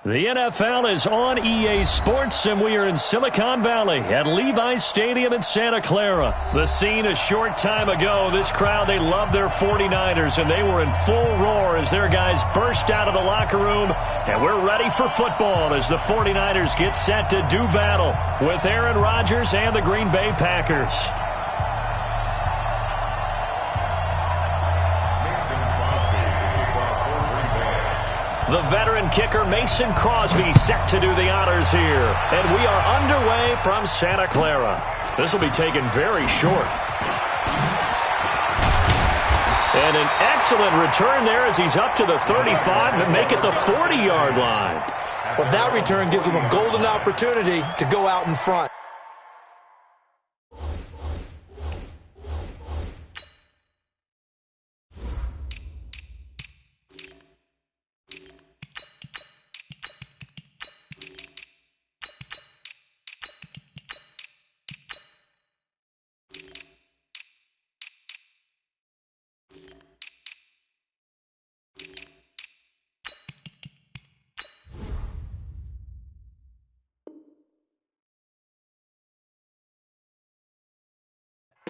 The NFL is on EA Sports, and we are in Silicon Valley at Levi's Stadium in Santa Clara. The scene a short time ago, this crowd, they love their 49ers, and they were in full roar as their guys burst out of the locker room, and we're ready for football as the 49ers get set to do battle with Aaron Rodgers and the Green Bay Packers. The veteran kicker Mason Crosby set to do the honors here. And we are underway from Santa Clara. This will be taken very short. And an excellent return there as he's up to the 35 and make it the 40-yard line. Well, that return gives him a golden opportunity to go out in front.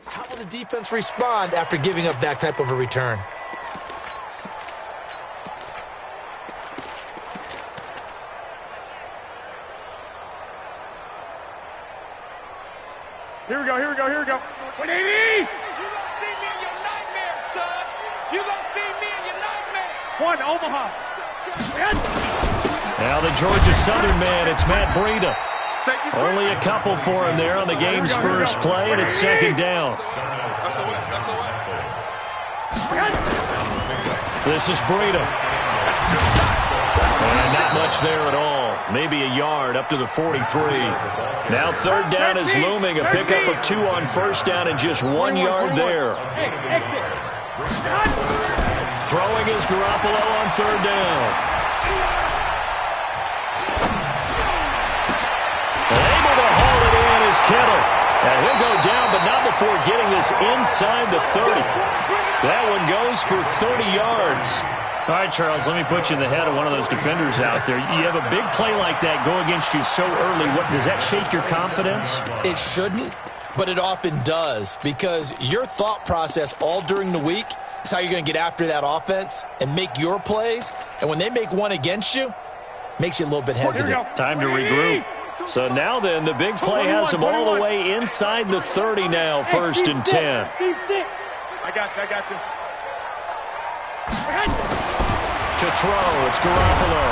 How will the defense respond after giving up that type of a return? Here we go. 180! You gonna see me in your nightmare, son. You gonna see me in your nightmare. One, Omaha. Now the Georgia Southern man, it's Matt Breida. Only a couple for him there on the game's first play, and it's second down. This is Breida. And not much there at all. Maybe a yard up to the 43. Now third down is looming. A pickup of 2 on first down and just 1 yard there. Throwing is Garoppolo on third down. Able to haul it in is Kittle. And he'll go down, but not before getting this inside the 30. That one goes for 30 yards. All right, Charles, let me put you in the head of one of those defenders out there. You have a big play like that go against you so early. What, does that shake your confidence? It shouldn't, but it often does, because your thought process all during the week is how you're going to get after that offense and make your plays. And when they make one against you, makes you a little bit hesitant. Time to regroup. So now then, the big play has him all the way inside the 30 now, first and 10. I got you. To throw, it's Garoppolo.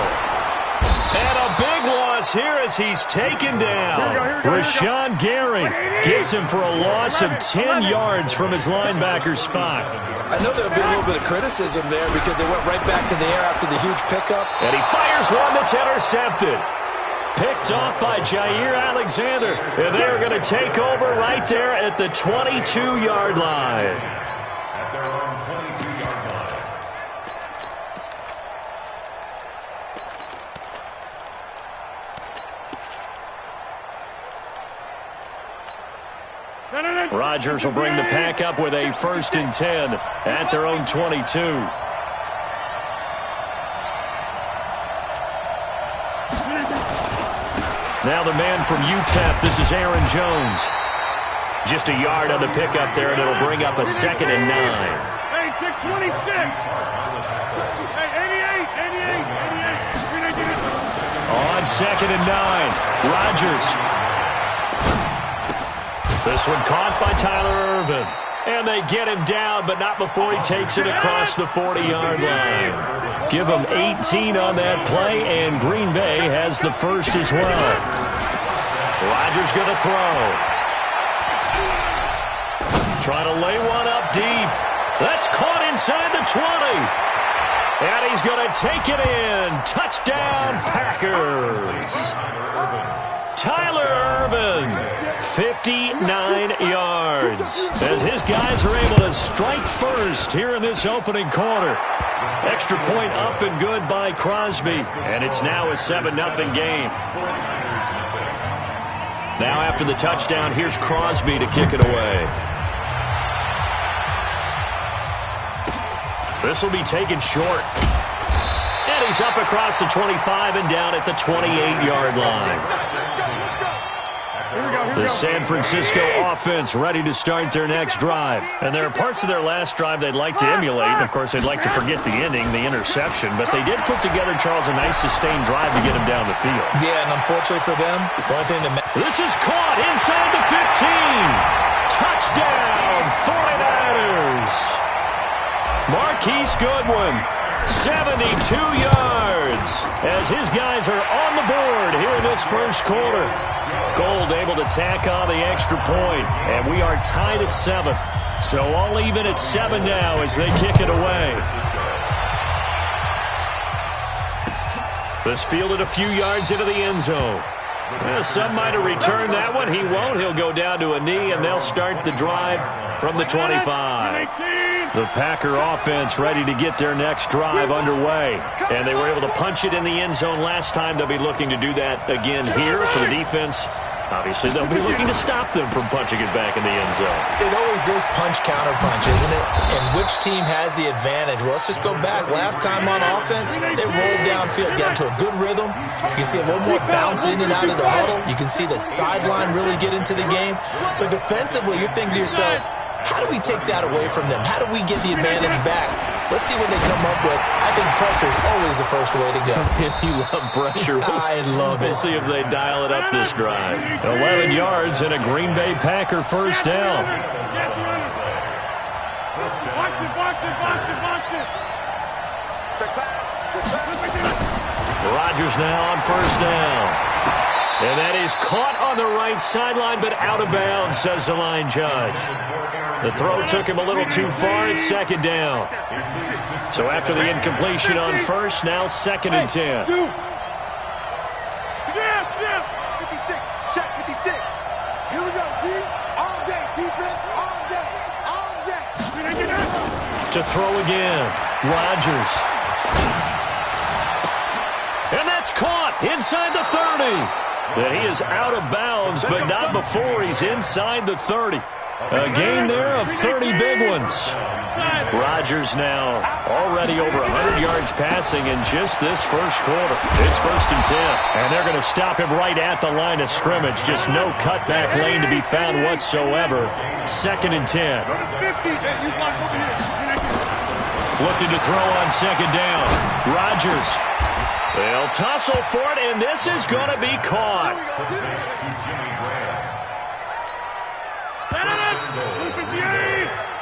And a big loss here as he's taken down. Rashawn Gary gets him for a loss of 10 yards from his linebacker spot. I know there'll be a little bit of criticism there because they went right back to the air after the huge pickup. And he fires one that's intercepted. Picked off by Jair Alexander. And they're going to take over right there at the 22-yard line. At their own 22-yard line. Rodgers will bring the pack up with a first and 10 at their own 22. Now the man from UTEP, this is Aaron Jones. Just a yard on the pickup there, and it'll bring up a second and 9. Hey, 626. Hey, 88. On second and 9, Rodgers. This one caught by Tyler Ervin. And they get him down, but not before he takes it across the 40-yard line. Give him 18 on that play, and Green Bay has the first as well. Rodgers going to throw. Trying to lay one up deep. That's caught inside the 20. And he's going to take it in. Touchdown, Packers. Tyler Ervin, 59 yards. As his guys are able to strike first here in this opening quarter. Extra point up and good by Crosby. And it's now a 7-0 game. Now after the touchdown, here's Crosby to kick it away. This will be taken short. And he's up across the 25 and down at the 28-yard line. The San Francisco offense ready to start their next drive. And there are parts of their last drive they'd like to emulate. And, of course, they'd like to forget the ending, the interception. But they did put together, Charles, a nice sustained drive to get him down the field. Yeah, and unfortunately for them, the only thing that matters. This is caught inside the 15. Touchdown, 49ers. Marquise Goodwin, 72 yards, as his guys are on the board here in this first quarter. Gold able to tack on the extra point, and we are tied at 7. So all even at 7 now as they kick it away. This fielded a few yards into the end zone. Well, some might have returned that one. He won't. He'll go down to a knee, and they'll start the drive from the 25. The Packer offense ready to get their next drive underway. And they were able to punch it in the end zone last time. They'll be looking to do that again here for the defense. Obviously, they'll be looking to stop them from punching it back in the end zone. It always is punch-counter-punch, isn't it? And which team has the advantage? Well, let's just go back. Last time on offense, they rolled downfield, got into a good rhythm. You can see a little more bounce in and out of the huddle. You can see the sideline really get into the game. So defensively, you're thinking to yourself, how do we take that away from them? How do we get the advantage back? Let's see what they come up with. I think pressure is always the first way to go. You love pressure. I love it. We'll see if they dial it up this drive. 11 yards and a Green Bay Packer first down. Rodgers now on first down. And that is caught on the right sideline, but out of bounds, says the line judge. The throw took him a little too far. It's second down. So after the incompletion on first, now 2nd and 10. Check 56. Here we go, D. All day. Defense, all day. All day. To throw again. Rodgers. And that's caught inside the 30. That he is out of bounds, but not before he's inside the 30. A gain there of 30 big ones. Rodgers now already over 100 yards passing in just this first quarter. It's 1st and 10. And they're going to stop him right at the line of scrimmage. Just no cutback lane to be found whatsoever. 2nd and 10. Looking to throw on 2nd down. Rodgers. They'll tussle for it, and this is going to be caught.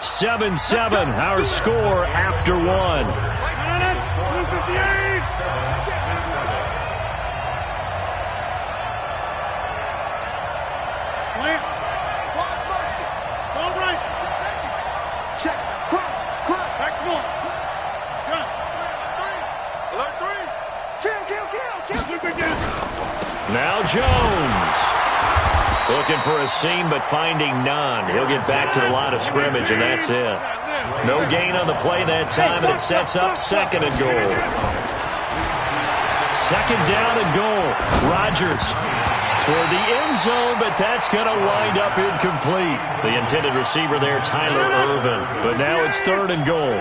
7-7, our score after 1. Check. Crunch. Back to one. Gun. Alert 3. Kill. Now Jones. Looking for a seam, but finding none. He'll get back to the line of scrimmage, and that's it. No gain on the play that time, and it sets up 2nd and goal. 2nd down and goal. Rodgers toward the end zone, but that's going to wind up incomplete. The intended receiver there, Tyler Irvin. But now it's 3rd and goal.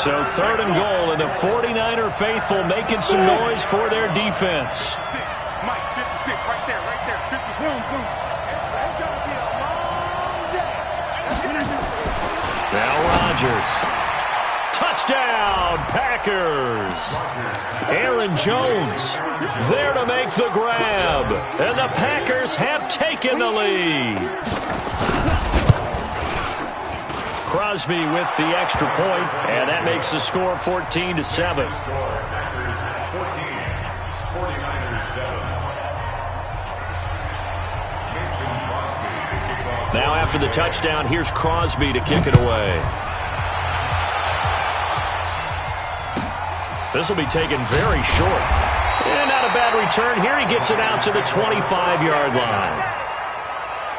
So 3rd and goal, and the 49er faithful making some noise for their defense. Mike, 56, right there, 56. It's gonna be a long day. Now Rodgers. Touchdown, Packers. Aaron Jones there to make the grab. And the Packers have taken the lead. Crosby with the extra point, and that makes the score 14-7. Now after the touchdown, here's Crosby to kick it away. This will be taken very short. And not a bad return here. He gets it out to the 25-yard line.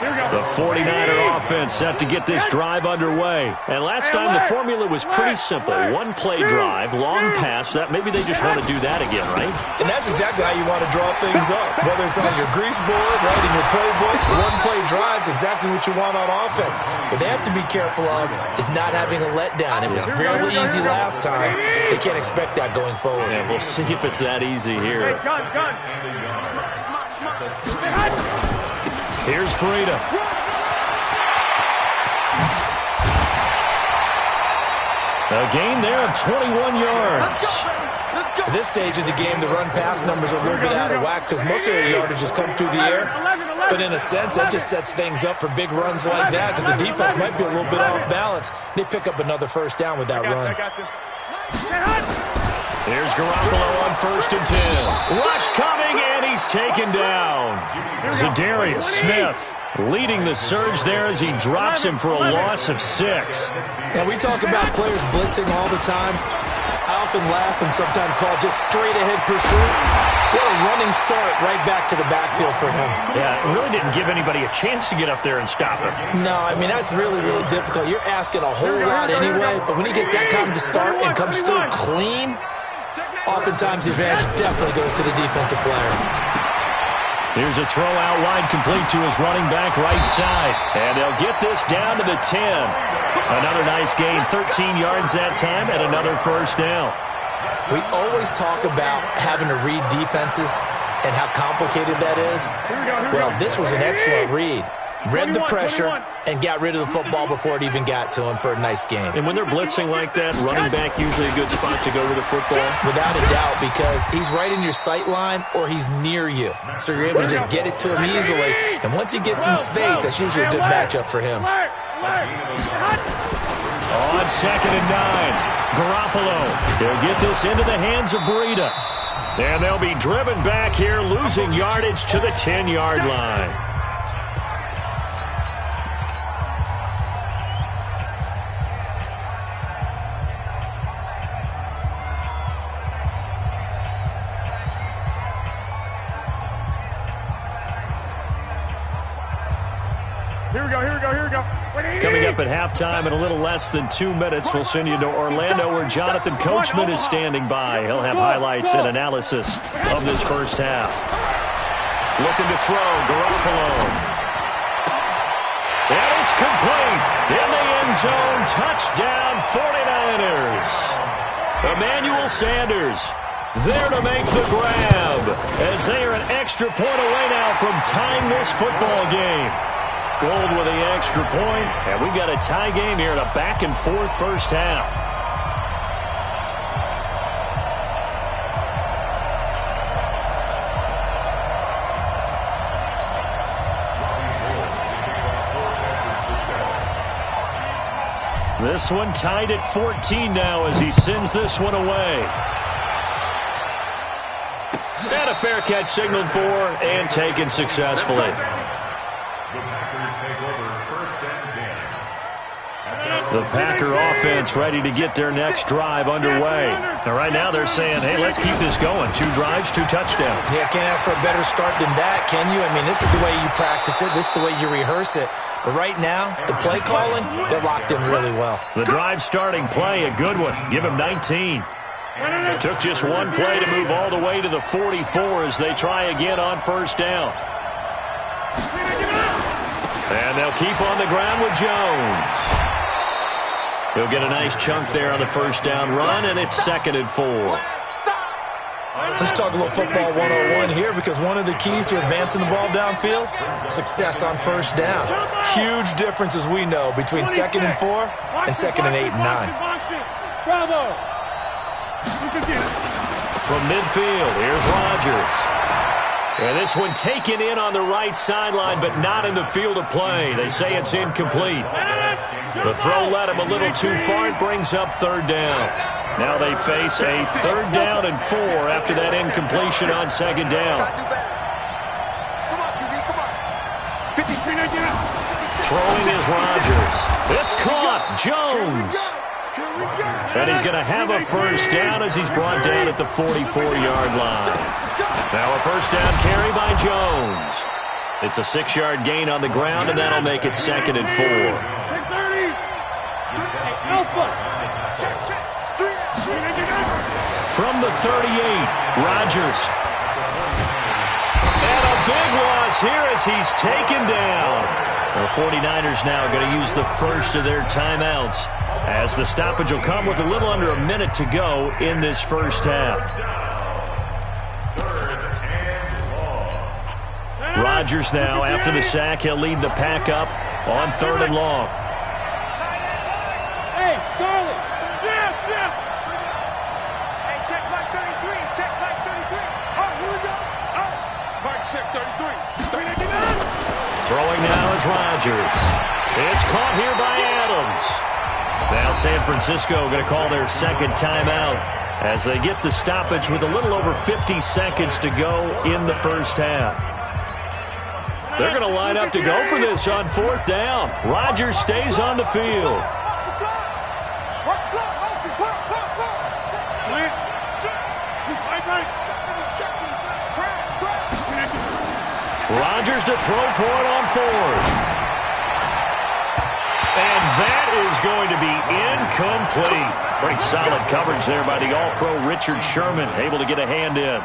The 49er offense set to get this drive underway. And last time the formula was pretty simple. One-play drive, long pass. That maybe they just want to do that again, right? And that's exactly how you want to draw things up. Whether it's on your grease board, right, in your playbook, one-play drive's exactly what you want on offense. What they have to be careful of is not having a letdown. It was fairly easy last time. They can't expect that going forward. Yeah, we'll see if it's that easy here. Here's Breida. A gain there of 21 yards. At this stage of the game, the run-pass numbers are a little bit out of whack because most of the yardage has come through the air. But in a sense, that just sets things up for big runs like that because the defense might be a little bit off balance. They pick up another first down with that run. Here's Garoppolo on 1st and 10. Rush coming, and he's taken down. Zadarius Smith leading the surge there as he drops him for a loss of 6. Now, we talk about players blitzing all the time. I often laugh and sometimes call it just straight-ahead pursuit. What a running start right back to the backfield for him. Yeah, it really didn't give anybody a chance to get up there and stop him. No, I mean, that's really, really difficult. You're asking a whole lot anyway, but when he gets that kind of start and comes through clean, oftentimes the advantage definitely goes to the defensive player. Here's a throw out wide complete to his running back right side. And they'll get this down to the 10. Another nice gain, 13 yards that time, and another first down. We always talk about having to read defenses and how complicated that is. Well, this was an excellent read. Read the pressure and got rid of the football before it even got to him for a nice game. And when they're blitzing like that, running back usually a good spot to go with the football? Without a doubt, because he's right in your sight line or he's near you. So you're able to just get it to him easily. And once he gets in space, that's usually a good matchup for him. On 2nd and 9, Garoppolo. He'll get this into the hands of Breida. And they'll be driven back here, losing yardage to the 10-yard line. Here we go. Coming up at halftime in a little less than 2 minutes, we'll send you to Orlando where Jonathan Coachman is standing by. He'll have highlights and analysis of this first half. Looking to throw, Garoppolo. And it's complete. In the end zone, touchdown 49ers. Emmanuel Sanders there to make the grab as they are an extra point away now from tying this football game. Gold with the extra point, and we've got a tie game here in a back-and-forth first half. This one tied at 14 now as he sends this one away. And a fair catch signaled for and taken successfully. The Packer offense ready to get their next drive underway. And right now they're saying, hey, let's keep this going. 2 drives, 2 touchdowns. Yeah, can't ask for a better start than that, can you? I mean, this is the way you practice it. This is the way you rehearse it. But right now, the play calling, they're locked in really well. The drive starting play, a good one. Give him 19. It took just one play to move all the way to the 44 as they try again on first down. And they'll keep on the ground with Jones. He'll get a nice chunk there on the first down run, and it's 2nd and 4. Let's talk a little football 101 here because one of the keys to advancing the ball downfield, success on first down. Huge difference, as we know, between 2nd and 4 and 2nd and 8 and 9. From midfield, here's Rodgers. And this one taken in on the right sideline, but not in the field of play. They say it's incomplete. The throw led him a little too far. It brings up 3rd down. Now they face a 3rd down and 4 after that incompletion on 2nd down. Throwing is Rodgers. It's caught. Jones. And he's going to have a first down as he's brought down at the 44-yard line. Now a first down carry by Jones. It's a 6-yard gain on the ground, and that'll make it 2nd and 4. From the 38, Rodgers. And a big loss here as he's taken down. The 49ers now going to use the first of their timeouts, as the stoppage will come with a little under a minute to go in this first half. Rodgers now, after the sack, he'll lead the pack up on 3rd and long. Hey, Charlie. Jim. Hey, check Mike 33. Check Mike 33. Oh, here we go. Oh, Mike check 33. Throwing now is Rodgers. It's caught here by Adams. Now San Francisco going to call their 2nd timeout as they get the stoppage with a little over 50 seconds to go in the first half. They're going to line up to go for this on 4th down. Rodgers stays on the field. Rodgers to throw for it on 4th. And that is going to be incomplete. Pretty solid coverage there by the All-Pro Richard Sherman, able to get a hand in.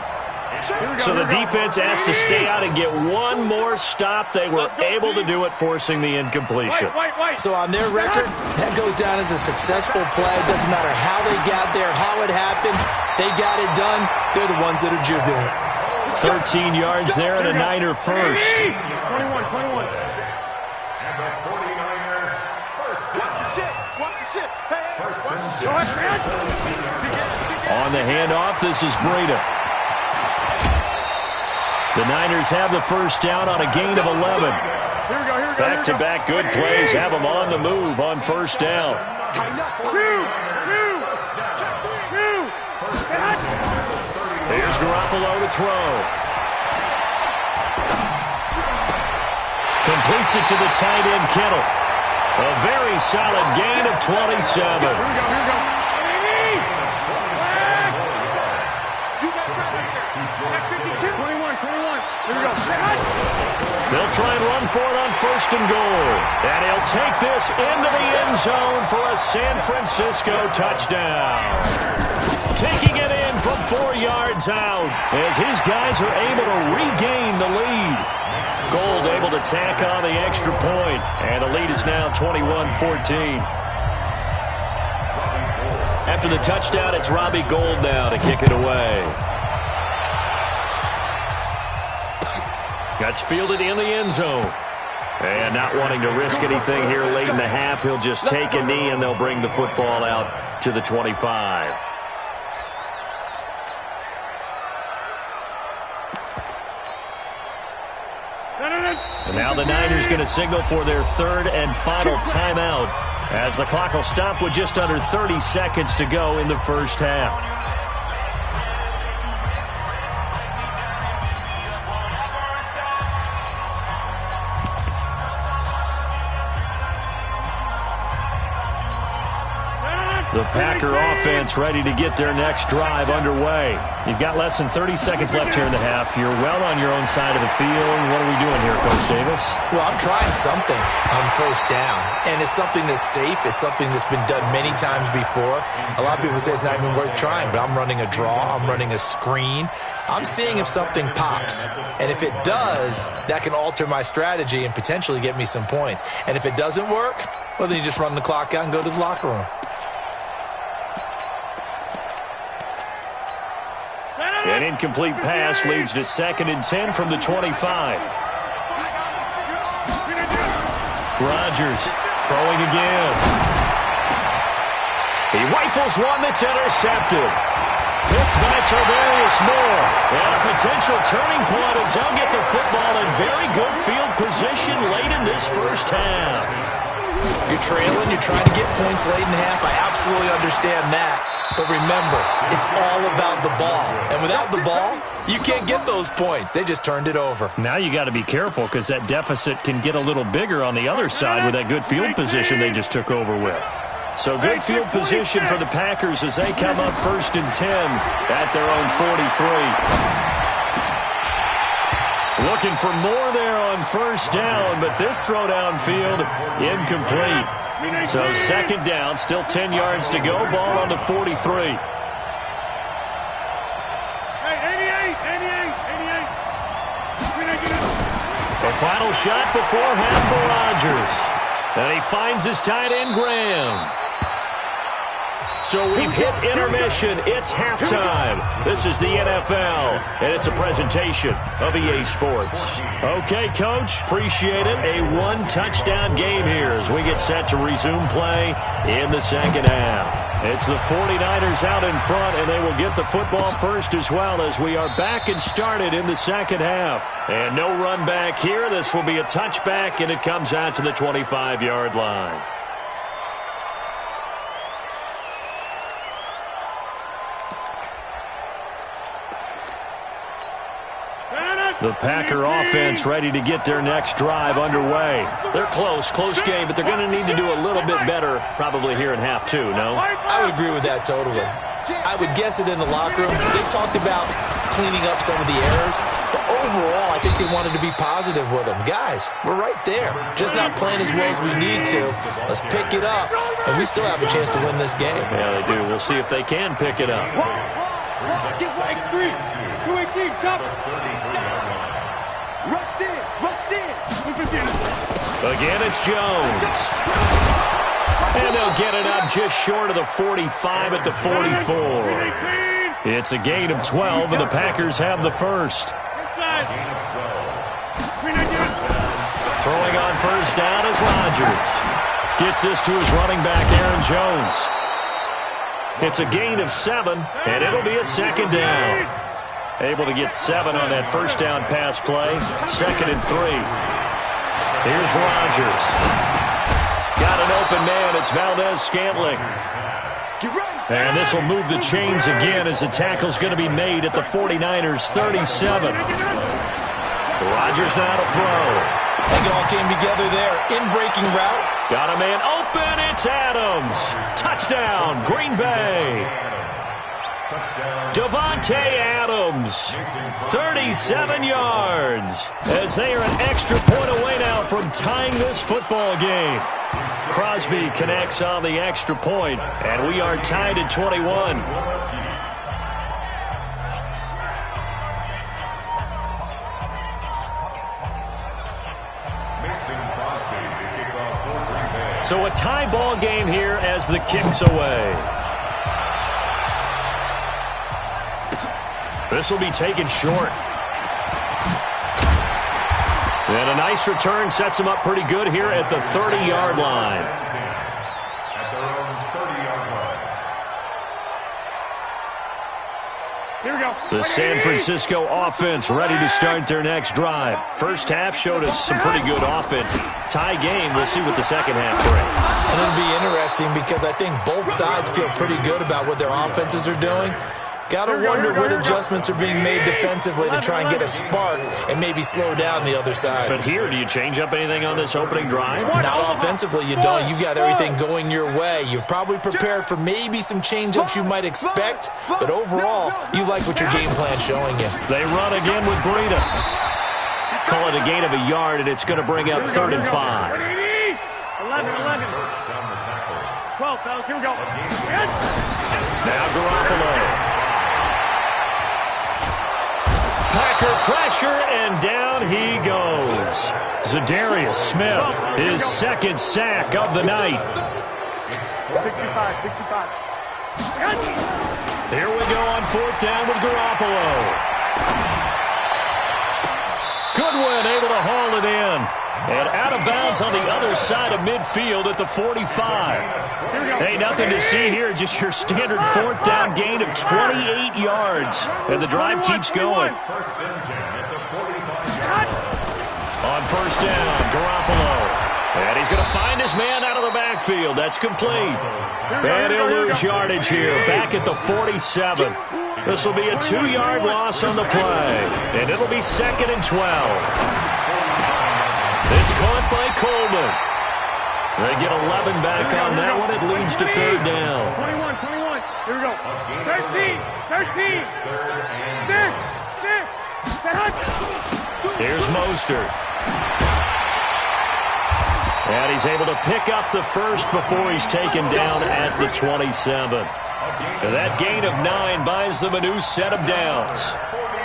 So the defense asked to stay out and get one more stop. They were able to do it, forcing the incompletion. So on their record, that goes down as a successful play. It doesn't matter how they got there, how it happened. They got it done. They're the ones that are jubilant. 13 yards there and a Niner first. 21. On the handoff, this is Breida. The Niners have the first down on a gain of 11. Back-to-back good plays have them on the move on 1st down. Here's Garoppolo to throw. Completes it to the tight end, Kittle. A very solid gain of 27. Here we go. They'll try and run for it on 1st and goal. And he'll take this into the end zone for a San Francisco touchdown. Taking it in from 4 yards out as his guys are able to regain the lead. Gold able to tack on the extra point, and the lead is now 21-14. After the touchdown, it's Robbie Gould now to kick it away. That's fielded in the end zone. And not wanting to risk anything here late in the half, he'll just take a knee and they'll bring the football out to the 25. And now the Niners going to signal for their 3rd and final timeout as the clock will stop with just under 30 seconds to go in the first half. The Packer offense ready to get their next drive underway. You've got less than 30 seconds left here in the half. You're well on your own side of the field. What are we doing here, Coach Davis? Well, I'm trying something on 1st down, and it's something that's safe. It's something that's been done many times before. A lot of people say it's not even worth trying, but I'm running a draw. I'm running a screen. I'm seeing if something pops, and if it does, that can alter my strategy and potentially get me some points. And if it doesn't work, well, then you just run the clock out and go to the locker room. An incomplete pass leads to 2nd and 10 from the 25. Rodgers throwing again. He rifles one that's intercepted. Picked by Tarvarius Moore. And a potential turning point as they'll get the football in very good field position late in this first half. You're trailing. You're trying to get points late in the half. I absolutely understand that. But remember, it's all about the ball. And without the ball, you can't get those points. They just turned it over. Now you got to be careful because that deficit can get a little bigger on the other side with that good field position they just took over with. So good field position for the Packers as they come up 1st and 10 at their own 43. Looking for more there on first down, but this throw downfield incomplete. So second down, still 10 yards to go. Ball on the 43. The final shot before half for Rodgers. And he finds his tight end, Graham. So we've hit intermission. It's halftime. This is the NFL, and it's a presentation of EA Sports. Okay, Coach, appreciate it. A one-touchdown game here as we get set to resume play in the second half. It's the 49ers out in front, and they will get the football first as well as we are back and started in the second half. And no run back here. This will be a touchback, and it comes out to the 25-yard line. The Packer offense ready to get their next drive underway. They're close game, but they're going to need to do a little bit better probably here in half two, no? I would agree with that totally. I would guess it in the locker room. They talked about cleaning up some of the errors, but overall, I think they wanted to be positive with them. Guys, we're right there. Just not playing as well as we need to. Let's pick it up, and we still have a chance to win this game. Yeah, they do. We'll see if they can pick it up. Get 3, 218, jump. Rush in. Again, it's Jones. And they'll get it up just short of the 45 at the 44. It's a gain of 12, and the Packers have the first. Throwing on first down is Rodgers. Gets this to his running back, Aaron Jones. It's a gain of 7, and it'll be a second down. Able to get 7 on that first down pass play. 2nd and 3. Here's Rodgers. Got an open man. It's Valdez-Scantling. And this will move the chains again as the tackle's going to be made at the 49ers' 37. Rodgers now to throw. I think it all came together there. In-breaking route. Got a man open. It's Adams. Touchdown, Green Bay. Davante Adams, 37 yards, as they are an extra point away now from tying this football game. Crosby connects on the extra point, and we are tied at 21. So a tie ball game here as the kick's away. This will be taken short. And a nice return sets him up pretty good here at the 30-yard line. Here we go. The San Francisco offense ready to start their next drive. First half showed us some pretty good offense. Tie game, we'll see what the second half brings. And it'll be interesting because I think both sides feel pretty good about what their offenses are doing. Got to wonder what adjustments are being made defensively to try and get a spark and maybe slow down the other side. But here, do you change up anything on this opening drive? Not offensively, you don't. You got everything going your way. You've probably prepared for maybe some change-ups you might expect, but overall, you like what your game plan's showing you. They run again with Breida. Call it a gain of a yard, and it's going to bring up 3rd and 5. 11. 12, fellas, here we go. Now Garoppolo. Packer pressure, and down he goes. Zadarius Smith, his second sack of the night. 65. Here we go on 4th down with Garoppolo. Goodwin able to haul it in. And out of bounds on the other side of midfield at the 45. Hey, nothing to see here, just your standard 4th down gain of 28 yards. And the drive keeps going. On first down, Garoppolo. And he's going to find his man out of the backfield. That's complete. And he'll lose yardage here, back at the 47. This will be a 2-yard loss on the play. And it'll be 2nd and 12. It's caught by Coleman. They get 11 back on that one. It leads to 3rd down. 21. Here we go. 13. 6. Here's Mostert. And he's able to pick up the first before he's taken down at the 27. So that gain of 9 buys them a new set of downs.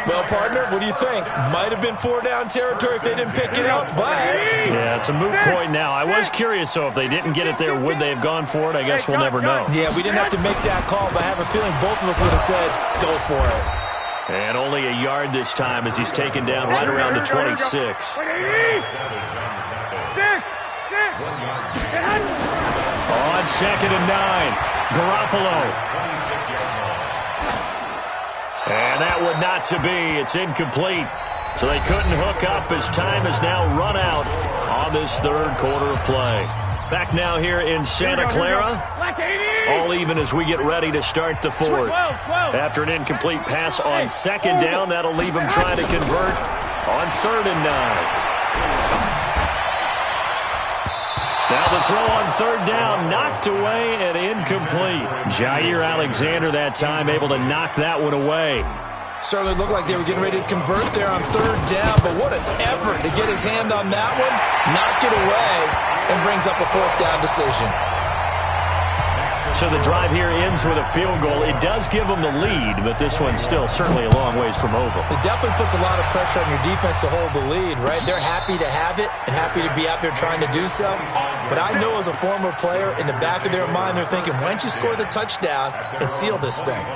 Well, partner, what do you think? Might have been 4-down territory if they didn't pick it up, but... Yeah, it's a moot point now. I was curious, so if they didn't get it there, would they have gone for it? I guess we'll never know. Yeah, we didn't have to make that call, but I have a feeling both of us would have said, go for it. And only a yard this time as he's taken down right around the 26. On 2nd and 9, Garoppolo. And that would not to be. It's incomplete. So they couldn't hook up as time has now run out on this third quarter of play. Back now here in Santa Clara. All even as we get ready to start the fourth. After an incomplete pass on 2nd down, that'll leave them trying to convert on 3rd and 9. Now the throw on 3rd down, knocked away and incomplete. Jair Alexander that time able to knock that one away. Certainly looked like they were getting ready to convert there on 3rd down, but what an effort to get his hand on that one, knock it away, and brings up a 4th down decision. So the drive here ends with a field goal. It does give them the lead, but this one's still certainly a long ways from over. It definitely puts a lot of pressure on your defense to hold the lead, right? They're happy to have it and happy to be out there trying to do so. But I know as a former player, in the back of their mind, they're thinking, why don't you score the touchdown and seal this thing?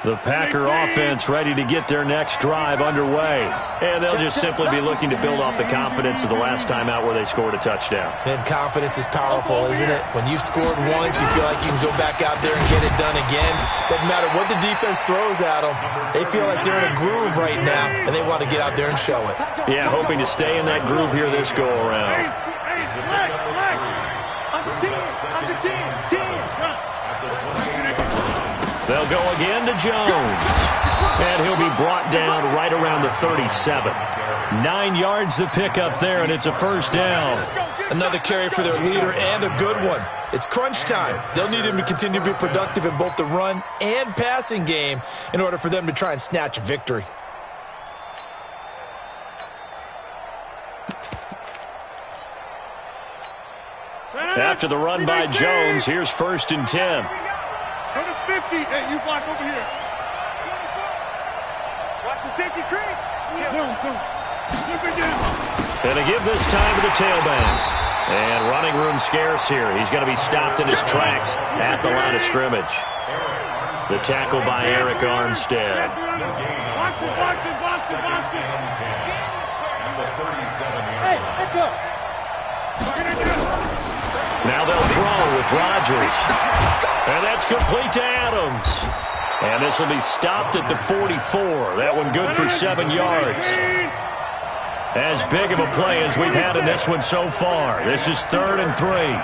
The Packer offense ready to get their next drive underway. And they'll just simply be looking to build off the confidence of the last time out where they scored a touchdown. And confidence is powerful, isn't it? When you've scored once, you feel like you can go back out there and get it done again. Doesn't matter what the defense throws at them. They feel like they're in a groove right now, and they want to get out there and show it. Yeah, hoping to stay in that groove here this go-around. Under 10. They'll go again to Jones. And he'll be brought down right around the 37. 9 yards to pick up there, and it's a 1st down. Another carry for their leader, and a good one. It's crunch time. They'll need him to continue to be productive in both the run and passing game in order for them to try and snatch a victory. After the run by Jones, here's 1st and 10. Go to 50. Hey, you block over here. Watch the safety creep. And to give this time to the tailback. And running room scarce here. He's going to be stopped in his tracks at the line of scrimmage. The tackle by Eric Armstead. Box it. Hey, let's go. Now they'll throw with Rodgers. And that's complete to Adams. And this will be stopped at the 44. That one good for 7 yards. As big of a play as we've had in this one so far. This is 3rd and 3. Hey,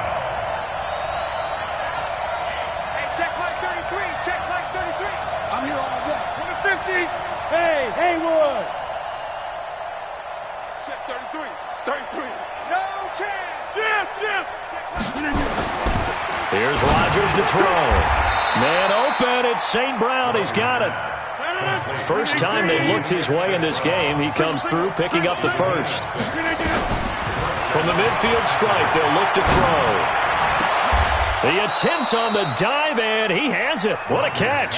check flag 33. Check flag 33. I'm here all day. Go to 50. Hey, Haywood. Check 33. 33. No chance. Jim. Here's Rodgers to throw. Man open. It's St. Brown. He's got it. First time they've looked his way in this game. He comes through picking up the first. From the midfield stripe, they'll look to throw. The attempt on the dive, and he has it. What a catch.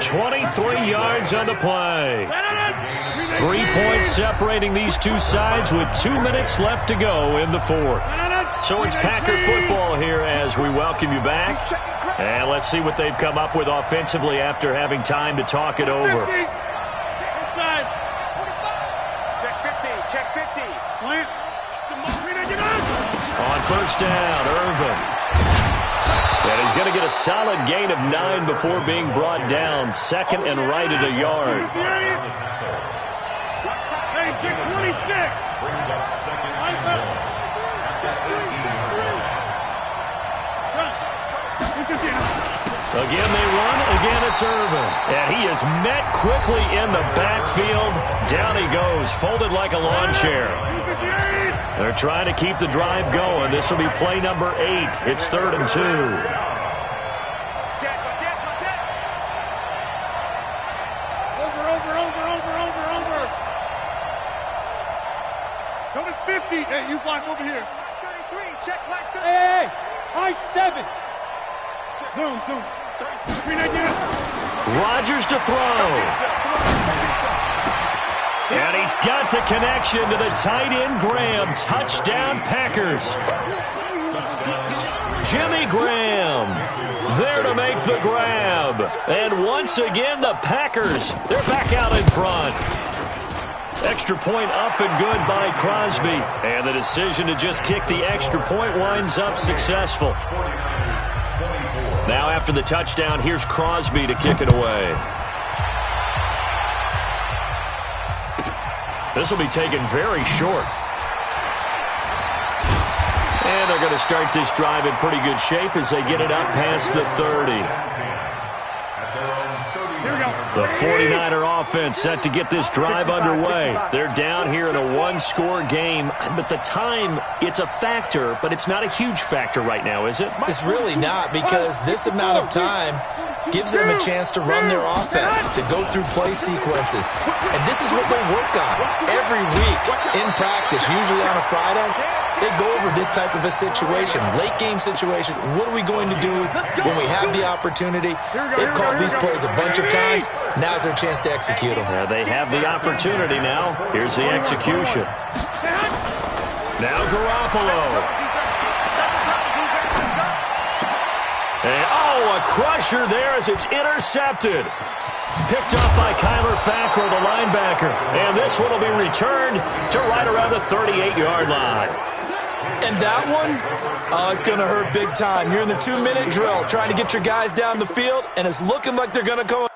23 yards on the play. 3 points separating these two sides with 2 minutes left to go in the fourth. So it's Packer football here as we welcome you back. And let's see what they've come up with offensively after having time to talk it over. Check 50. On 1st down, Irvin. And he's going to get a solid gain of 9 before being brought down. 2nd and right at a yard. Hey, check 26. Brings up 2nd and goal. Again they run, again it's Irvin. And he is met quickly in the backfield. Down he goes, folded like a lawn chair. They're trying to keep the drive going. This will be play number 8. It's 3rd and 2. feet. Hey, you block over here. 33, check like that. Hey, high 7. Zoom. 319. Rodgers to throw. And he's got the connection to the tight end, Graham. Touchdown, Packers. Jimmy Graham there to make the grab. And once again, the Packers, they're back out in front. Extra point up and good by Crosby. And the decision to just kick the extra point winds up successful. Now after the touchdown, here's Crosby to kick it away. This will be taken very short. And they're going to start this drive in pretty good shape as they get it up past the 30. The 49er offense set to get this drive underway. They're down here in a one-score game, but the time, it's a factor, but it's not a huge factor right now, is it? It's really not, because this amount of time gives them a chance to run their offense, to go through play sequences. And this is what they work on every week in practice, usually on a Friday. They go over this type of a situation, late-game situation. What are we going to do when we have the opportunity? They've called these plays a bunch of times. Now's their chance to execute them. They have the opportunity now. Here's the execution. Now Garoppolo. And, a crusher there as it's intercepted. Picked up by Kyler Fackrell, the linebacker. And this one will be returned to right around the 38-yard line. And that one, it's going to hurt big time. You're in the 2-minute drill trying to get your guys down the field, and it's looking like they're going to go.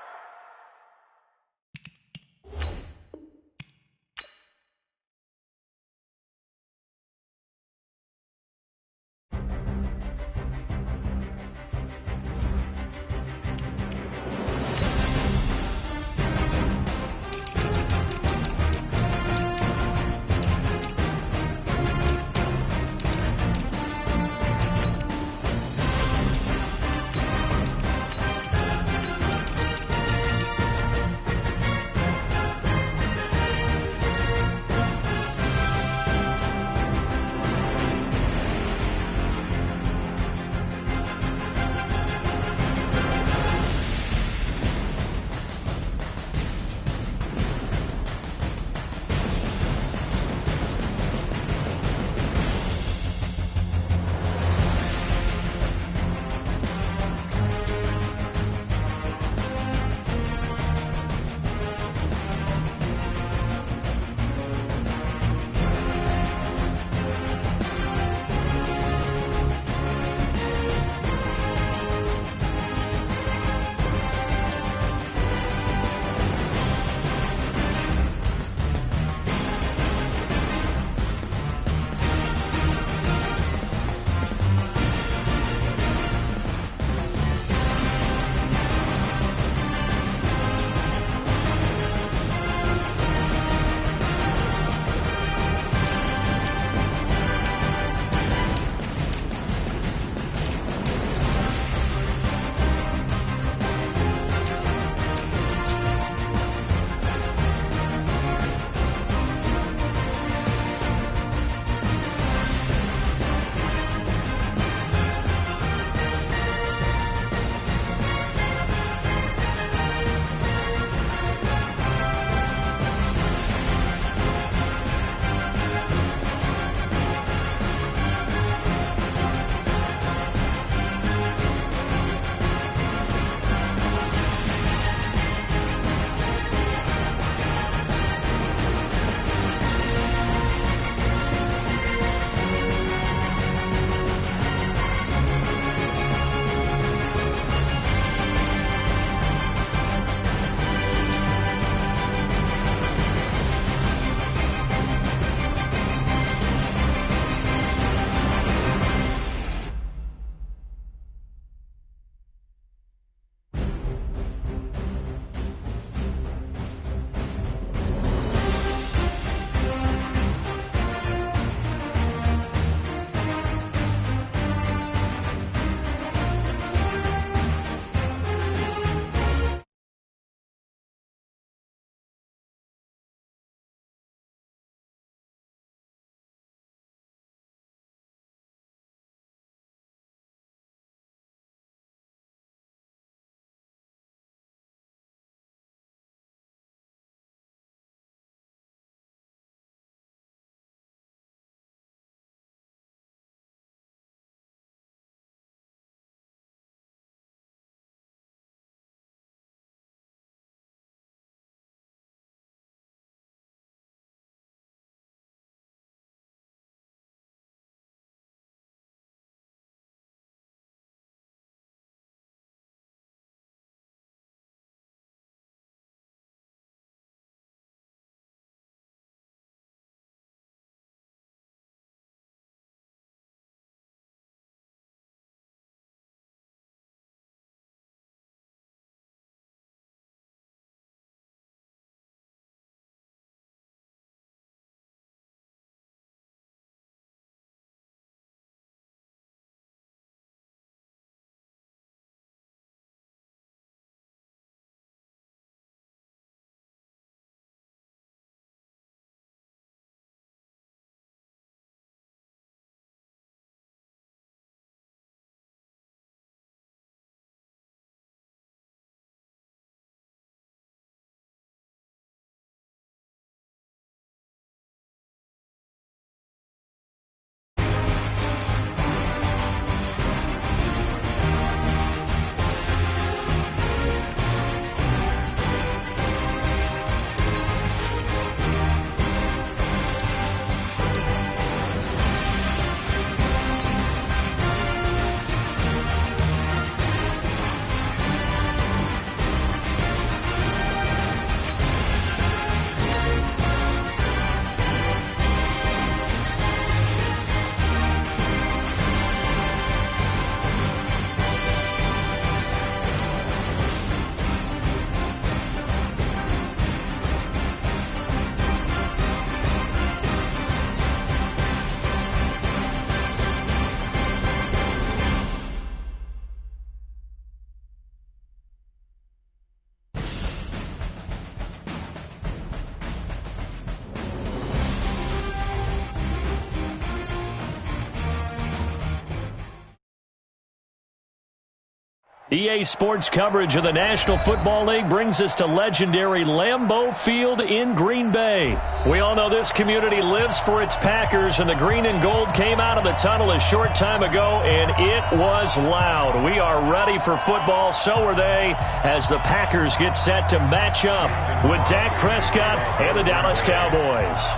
EA Sports coverage of the National Football League brings us to legendary Lambeau Field in Green Bay. We all know this community lives for its Packers, and the green and gold came out of the tunnel a short time ago, and it was loud. We are ready for football, so are they, as the Packers get set to match up with Dak Prescott and the Dallas Cowboys.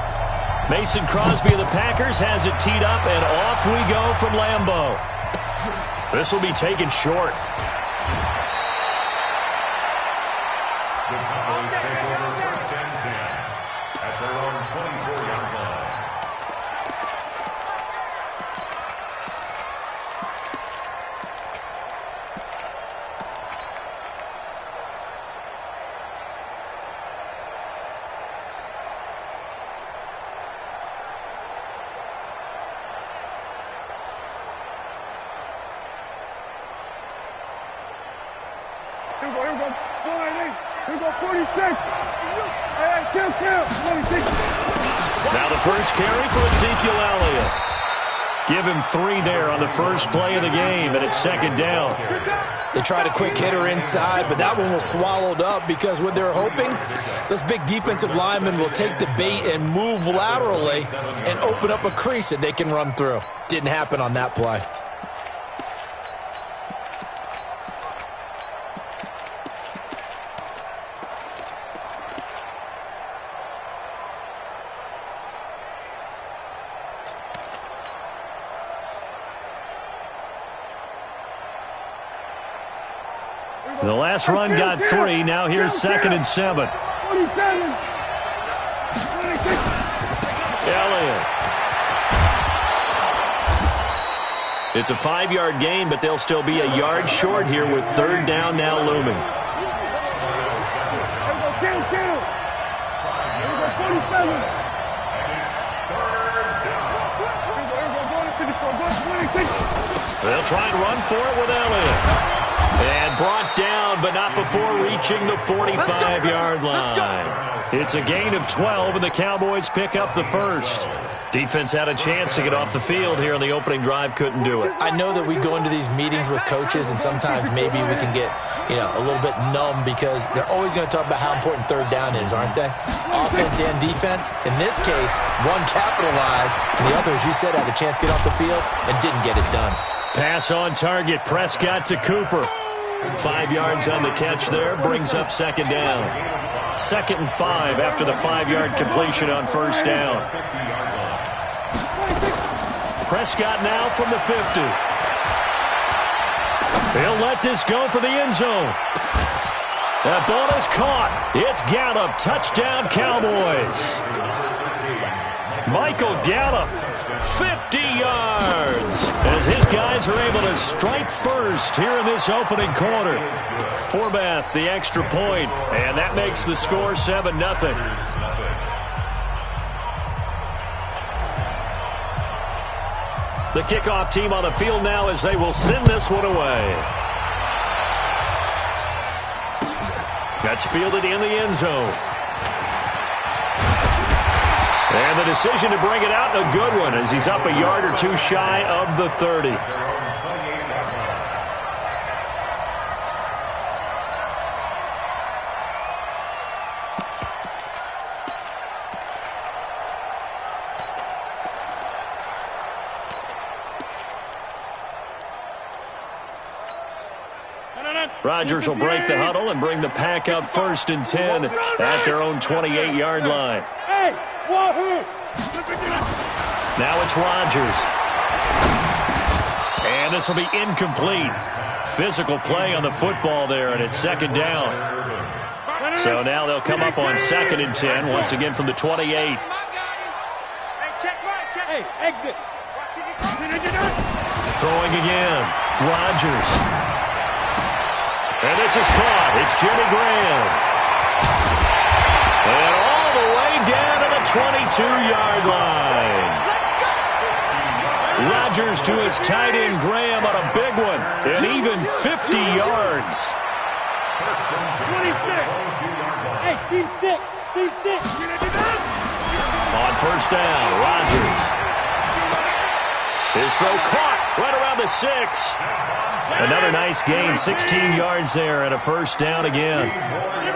Mason Crosby of the Packers has it teed up, and off we go from Lambeau. This will be taken short. The Cowboys take over 1st and 10 at their own 24-yard line. Here we go. 290. Here we go, 46. Hey, kill, 46. Now the first carry for Ezekiel Elliott. Give him 3 there on the first play of the game, and it's second down. They tried a quick hitter inside, but that one was swallowed up because what they're hoping, those big defensive linemen will take the bait and move laterally and open up a crease that they can run through. Didn't happen on that play. The last run got 3. Now here's 2nd and 7. 47. 26. Elliott. It's a 5-yard gain, but they'll still be a yard short here with 3rd down now looming. Here we go, kill. Here we go, 47. Here we go, 26. They'll try and run for it with Elliott. And brought down, but not before reaching the 45-yard line. It's a gain of 12, and the Cowboys pick up the first. Defense had a chance to get off the field here on the opening drive, couldn't do it. I know that we go into these meetings with coaches, and sometimes maybe we can get, a little bit numb because they're always going to talk about how important 3rd down is, aren't they? Offense and defense. In this case, one capitalized, and the other, as you said, had a chance to get off the field and didn't get it done. Pass on target, Prescott to Cooper. 5 yards on the catch there, brings up 2nd down. 2nd and 5 after the 5-yard completion on 1st down. Prescott now from the 50. He'll let this go for the end zone. That ball is caught. It's Gallup. Touchdown, Cowboys. Michael Gallup, 50 yards, as his guys are able to strike first here in this opening quarter. Forbath, the extra point, and that makes the score 7-0. The kickoff team on the field now as they will send this one away. That's fielded in the end zone. And the decision to bring it out, a good one, as he's up a yard or 2 shy of the 30. Rodgers will break the huddle and bring the pack up 1st and 10 at their own 28-yard line. Hey, Wahoo! Now it's Rodgers. And this will be incomplete. Physical play on the football there, and it's 2nd down. So now they'll come up on 2nd and 10, once again from the 28. Hey, exit. Throwing again. Rodgers. And this is caught. It's Jimmy Graham. And all the way down to the 22-yard line. Rodgers to his tight end Graham on a big one. And even 50 yards. 26. Hey, seam 6. Seam 6. On 1st down, Rodgers. His throw caught right around the 6. Another nice gain, 16 yards there and a first down again.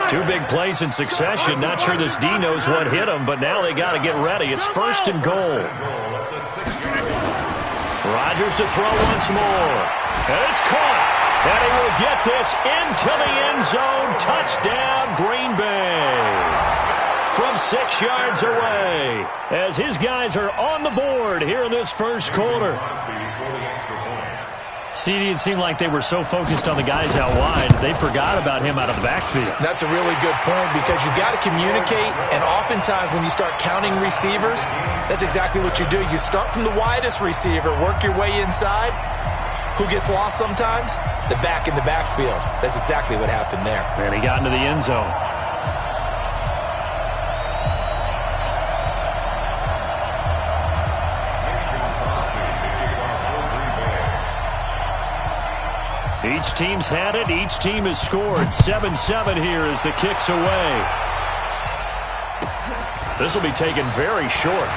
2 big plays in succession. Not sure this D knows what hit him, but now they got to get ready. It's first and goal. Rodgers to throw once more. And it's caught. And he will get this into the end zone. Touchdown, Green Bay. From 6 yards away, as his guys are on the board here in this first quarter. CD, it seemed like they were so focused on the guys out wide, they forgot about him out of the backfield. That's a really good point because you've got to communicate, and oftentimes when you start counting receivers, that's exactly what you do. You start from the widest receiver, work your way inside. Who gets lost sometimes? The back in the backfield. That's exactly what happened there. And he got into the end zone. Each team's had it. Each team has scored. 7-7 here as the kick's away. This will be taken very short.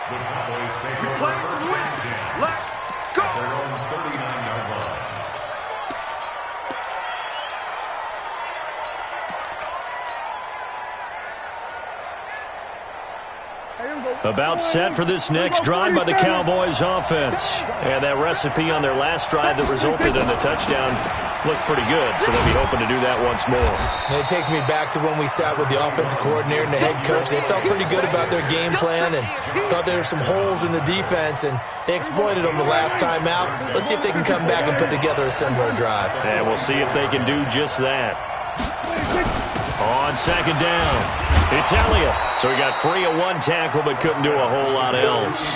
The Cowboys take over first and 10. Let's go. At their own 39-yard line. About set for this next drive by the Cowboys offense. And that recipe on their last drive that resulted in the touchdown looked pretty good, so they'll be hoping to do that once more. And it takes me back to when we sat with the offensive coordinator and the head coach. They felt pretty good about their game plan and thought there were some holes in the defense, and they exploited them the last time out. Let's see if they can come back and put together a similar drive. And we'll see if they can do just that. On second down, it's Elliott. So he got free of one tackle but couldn't do a whole lot else.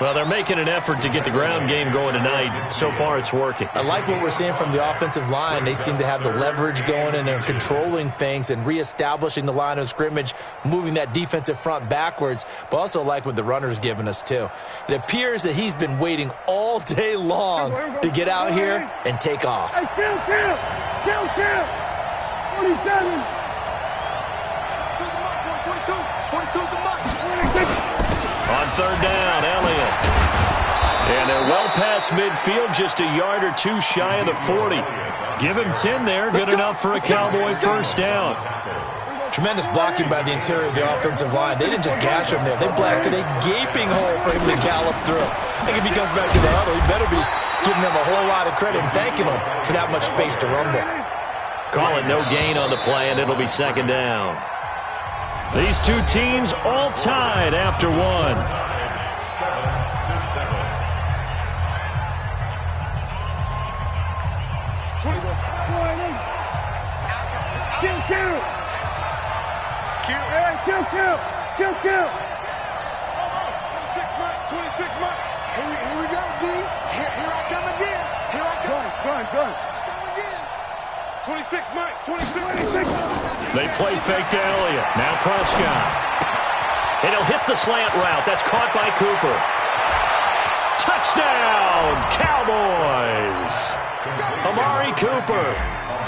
Well, they're making an effort to get the ground game going tonight. So far, it's working. I like what we're seeing from the offensive line. They seem to have the leverage going, and they're controlling things and reestablishing the line of scrimmage, moving that defensive front backwards, but also like what the runner's giving us, too. It appears that he's been waiting all day long to get out here and take off. Hey, kill. 47. 42 the mark. On third down, Elliott. And they're well past midfield, just a yard or two shy of the 40. Give him 10 there, good enough for a Cowboy first down. Tremendous blocking by the interior of the offensive line. They didn't just gash him there. They blasted a gaping hole for him to gallop through. I think if he comes back to the huddle, he better be giving them a whole lot of credit and thanking them for that much space to rumble. Call it no gain on the play, and it'll be second down. These two teams all tied after one. 7-7. Kill. 26 months. Here we go, D. Here I come again. Gun. 26 months. They play fake to Elliott. Now Prescott. And he'll hit the slant route. That's caught by Cooper. Touchdown, Cowboys. Amari Cooper,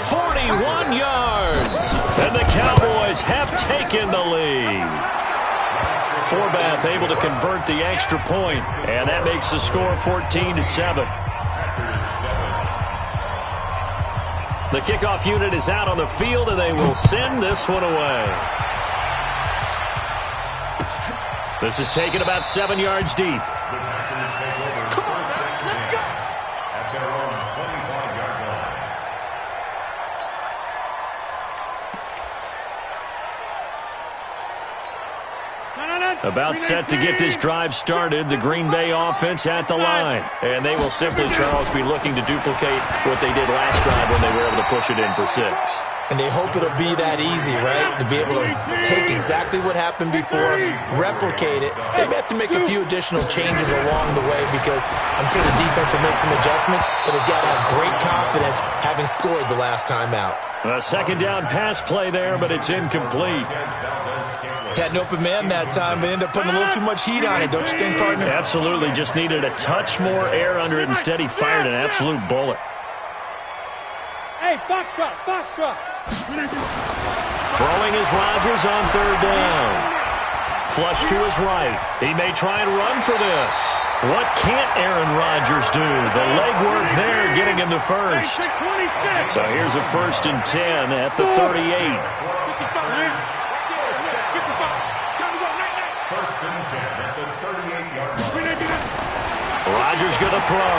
41 yards. And the Cowboys have taken the lead. Forbath able to convert the extra point, and that makes the score 14-7. The kickoff unit is out on the field, and they will send this one away. This is taken about 7 yards deep. The Packers take over first and 10 at their own 25-yard line. About set to get this drive started, the Green Bay offense at the line. And they will simply, Charles, be looking to duplicate what they did last drive when they were able to push it in for 6. And they hope it'll be that easy, right? To be able to take exactly what happened before, replicate it. They may have to make a few additional changes along the way because I'm sure the defense will make some adjustments, but they've got to have great confidence having scored the last time out. A second down pass play there, but it's incomplete. Had an open man that time, but ended up putting a little too much heat on it, don't you think, partner? Absolutely. Just needed a touch more air under it. Instead, he fired an absolute bullet. Hey, Foxtrot. Throwing is Rodgers on third down. Flush to his right. He may try and run for this. What can't Aaron Rodgers do? The legwork there getting him to first. So here's a 1st and 10 at the 38. First and 10 at the 38-yard line. Rodgers going to throw.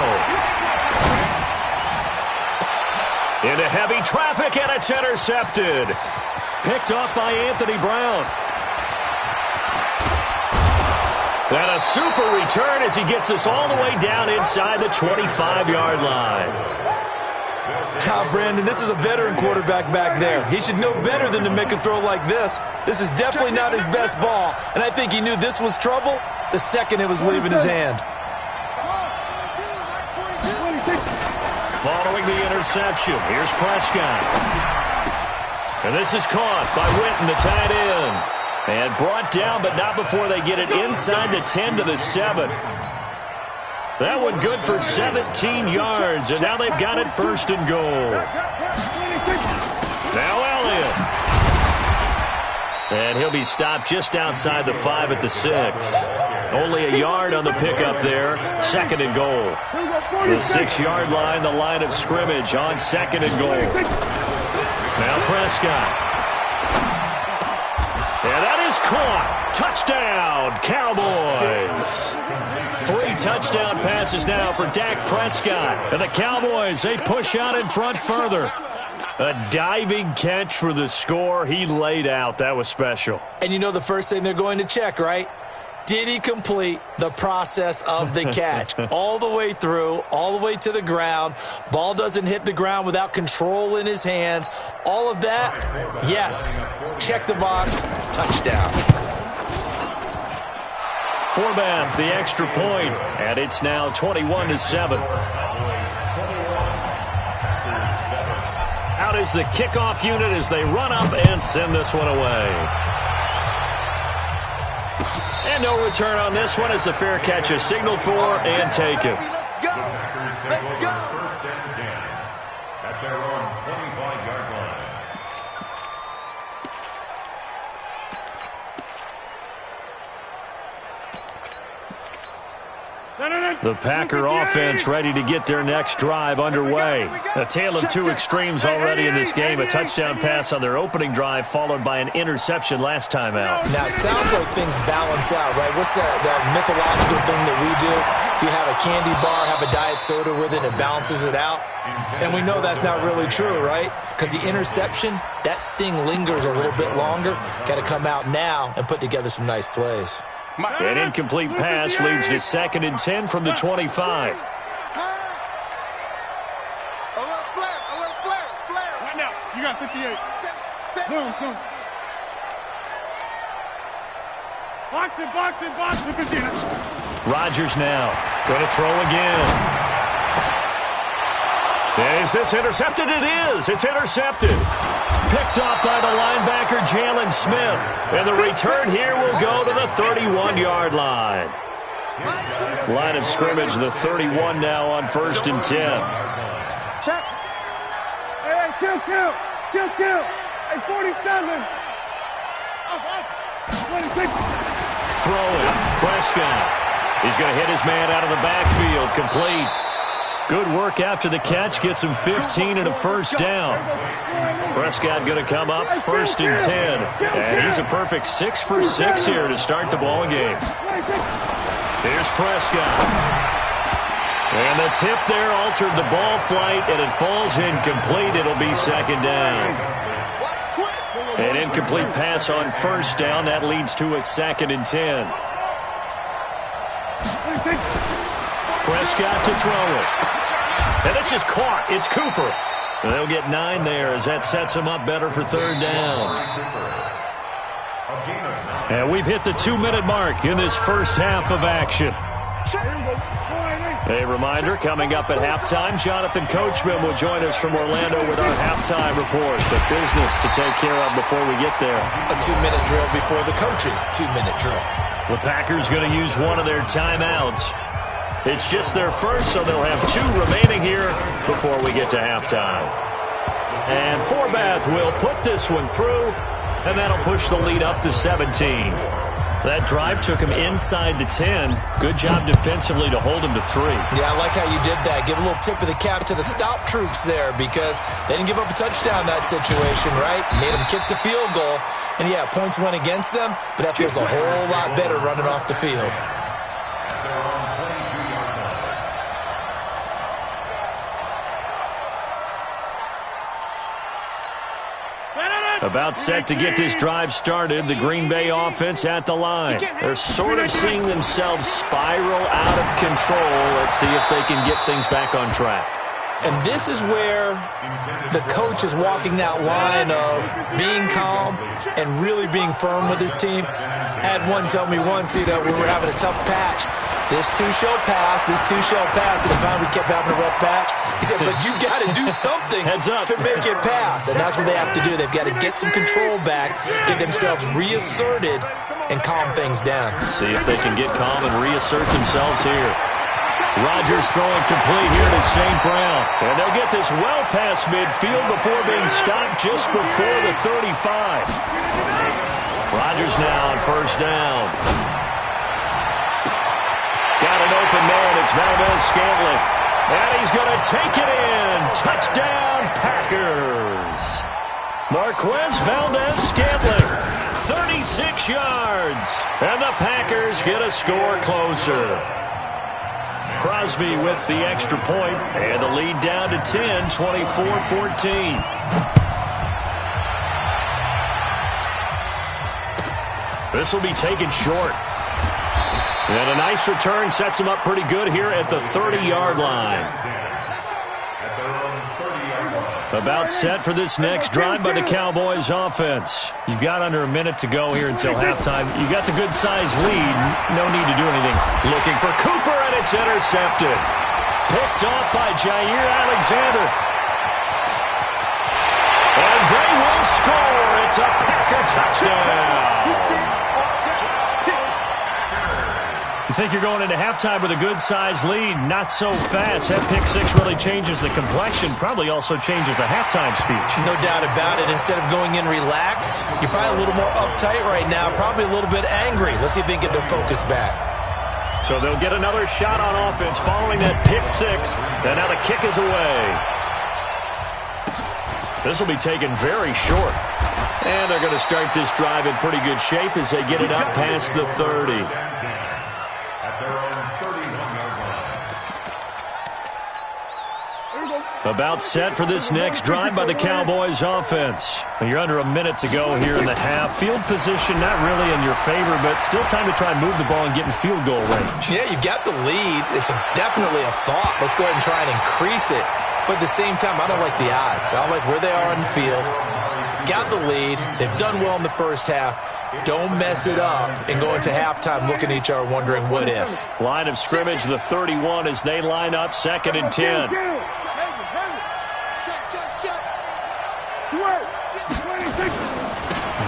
Into heavy traffic, and it's intercepted. Picked off by Anthony Brown. And a super return as he gets us all the way down inside the 25-yard line. Brandon, this is a veteran quarterback back there. He should know better than to make a throw like this. This is definitely not his best ball, and I think he knew this was trouble the second it was leaving his hand. Following the interception, here's Prescott. And this is caught by Witten, the tight end. And brought down, but not before they get it inside the 10 to the 7. That one good for 17 yards, and now they've got it 1st and goal. Now Elliott. And he'll be stopped just outside the 5 at the 6. Only a yard on the pickup there. 2nd and goal. The 6-yard line, the line of scrimmage on 2nd and goal. Now Prescott. And that is caught. Touchdown, Cowboys. 3 touchdown passes now for Dak Prescott. And the Cowboys, they push out in front further. A diving catch for the score. He laid out. That was special. And you know the first thing they're going to check, right? Did he complete the process of the catch? All the way through, all the way to the ground. Ball doesn't hit the ground without control in his hands. All of that, yes. Check the box. Touchdown. Forbath, the extra point, and it's now 21-7. Out is the kickoff unit as they run up and send this one away. And no return on this one as the fair catch is signaled for and taken. The Packers take over 1st and 10 at their own 25-yard line. The Packer offense ready to get their next drive underway. A tale of 2 extremes already in this game. A touchdown pass on their opening drive followed by an interception last time out. Now, it sounds like things balance out, right? What's that mythological thing that we do? If you have a candy bar, have a diet soda with it, it balances it out. And we know that's not really true, right? Because the interception, that sting lingers a little bit longer. Got to come out now and put together some nice plays. An incomplete pass leads to 2nd and 10 from the 25. Alert flare. Right now, you got 58. Come. Box it, 15. Rodgers now going to throw again. Is this intercepted? It is. It's intercepted. Picked off by the linebacker, Jalen Smith. And the return here will go to the 31-yard line. Line of scrimmage, the 31 now on 1st and 10. Check. Hey, kill. Hey, 47. Up. 26. Throwing. Prescott. He's going to hit his man out of the backfield. Complete. Good work after the catch. Gets him 15 and a 1st down. Prescott going to come up 1st and 10. And he's a perfect 6 for 6 here to start the ball game. Here's Prescott. And the tip there altered the ball flight, and it falls incomplete. It'll be 2nd down. An incomplete pass on 1st down. That leads to a 2nd and 10. Prescott to throw it. And this is caught. It's Cooper. And they'll get 9 there as that sets him up better for 3rd down. And we've hit the 2-minute mark in this first half of action. A reminder, coming up at halftime, Jonathan Coachman will join us from Orlando with our halftime report. The business to take care of before we get there. A 2-minute drill before the coach's 2-minute drill. The Packers going to use one of their timeouts. It's just their first, so they'll have 2 remaining here before we get to halftime. And Forbath will put this one through, and that'll push the lead up to 17. That drive took him inside the 10. Good job defensively to hold him to 3. Yeah, I like how you did that. Give a little tip of the cap to the stop troops there because they didn't give up a touchdown in that situation, right? Made them kick the field goal. And, yeah, points went against them, but that feels a whole lot better running off the field. About set to get this drive started, the Green Bay offense at the line. They're sort of seeing themselves spiral out of control. Let's see if they can get things back on track. And this is where the coach is walking that line of being calm and really being firm with his team. I had one tell me once, we were having a tough patch. This too shall pass, this too shall pass. And finally we kept having a rough patch. He said, but you got to do something to make it pass. And that's what they have to do. They've got to get some control back, get themselves reasserted, and calm things down. See if they can get calm and reassert themselves here. Rodgers throwing complete here to St. Brown. And they'll get this well past midfield before being stopped just before the 35. Rodgers now on first down. Got an open man. It's Valdez-Scantling. And he's going to take it in. Touchdown, Packers. Marquez Valdez-Scantling, 36 yards. And the Packers get a score closer. Crosby with the extra point, and the lead down to 10, 24-14. This will be taken short. And a nice return sets him up pretty good here at the 30-yard line. About set for this next drive by the Cowboys offense. You've got under a minute to go here until halftime. You got the good-sized lead. No need to do anything. Looking for Cooper, and it's intercepted. Picked off by Jair Alexander. And they will score. It's a Packer touchdown. You think you're going into halftime with a good-sized lead, not so fast. That pick six really changes the complexion, probably also changes the halftime speech. No doubt about it. Instead of going in relaxed, you're probably a little more uptight right now, probably a little bit angry. Let's see if they can get their focus back. So they'll get another shot on offense following that pick six. And now the kick is away. This will be taken very short. And they're going to start this drive in pretty good shape as they get it up past the 30. About set for this next drive by the Cowboys offense. You're under a minute to go here in the half. Field position not really in your favor, but still time to try and move the ball and get in field goal range. Yeah, you got the lead. It's definitely a thought. Let's go ahead and try and increase it. But at the same time, I don't like the odds. I don't like where they are on the field. Got the lead. They've done well in the first half. Don't mess it up and go into halftime looking at each other wondering what if. Line of scrimmage, the 31 as they line up, 2nd and 10.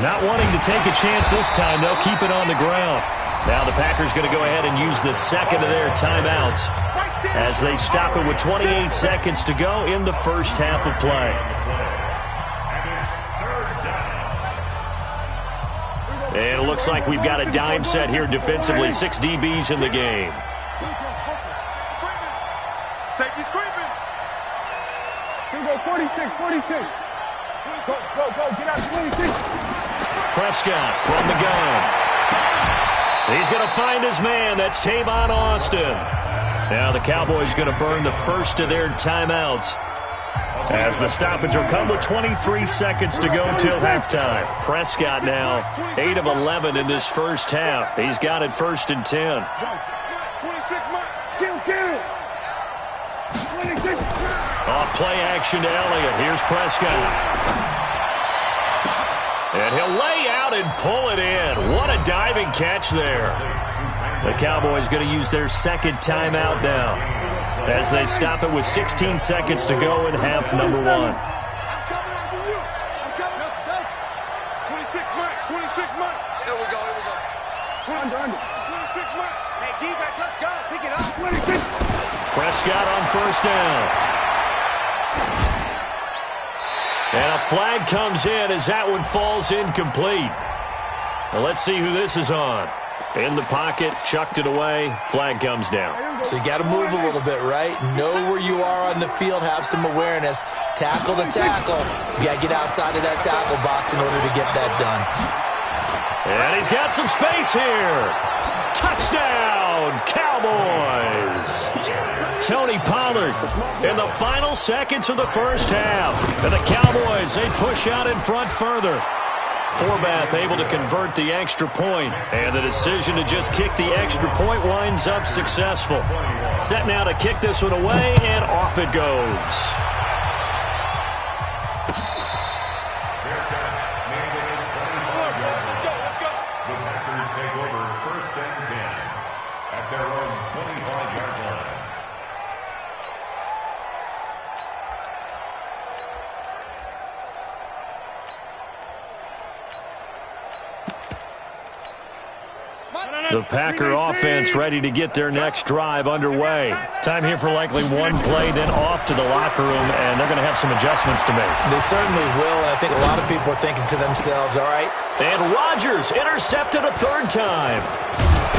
Not wanting to take a chance this time, they'll keep it on the ground. Now the Packers going to go ahead and use the second of their timeouts as they stop it with 28 seconds to go in the first half of play. And it looks like we've got a dime set here defensively. 6 DBs in the game. Safety screaming. Here we go, 46. Go, get out, 26. Prescott from the gun. He's going to find his man. That's Tavon Austin. Now the Cowboys going to burn the first of their timeouts as the stoppage will come with 23 seconds to go till halftime. Prescott now 8 of 11 in this first half. He's got it 1st and 10. 26 mark. Kill. 26. Off play action to Elliott. Here's Prescott. And he'll lay out and pull it in. What a diving catch there. The Cowboys going to use their second timeout now as they stop it with 16 seconds to go in half number 1. I'm coming after you. I'm coming after you. 26 mark. 26 mark. Here we go. Under. 26 mark. Hey, defense, let's go. Pick it up. 26. Prescott on first down. And a flag comes in as that one falls incomplete. Well, let's see who this is on. In the pocket, chucked it away. Flag comes down. So you got to move a little bit, right? Know where you are on the field. Have some awareness. Tackle to tackle. You got to get outside of that tackle box in order to get that done. And he's got some space here. Touchdown, Cowboys. Tony Pollard in the final seconds of the first half. And the Cowboys, they push out in front further. Forbath able to convert the extra point, and the decision to just kick the extra point winds up successful. Set now to kick this one away, and off it goes. The Packers take over 1st and 10 at their own 25-yard line. The Packer offense ready to get their next drive underway. Time here for likely one play, then off to the locker room, and they're going to have some adjustments to make. They certainly will, and I think a lot of people are thinking to themselves, all right. And Rodgers intercepted a third time.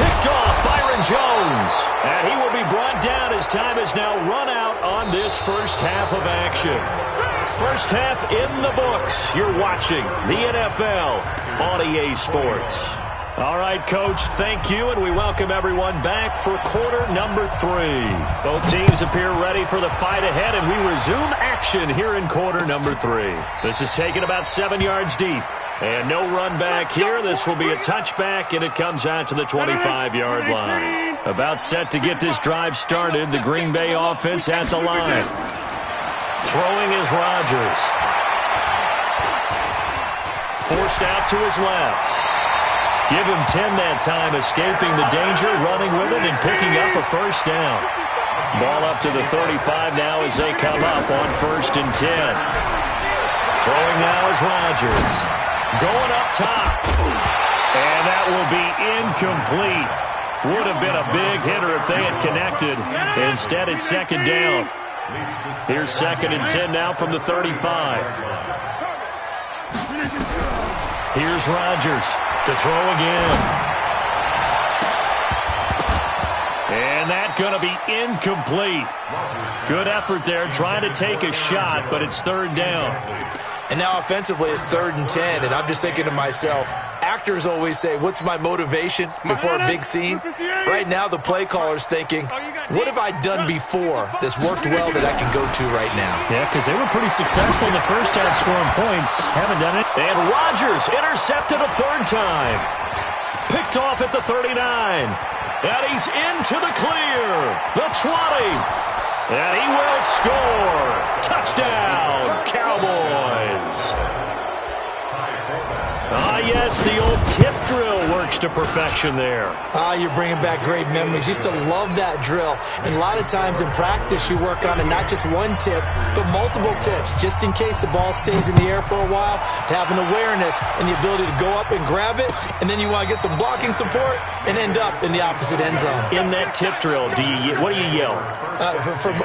Picked off Byron Jones. And he will be brought down as time is now run out on this first half of action. First half in the books. You're watching the NFL on EA Sports. All right, Coach, thank you, and we welcome everyone back for quarter number 3. Both teams appear ready for the fight ahead, and we resume action here in quarter number 3. This is taken about 7 yards deep, and no run back here. This will be a touchback, and it comes out to the 25-yard line. About set to get this drive started, the Green Bay offense at the line. Throwing is Rodgers. Forced out to his left. Give him 10 that time, escaping the danger, running with it, and picking up a first down. Ball up to the 35 now as they come up on 1st and 10. Throwing now is Rodgers. Going up top. And that will be incomplete. Would have been a big hitter if they had connected. Instead, it's 2nd down. Here's 2nd and 10 now from the 35. Here's Rodgers to throw again. And that's going to be incomplete. Good effort there, trying to take a shot, but it's 3rd down. And now offensively it's 3rd and 10, and I'm just thinking to myself, actors always say, what's my motivation before a big scene? Right now the play caller's thinking, what have I done before that's worked well that I can go to right now? Yeah, because they were pretty successful in the first half scoring points. Haven't done it. And Rodgers intercepted a 3rd time. Picked off at the 39. And he's into the clear. The 20. And he will score. Touchdown, Cowboys. Ah, yes, the old tip drill works to perfection there. Ah, you're bringing back great memories. Used to love that drill. And a lot of times in practice, you work on it, not just one tip, but multiple tips, just in case the ball stays in the air for a while, to have an awareness and the ability to go up and grab it, and then you want to get some blocking support and end up in the opposite end zone. In that tip drill, what do you yell?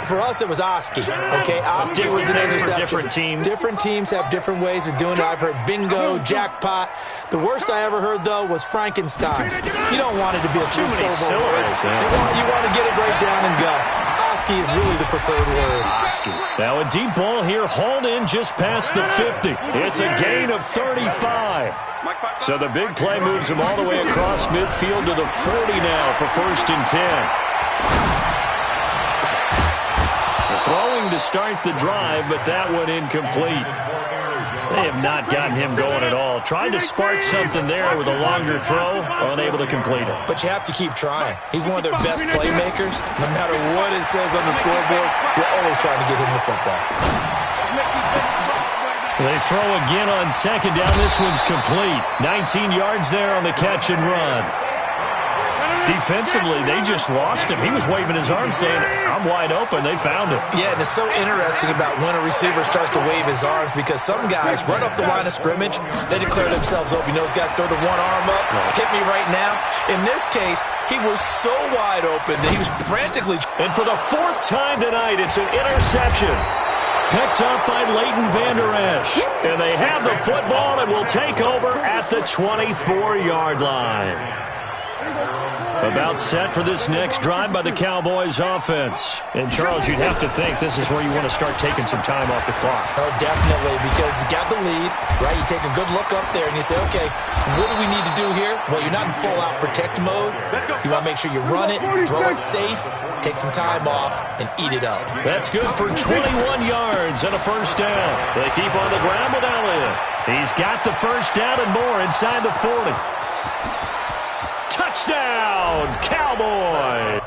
For us, it was Oski. Okay, Oski was an interception. Different teams. Different teams have different ways of doing it. I've heard bingo, jackpot. The worst I ever heard, though, was Frankenstein. You don't want it to be a too many syllables. You want to get it right down and go. Oski is really the preferred word. Oski. Now a deep ball here, hauled in just past the 50. It's a gain of 35. So the big play moves him all the way across midfield to the 40 now for 1st and 10. Throwing to start the drive, but that one incomplete. They have not gotten him going at all. Tried to spark something there with a longer throw, unable to complete it. But you have to keep trying. He's one of their best playmakers. No matter what it says on the scoreboard, you're always trying to get him the football. They throw again on 2nd down. This one's complete. 19 yards there on the catch and run. Defensively, they just lost him. He was waving his arms saying, I'm wide open. They found him. Yeah, and it's so interesting about when a receiver starts to wave his arms, because some guys, right off the line of scrimmage, they declare themselves open. You know, those guys throw the one arm up, hit me right now. In this case, he was so wide open that he was frantically. And for the 4th time tonight, it's an interception. Picked up by Leighton Vander Esch. And they have the football and will take over at the 24-yard line. About set for this next drive by the Cowboys offense. And, Charles, you'd have to think this is where you want to start taking some time off the clock. Oh, definitely, because you got the lead, right? You take a good look up there and you say, okay, what do we need to do here? Well, you're not in full-out protect mode. You want to make sure you run it, throw it safe, take some time off, and eat it up. That's good for 21 yards and a first down. They keep on the ground with Elliott. He's got the first down and more inside the 40. Touchdown, Cowboys!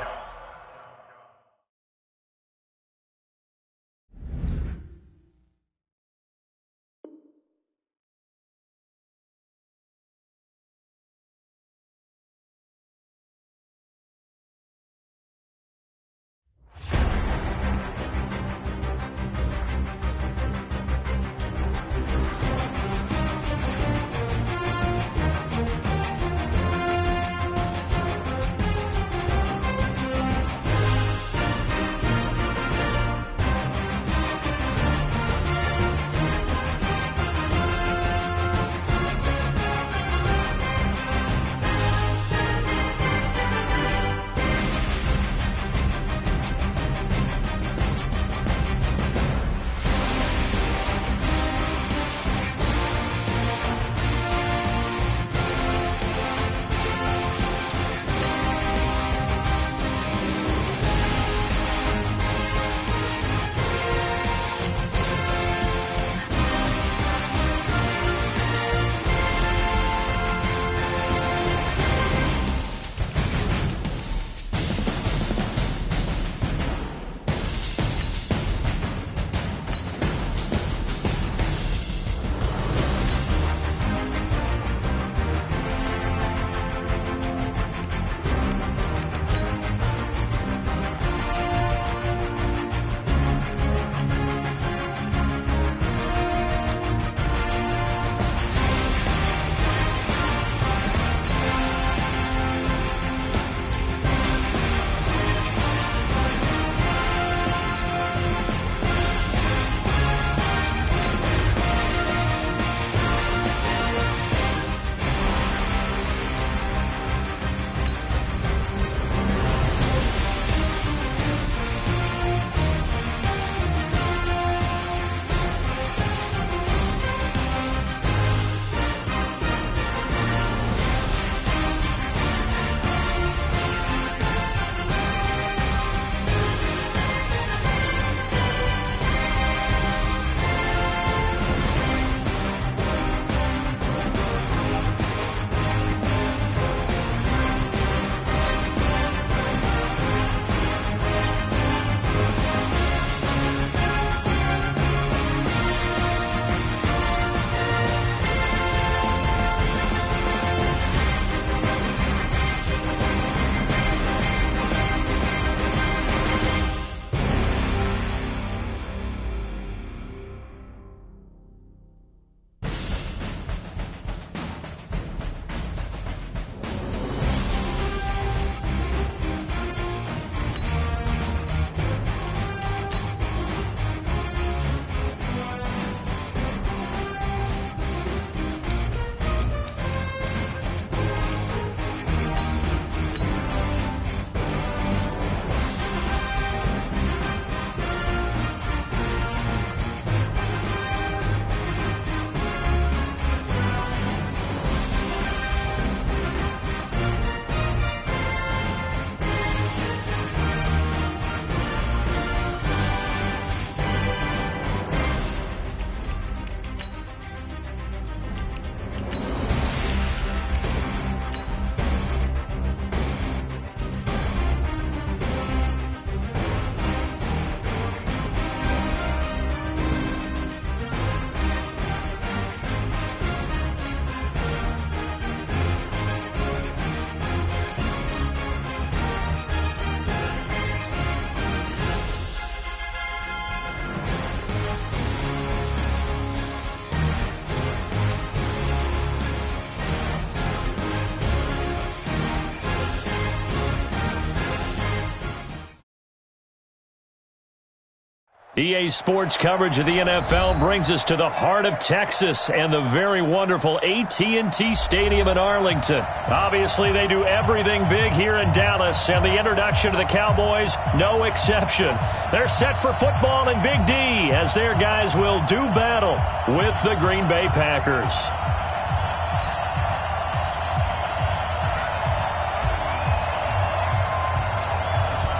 EA Sports coverage of the NFL brings us to the heart of Texas and the very wonderful AT&T Stadium in Arlington. Obviously, they do everything big here in Dallas, and the introduction to the Cowboys, no exception. They're set for football in Big D as their guys will do battle with the Green Bay Packers.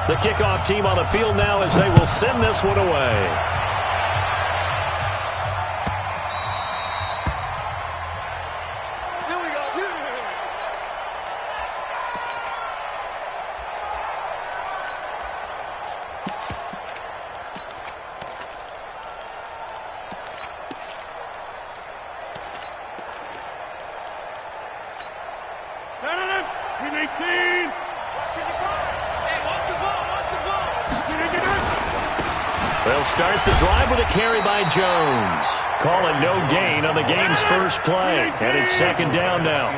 The kickoff team on the field now as they will send this one away. They'll start the drive with a carry by Jones. Call it no gain on the game's first play. And it's second down now.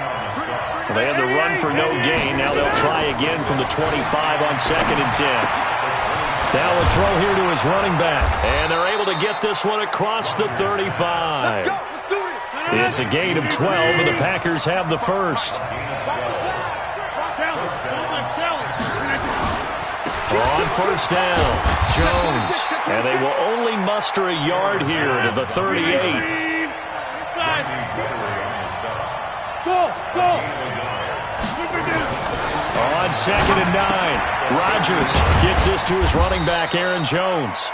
Well, they had the run for no gain. Now they'll try again from the 25 on second and 10. Now a throw here to his running back. And they're able to get this one across the 35. It's a gain of 12, and the Packers have the first. On first down, Jones. And they will only muster a yard here to the 38. On second and 9, Rodgers gets this to his running back, Aaron Jones.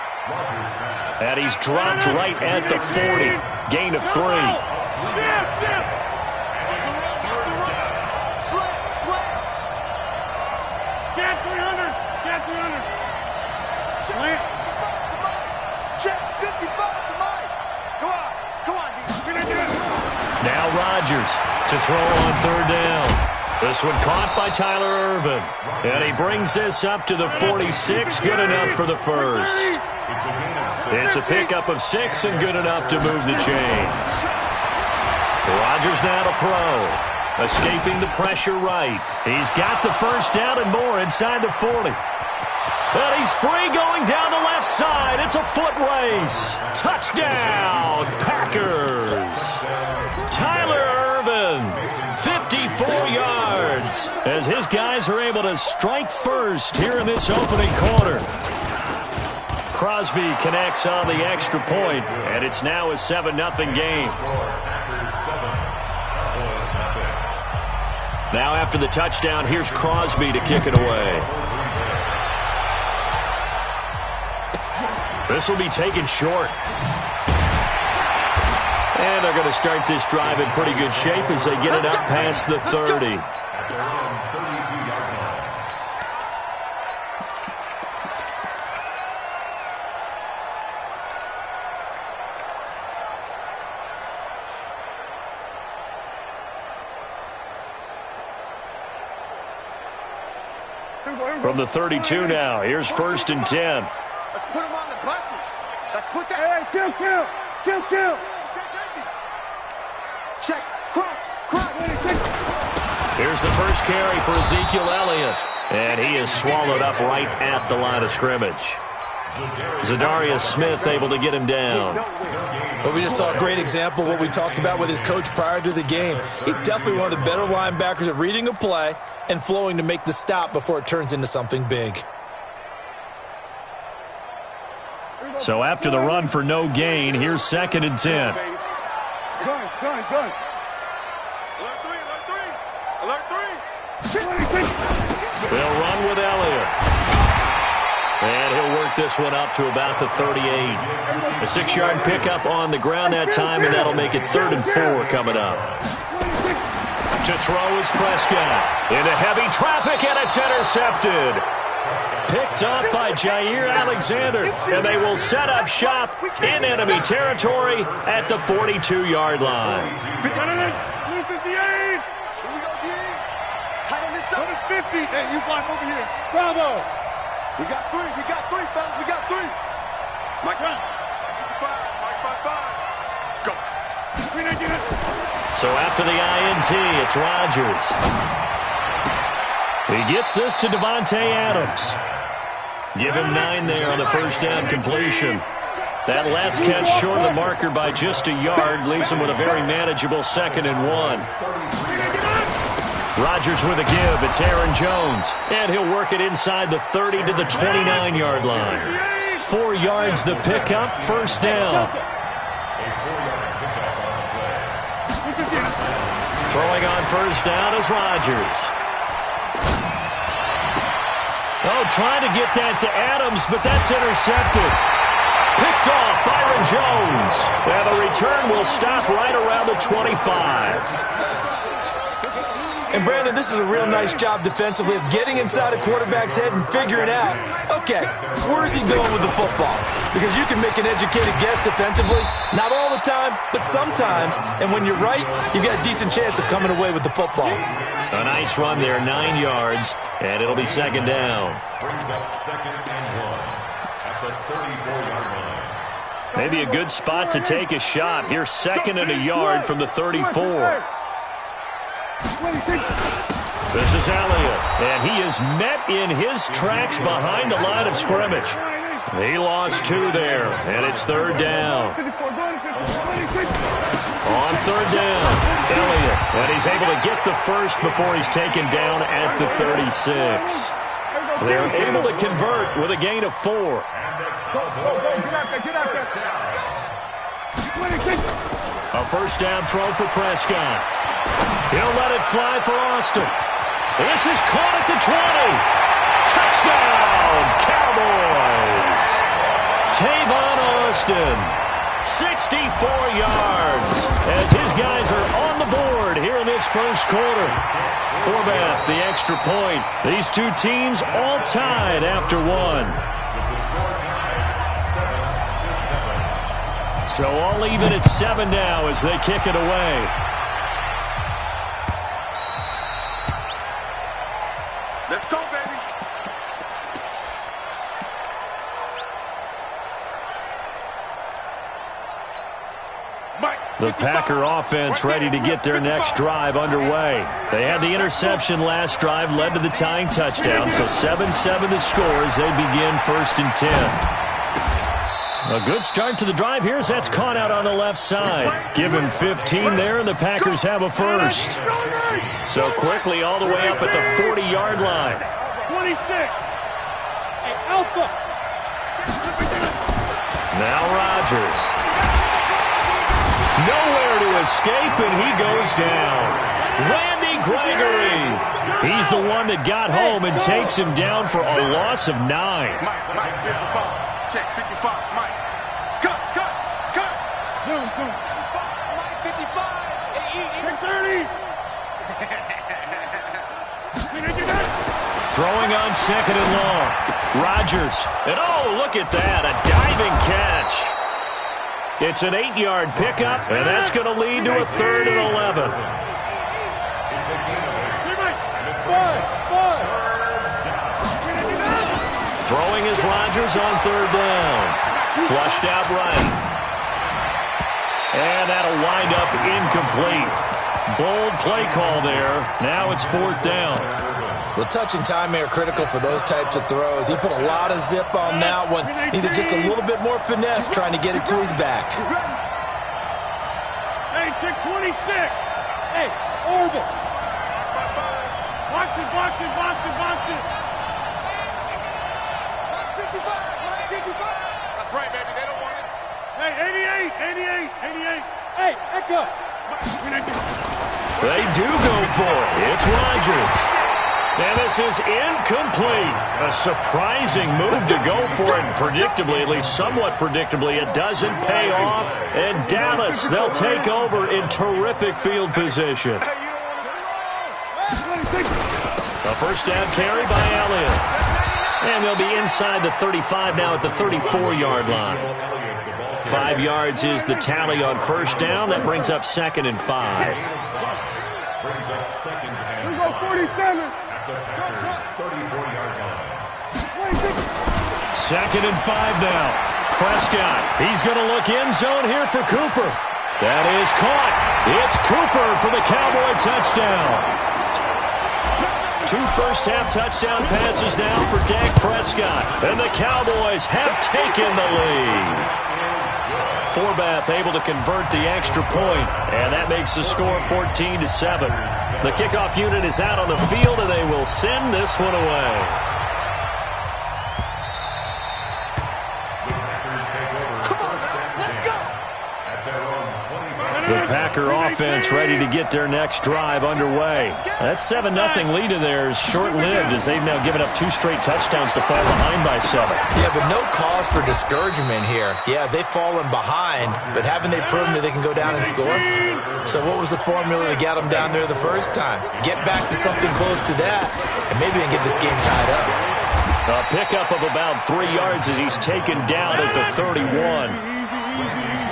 And he's dropped right at the 40. Gain of 3. Get 300. Get 300. Slant. Check 55 to Mike. Come on, D. Now Rodgers to throw on third down. This one caught by Tyler Ervin. And he brings this up to the 46. Good enough for the first. It's a pickup of 6 and good enough to move the chains. Rodgers now to throw. Escaping the pressure right. He's got the first down and more inside the 40. And he's free going down the left side. It's a foot race. Touchdown, Packers. Tyler Ervin, 54 yards, as his guys are able to strike first here in this opening quarter. Crosby connects on the extra point, and it's now a 7-0 game. Now after the touchdown, here's Crosby to kick it away. This will be taken short. And they're going to start this drive in pretty good shape as they get it up past the 30. From the 32 now, here's first and 10. Let's put him on the buses. Let's put that. Hey, kill. Check. Crunch. Here's the first carry for Ezekiel Elliott. And he is swallowed up right at the line of scrimmage. Zadarius Smith able to get him down. But we just saw a great example of what we talked about with his coach prior to the game. He's definitely one of the better linebackers at reading a play and flowing to make the stop before it turns into something big. So after the run for no gain, here's second and 10. Gun. Alert 3. They'll run with Elliott. And he'll work this one up to about the 38. A 6-yard pickup on the ground that time, and that'll make it 3rd and 4 coming up. To throw is Prescott. Into heavy traffic, and it's intercepted. Picked up by Jair Alexander, and they will set up shop in enemy territory at the 42-yard line. 258. Here we go, D. Tighten this up. 250. Hey, you block over here. Bravo. We got 3, fellas. We got 3. Mike 5. Go. So after the INT, it's Rodgers. He gets this to Devontae Adams. Give him 9 there on the first down completion. That last catch short of the marker by just a yard leaves him with a very manageable 2nd and 1. Rodgers with a give. It's Aaron Jones. And he'll work it inside the 30 to the 29-yard line. 4 yards the pickup, first down. Throwing on first down is Rodgers. Oh, trying to get that to Adams, but that's intercepted. Picked off Byron Jones. And the return will stop right around the 25. And, Brandon, this is a real nice job defensively of getting inside a quarterback's head and figuring out, okay, where's he going with the football? Because you can make an educated guess defensively, not all the time, but sometimes. And when you're right, you've got a decent chance of coming away with the football. A nice run there, 9 yards, and it'll be 2nd down. Brings up 2nd and 1 at the 34-yard line. Maybe a good spot to take a shot. Here's 2nd and a yard from the 34. This is Elliott, and he is met in his tracks behind the line of scrimmage. He lost 2 there, and it's 3rd down. On 3rd down, Elliott, and he's able to get the first before he's taken down at the 36. They're able to convert with a gain of 4. A first down throw for Prescott. He'll let it fly for Austin. This is caught at the 20. Touchdown, Cowboys. Tavon Austin, 64 yards, as his guys are on the board here in this first quarter. Forbath, the extra point. These two teams all tied after 1. So all even at 7 now as they kick it away. Let's go, baby. The Packer offense ready to get their next drive underway. They had the interception last drive, led to the tying touchdown, so 7-7 the score as they begin 1st and 10. A good start to the drive here as that's caught out on the left side. Give him 15 there, and the Packers have a first. So quickly all the way up at the 40-yard line. 26. Hey, Alpha. Now Rodgers. Nowhere to escape, and he goes down. Randy Gregory. He's the one that got home and takes him down for a loss of 9. Mike, 55. Check, 55. Mike. Cut. Mike, 55. Hey, 30. Throwing on 2nd and long. Rodgers. And oh, look at that. A diving catch. It's an 8-yard pickup, and that's going to lead to a 3rd and 11. Throwing is Rodgers on 3rd down. Flushed out right. And that'll wind up incomplete. Bold play call there. Now it's 4th down. Well, touch and timing are critical for those types of throws. He put a lot of zip on that one. Needed just a little bit more finesse trying to get it to his back. Hey, 626. Hey, Orville. Box it. Mike 55. Mike 55. That's right, baby. They don't want it. Hey, 88. Hey, Echo. They do go for it. It's Rodgers. And this is incomplete. A surprising move to go for it. Predictably, at least somewhat predictably, it doesn't pay off. And Dallas, they'll take over in terrific field position. A first down carry by Elliott. And they'll be inside the 35 now at the 34-yard line. 5 yards is the tally on first down. That brings up 2nd and 5. Brings up 2nd and 5. Here we go, 47. The Packers' 34-yard line. 2nd and 5 now. Prescott. He's going to look end zone here for Cooper. That is caught. It's Cooper for the Cowboy touchdown. 2 first-half touchdown passes now for Dak Prescott. And the Cowboys have taken the lead. Forbath able to convert the extra point, and that makes the score 14-7. The kickoff unit is out on the field, and they will send this one away. The Packer offense ready to get their next drive underway. That 7-0 lead of theirs short-lived as they've now given up 2 straight touchdowns to fall behind by 7. Yeah, but no cause for discouragement here. Yeah, they've fallen behind, but haven't they proven that they can go down and score? So what was the formula that got them down there the first time? Get back to something close to that, and maybe they can get this game tied up. A pickup of about 3 yards as he's taken down at the 31.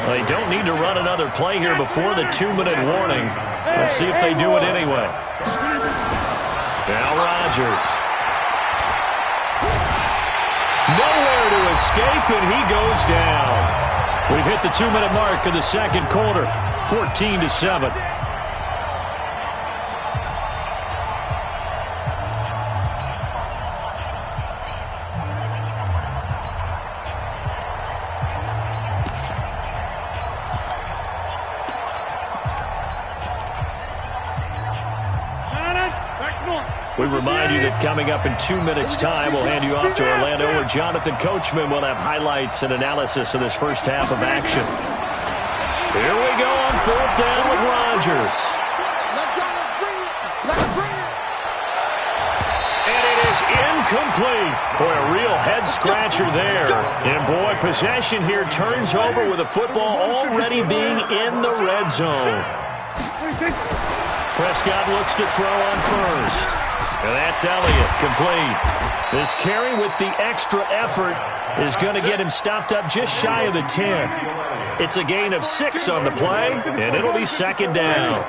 They don't need to run another play here before the 2-minute warning. Let's see if they do it anyway. Now Rodgers. Nowhere to escape, and he goes down. We've hit the 2-minute mark of the second quarter, 14-7. We remind you that coming up in 2 minutes' time, we'll hand you off to Orlando, where Jonathan Coachman will have highlights and analysis of this first half of action. Here we go on 4th down with Rodgers. Let's go, let's bring it. Let's bring it. And it is incomplete. Boy, a real head-scratcher there. And boy, possession here turns over with the football already being in the red zone. Prescott looks to throw on first. And that's Elliott, complete. This carry with the extra effort is going to get him stopped up just shy of the 10. It's a gain of 6 on the play, and it'll be 2nd down.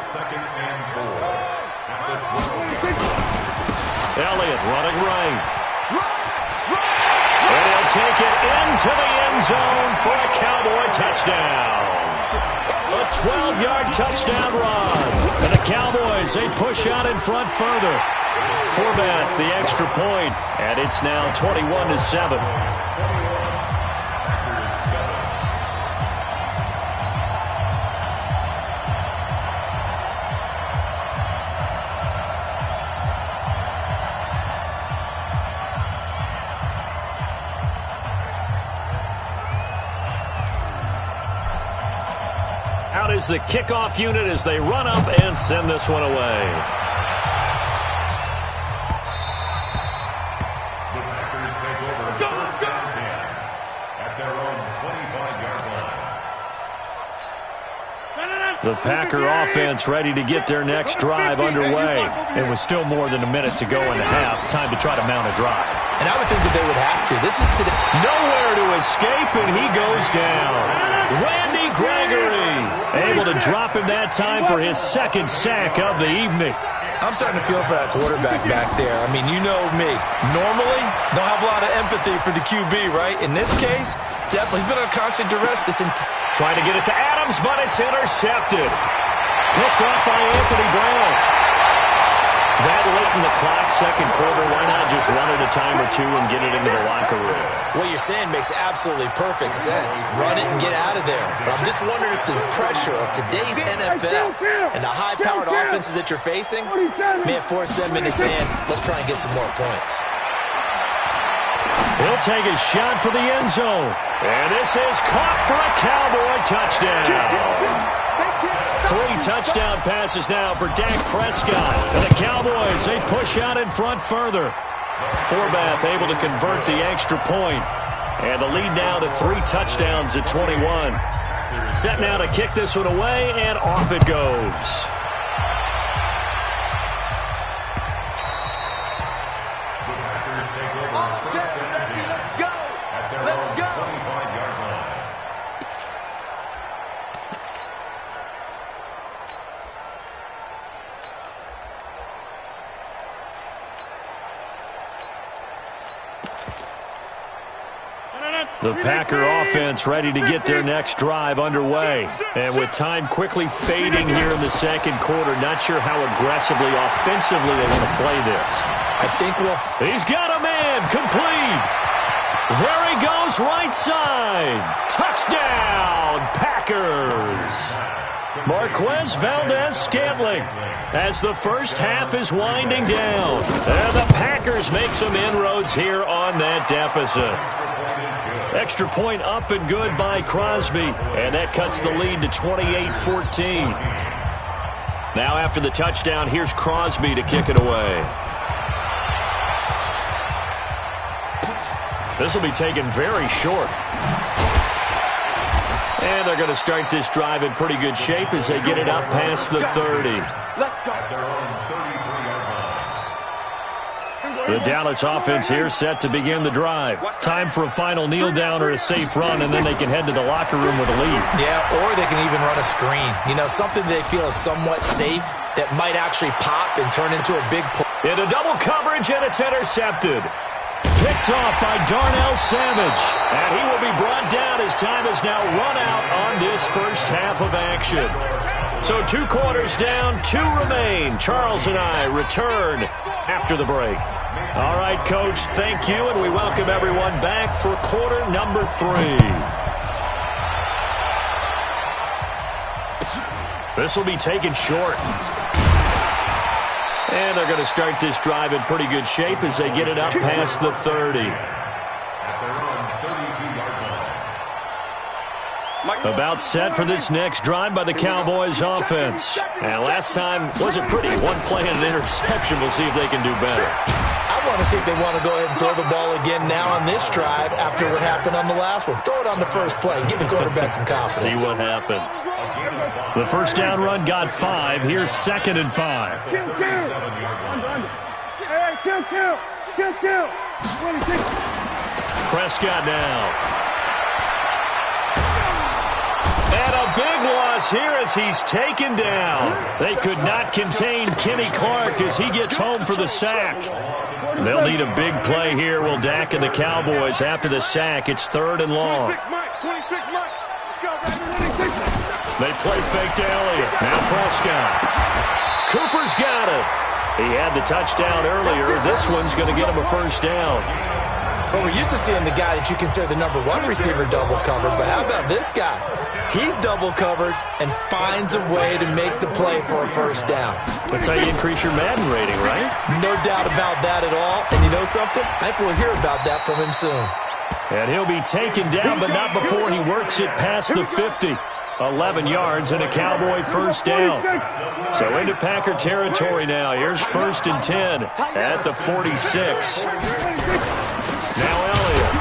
Elliott running right. And he'll take it into the end zone for a Cowboy touchdown. A 12-yard touchdown run. And the Cowboys, they push out in front further. Forbath, the extra point, and it's now 21-7. Out is the kickoff unit as they run up and send this one away. The Packer offense ready to get their next drive underway. It was still more than a minute to go in the half. Time to try to mount a drive. And I would think that they would have to. This is today. Nowhere to escape, and he goes down. Randy Gregory able to drop him that time for his 2nd sack of the evening. I'm starting to feel for that quarterback back there. I mean, you know me. Normally, don't have a lot of empathy for the QB, right? In this case, definitely. He's been on constant duress this entire... Trying to get it to Adams, but it's intercepted. Picked off by Anthony Brown. That late in the clock, second quarter, why not just run it a time or two and get it into the locker room? What you're saying makes absolutely perfect sense. Run it and get out of there. But I'm just wondering if the pressure of today's NFL and the high-powered offenses that you're facing may have forced them into saying, let's try and get some more points. He'll take a shot for the end zone. And this is caught for a Cowboy touchdown. 3 touchdown passes now for Dak Prescott. And the Cowboys, they push out in front further. Forbath able to convert the extra point. And the lead now to 3 touchdowns at 21. Set now to kick this one away, and off it goes. The Packer offense ready to get their next drive underway. And with time quickly fading here in the second quarter, not sure how aggressively, offensively they want to play this. I think He's got a man, complete. There he goes, right side. Touchdown, Packers. Marquez Valdez-Scantling as the first half is winding down. And the Packers make some inroads here on that deficit. Extra point up and good by Crosby. And that cuts the lead to 28-14. Now after the touchdown, here's Crosby to kick it away. This will be taken very short. And they're going to start this drive in pretty good shape as they get it up past the 30. Let's go. The Dallas offense here set to begin the drive. Time for a final kneel down or a safe run, and then they can head to the locker room with a lead. Yeah, or they can even run a screen. You know, something they feel is somewhat safe that might actually pop and turn into a big play. Into double coverage, and it's intercepted. Picked off by Darnell Savage. And he will be brought down as time is now run out on this first half of action. So 2 quarters down, 2 remain. Charles and I return after the break. All right, Coach, thank you, and we welcome everyone back for quarter number 3. This will be taken short. And they're going to start this drive in pretty good shape as they get it up past the 30. About set for this next drive by the Cowboys offense. And last time wasn't pretty. 1 play and an interception. We'll see if they can do better. I want to see if they want to go ahead and throw the ball again now on this drive after what happened on the last one. Throw it on the first play. Give the quarterback some confidence. See what happens. The first down run got 5. Here's 2nd and 5. Kill. Prescott now. And a big loss here as he's taken down. They could not contain Kenny Clark as he gets home for the sack. They'll need a big play here. Will Dak and the Cowboys after the sack. It's 3rd and long. 26 Mike. Let's go, baby. They play fake to Elliott. Now Prescott. Cooper's got it. He had the touchdown earlier. This one's going to get him a first down. Well, we're used to seeing the guy that you consider the number 1 receiver double covered, but how about this guy? He's double covered and finds a way to make the play for a first down. That's how you increase your Madden rating, right? No doubt about that at all. And you know something? I think we'll hear about that from him soon. And he'll be taken down, but not before he works it past the 50. 11 yards and a Cowboy first down. So into Packer territory now. Here's 1st and 10 at the 46. Now Elliott.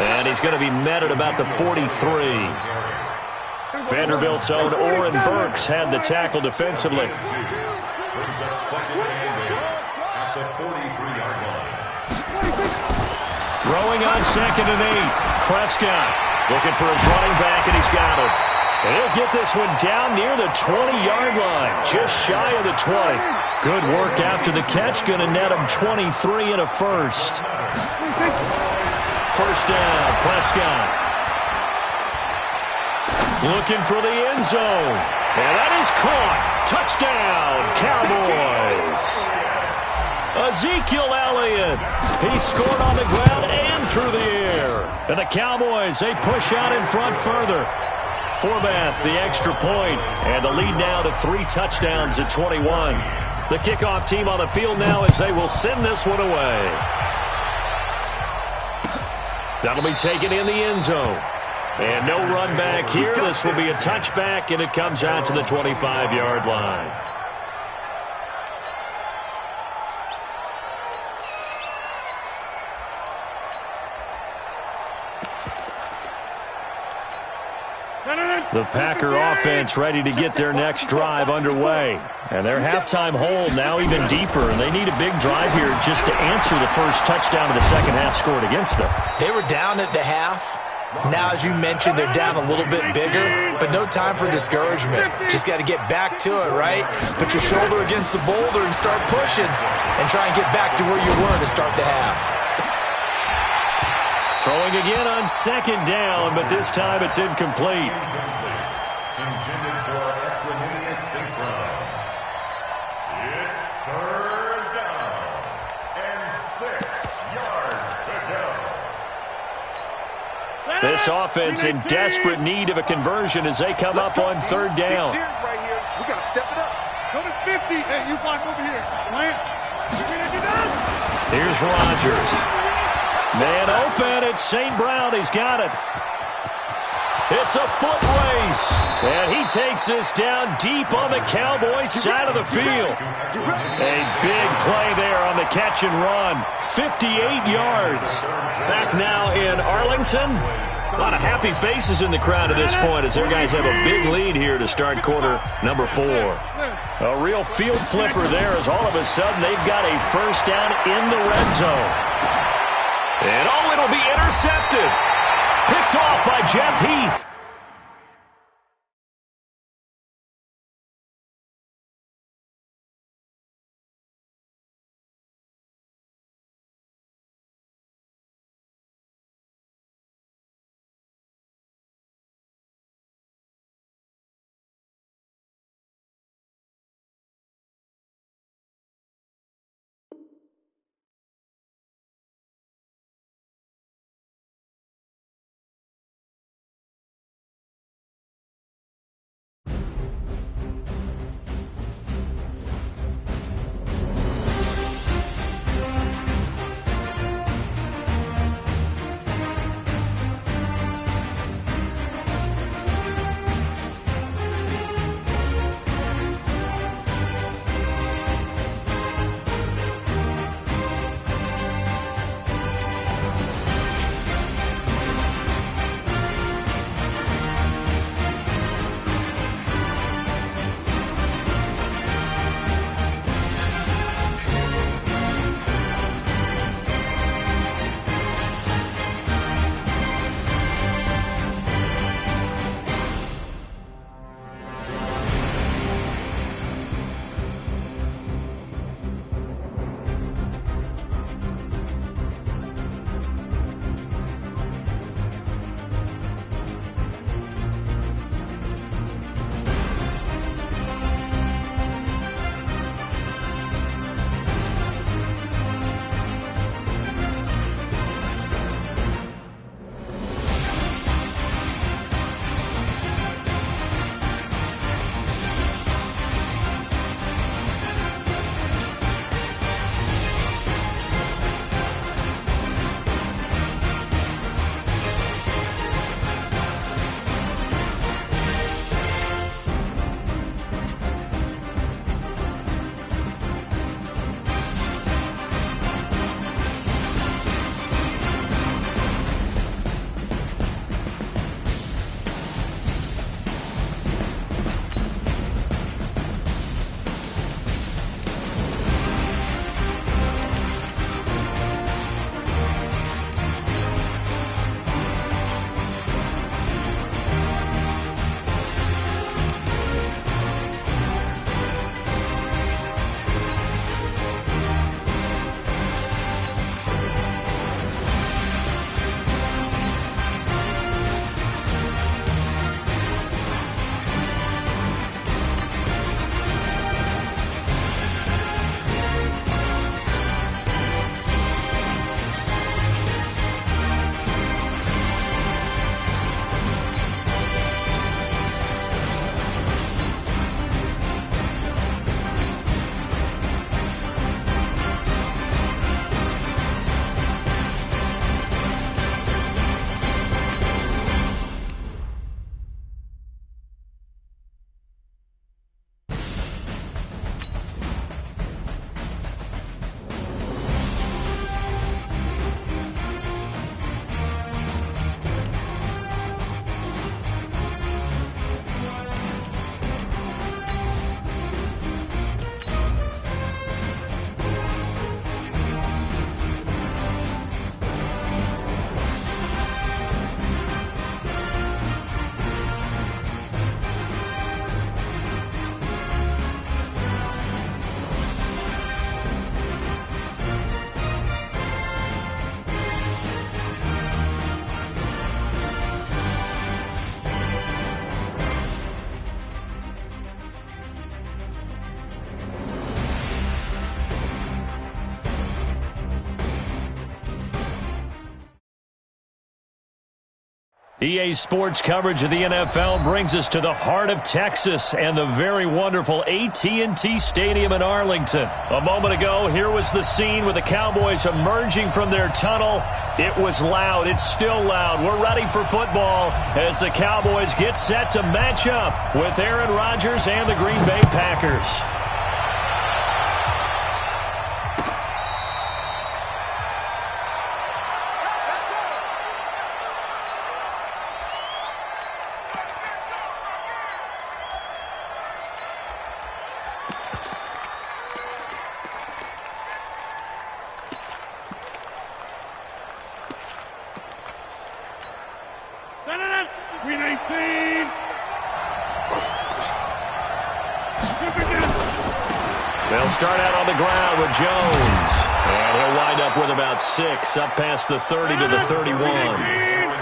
And he's going to be met at about the 43. Vanderbilt's own Oren Burks had the tackle defensively. Throwing on 2nd and 8. Prescott looking for his running back, and he's got it. And he'll get this one down near the 20-yard line, just shy of the 20. Good work after the catch, going to net him 23 and a first. First down, Prescott. Looking for the end zone. And that is caught. Touchdown, Cowboys. Ezekiel Elliott. He scored on the ground and through the air. And the Cowboys, they push out in front further. Forbath, the extra point. And the lead now to 3 touchdowns at 21. The kickoff team on the field now as they will send this one away. That'll be taken in the end zone. And no run back here. This will be a touchback, and it comes out to the 25-yard line. The Packer offense ready to get their next drive underway. And their halftime hold now even deeper, and they need a big drive here just to answer the first touchdown of the second half scored against them. They were down at the half. Now, as you mentioned, they're down a little bit bigger, but no time for discouragement. Just got to get back to it, right? Put your shoulder against the boulder and start pushing and try and get back to where you were to start the half. Throwing again on second down, but this time it's incomplete. Intended for Equanimeous Synchron. It's third down and 6 yards to go. This offense in desperate need of a conversion as they come up on third down. Right here. We got to step it up. Go to 50. Hey, you block over here. Plant. Here's Rodgers. Man open, it's St. Brown. He's got it. It's a foot race. And he takes this down deep on the Cowboys side of the field. A big play there on the catch and run. 58 yards. Back now in Arlington. A lot of happy faces in the crowd at this point as their guys have a big lead here to start quarter number 4. A real field flipper there as all of a sudden they've got a first down in the red zone. And oh, it'll be intercepted. Picked off by Jeff Heath. EA Sports coverage of the NFL brings us to the heart of Texas and the very wonderful AT&T Stadium in Arlington. A moment ago, here was the scene with the Cowboys emerging from their tunnel. It was loud. It's still loud. We're ready for football as the Cowboys get set to match up with Aaron Rodgers and the Green Bay Packers. They'll start out on the ground with Jones. And he'll wind up with about 6, up past the 30 to the 31.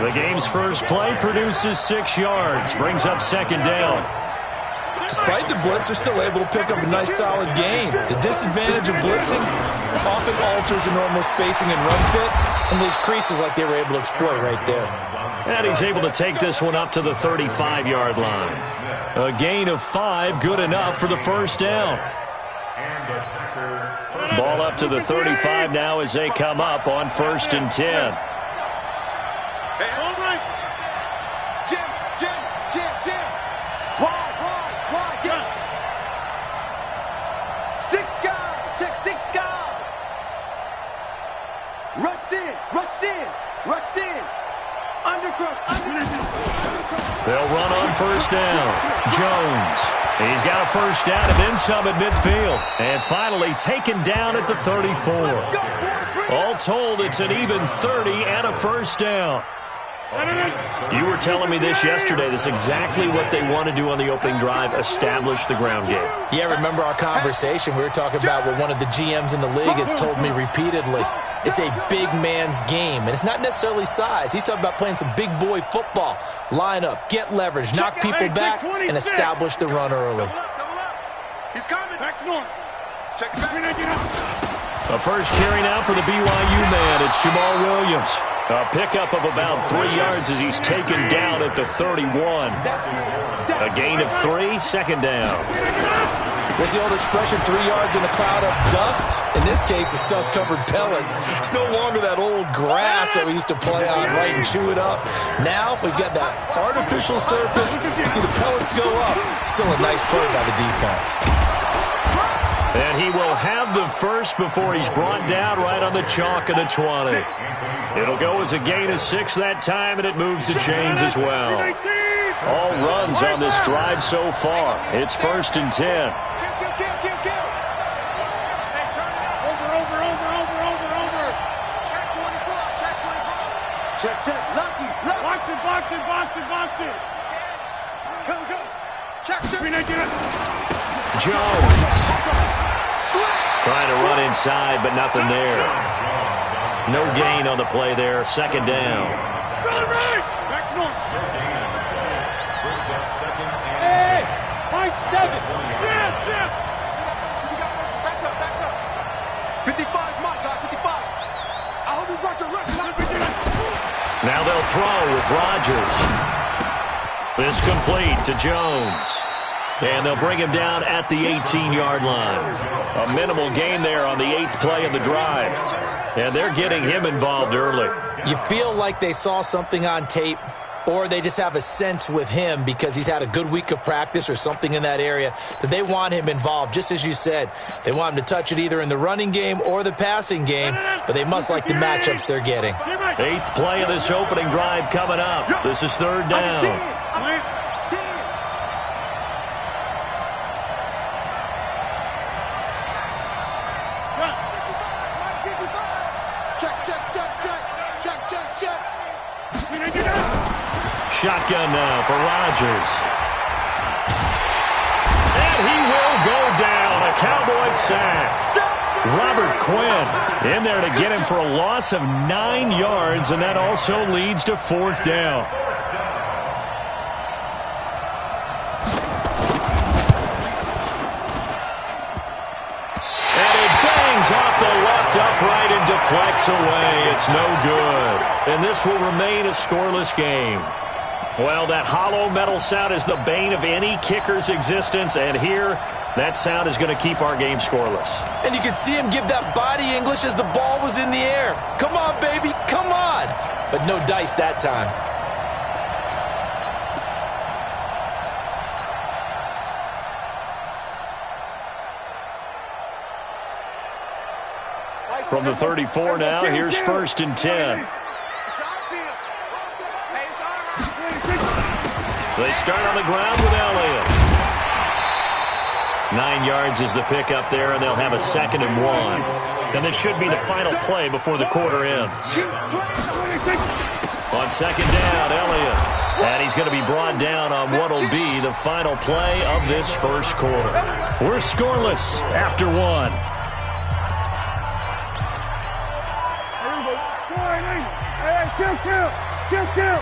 The game's first play produces 6 yards, brings up second down. Despite the blitz, they're still able to pick up a nice, solid gain. The disadvantage of blitzing often alters the normal spacing and run fits and leaves creases like they were able to exploit right there. And he's able to take this one up to the 35-yard line. A gain of 5, good enough for the first down. Ball up to the 35 now as they come up on 1st and 10. Hey, all right. Jim. Wide. Get up. 6 guys. Check 6 guys. Rush in. Undercrush. They'll run on 1st down. Jones. He's got a first down and then some at midfield. And finally taken down at the 34. All told, it's an even 30 and a first down. You were telling me this yesterday. This is exactly what they want to do on the opening drive, establish the ground game. Yeah, remember our conversation? We were talking about what one of the GMs in the league has told me repeatedly. It's a big man's game, and it's not necessarily size. He's talking about playing some big boy football. Line up, get leverage, knock people back, and establish the run early. He's coming. Back north. Check it back. A first carry now for the BYU man. It's Jamal Williams. A pickup of about 3 yards as he's taken down at the 31. A gain of 3, second down. There's the old expression, 3 yards in a cloud of dust. In this case, it's dust-covered pellets. It's no longer that old grass that we used to play on, right, and chew it up. Now, we've got that artificial surface. You see the pellets go up. Still a nice play by the defense. And he will have the first before he's brought down right on the chalk of the 20. It'll go as a gain of 6 that time, and it moves the chains as well. All runs on this drive so far. It's 1st and 10. Check. Lucky. Box it. Go. Check. Jones. Trying to run inside, but nothing there. No gain on the play there. Second down. Back north. Hey, my 7. Yeah. Back up. 55, my guy, 55. I hope you got your left. Now they'll throw with Rodgers. It's complete to Jones. And they'll bring him down at the 18-yard line. A minimal gain there on the 8th play of the drive. And they're getting him involved early. You feel like they saw something on tape, or they just have a sense with him because he's had a good week of practice or something in that area that they want him involved. Just as you said, they want him to touch it either in the running game or the passing game, but they must like the matchups they're getting. 8th play of this opening drive coming up. This is 3rd down. Shotgun now for Rodgers. And he will go down. A Cowboy sack. Robert Quinn in there to get him for a loss of 9 yards, and that also leads to 4th down. And it bangs off the left upright and deflects away. It's no good. and this will remain a scoreless game. Well, that hollow metal sound is the bane of any kicker's existence, and here, that sound is going to keep our game scoreless. And you can see him give that body English as the ball was in the air. Come on, baby, come on. But no dice that time. From the 34 now, here's 1st and 10. They start on the ground with Elliott. 9 yards is the pickup there, and they'll have a 2nd and 1. And this should be the final play before the quarter ends. On 2nd down, Elliott. And he's going to be brought down on what will be the final play of this first quarter. We're scoreless after 1. Kill.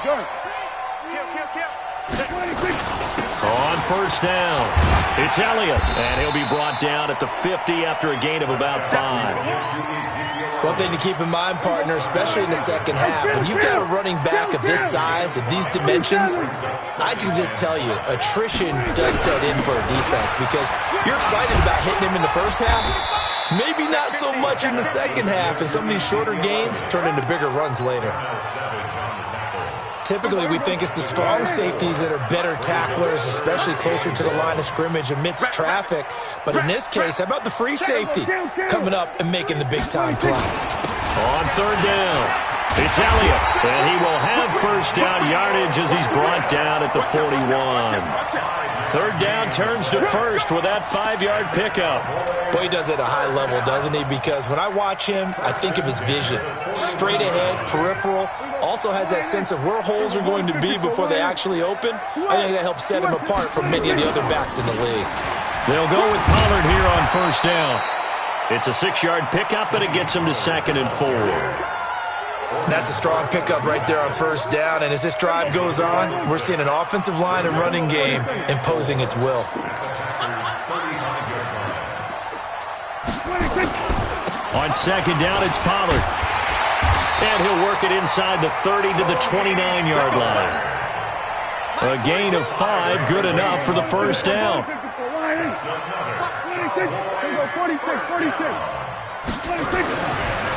Gun. On 1st down, it's Elliott, and he'll be brought down at the 50 after a gain of about 5. One thing to keep in mind, partner, especially in the second half, when you've got a running back of this size, of these dimensions, I can just tell you, attrition does set in for a defense because you're excited about hitting him in the first half. Maybe not so much in the second half, and some of these shorter gains turn into bigger runs later. Typically, we think it's the strong safeties that are better tacklers, especially closer to the line of scrimmage amidst traffic. But in this case, how about the free safety coming up and making the big-time play? On 3rd down, it's Elliott, and he will have 1st down yardage as he's brought down at the 41. 3rd down turns to 1st with that 5-yard pickup. Boy, he does it at a high level, doesn't he? Because when I watch him, I think of his vision. Straight ahead, peripheral, also has that sense of where holes are going to be before they actually open. I think that helps set him apart from many of the other backs in the league. They'll go with Pollard here on 1st down. It's a 6-yard pickup, and it gets him to 2nd and 4. That's a strong pickup right there on 1st down, and as this drive goes on, we're seeing an offensive line and running game imposing its will. On 2nd down, it's Pollard. And he'll work it inside the 30 to the 29-yard line. A gain of 5, good enough for the 1st down.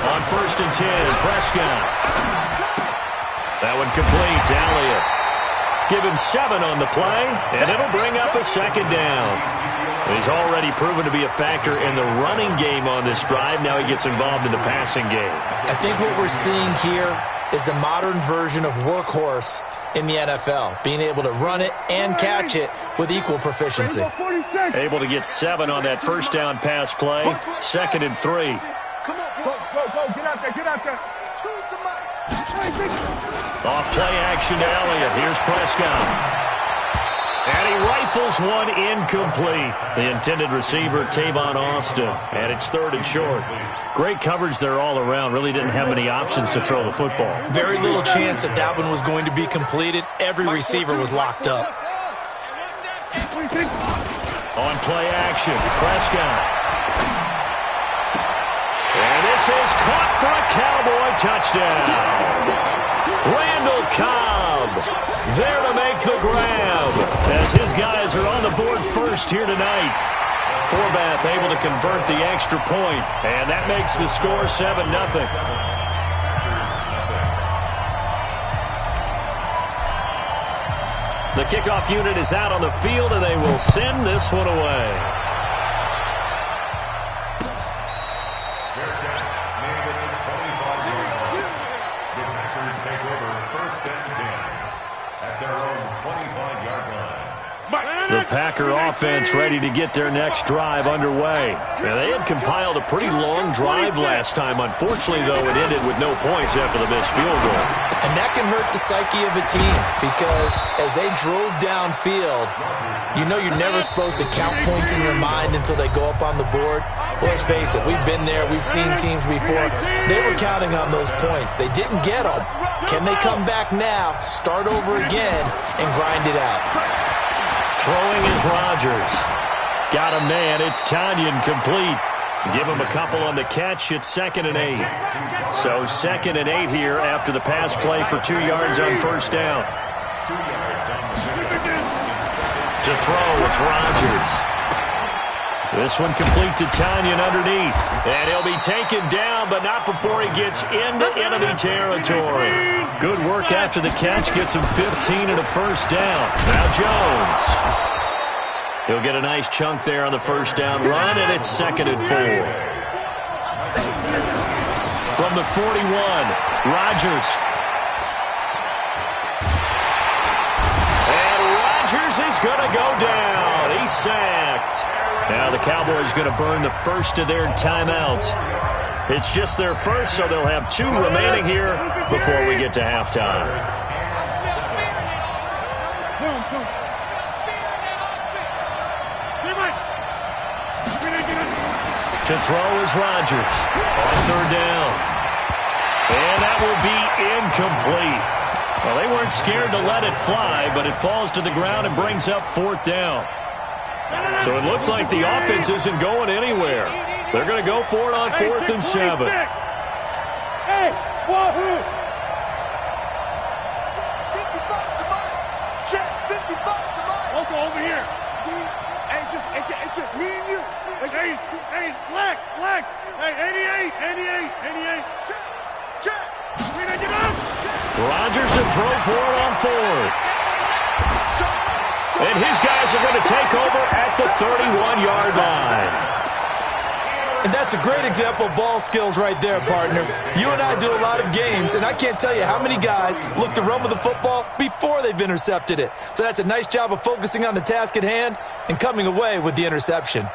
On 1st and 10, Prescott. That one complete to Elliott. Give him 7 on the play, and it'll bring up a 2nd down. He's already proven to be a factor in the running game on this drive. Now he gets involved in the passing game. I think what we're seeing here is the modern version of workhorse in the NFL, being able to run it and catch it with equal proficiency. Able to get 7 on that 1st down pass play, 2nd and 3. Go, get out there. Off play action to Elliott. Here's Prescott. And he rifles one incomplete. The intended receiver, Tavon Austin. And it's 3rd and short. Great coverage there all around. Really didn't have many options to throw the football. Very little chance that that one was going to be completed. Every receiver was locked up. On play action, Prescott. And this is caught for a Cowboy touchdown. Randall Cobb there to make the grab as his guys are on the board first here tonight. Forbath able to convert the extra point, and that makes the score 7-0. The kickoff unit is out on the field, and they will send this one away. The Packer offense ready to get their next drive underway. Now, they had compiled a pretty long drive last time. Unfortunately, though, it ended with no points after the missed field goal. And that can hurt the psyche of a team because as they drove downfield, you know you're never supposed to count points in your mind until they go up on the board. Well, let's face it, we've been there. We've seen teams before. They were counting on those points. They didn't get them. Can they come back now, start over again, and grind it out? Throwing is Rodgers. Got a man. It's Tanyan complete. Give him a couple on the catch. It's 2nd and 8. So 2nd and 8 here after the pass play for 2 yards on first down. To throw, it's Rodgers. This one complete to Tanyan underneath. And he'll be taken down, but not before he gets into enemy territory. Good work after the catch. Gets him 15 and a first down. Now Jones. He'll get a nice chunk there on the first down run, and it's 2nd and 4. From the 41, Rodgers. And Rodgers is going to go down. He's sacked. Now the Cowboys going to burn the first of their timeouts. It's just their first, so they'll have 2 remaining here before we get to halftime. To throw is Rodgers on 3rd down. And that will be incomplete. Well, they weren't scared to let it fly, but it falls to the ground and brings up 4th down. So it looks like the offense isn't going anywhere. They're going to go for it on 4th and 7. Hey, wahoo! 55 to Mike. Check, 55 to Mike. Loco, over here. Hey, it's just me and you. Hey, flex. Hey, 88. Check. We gotta get up. Rodgers to throw for it on 4th. And his guys are going to take over at the 31-yard line. And that's a great example of ball skills right there, partner. You and I do a lot of games, and I can't tell you how many guys look to run with the football before they've intercepted it. So that's a nice job of focusing on the task at hand and coming away with the interception.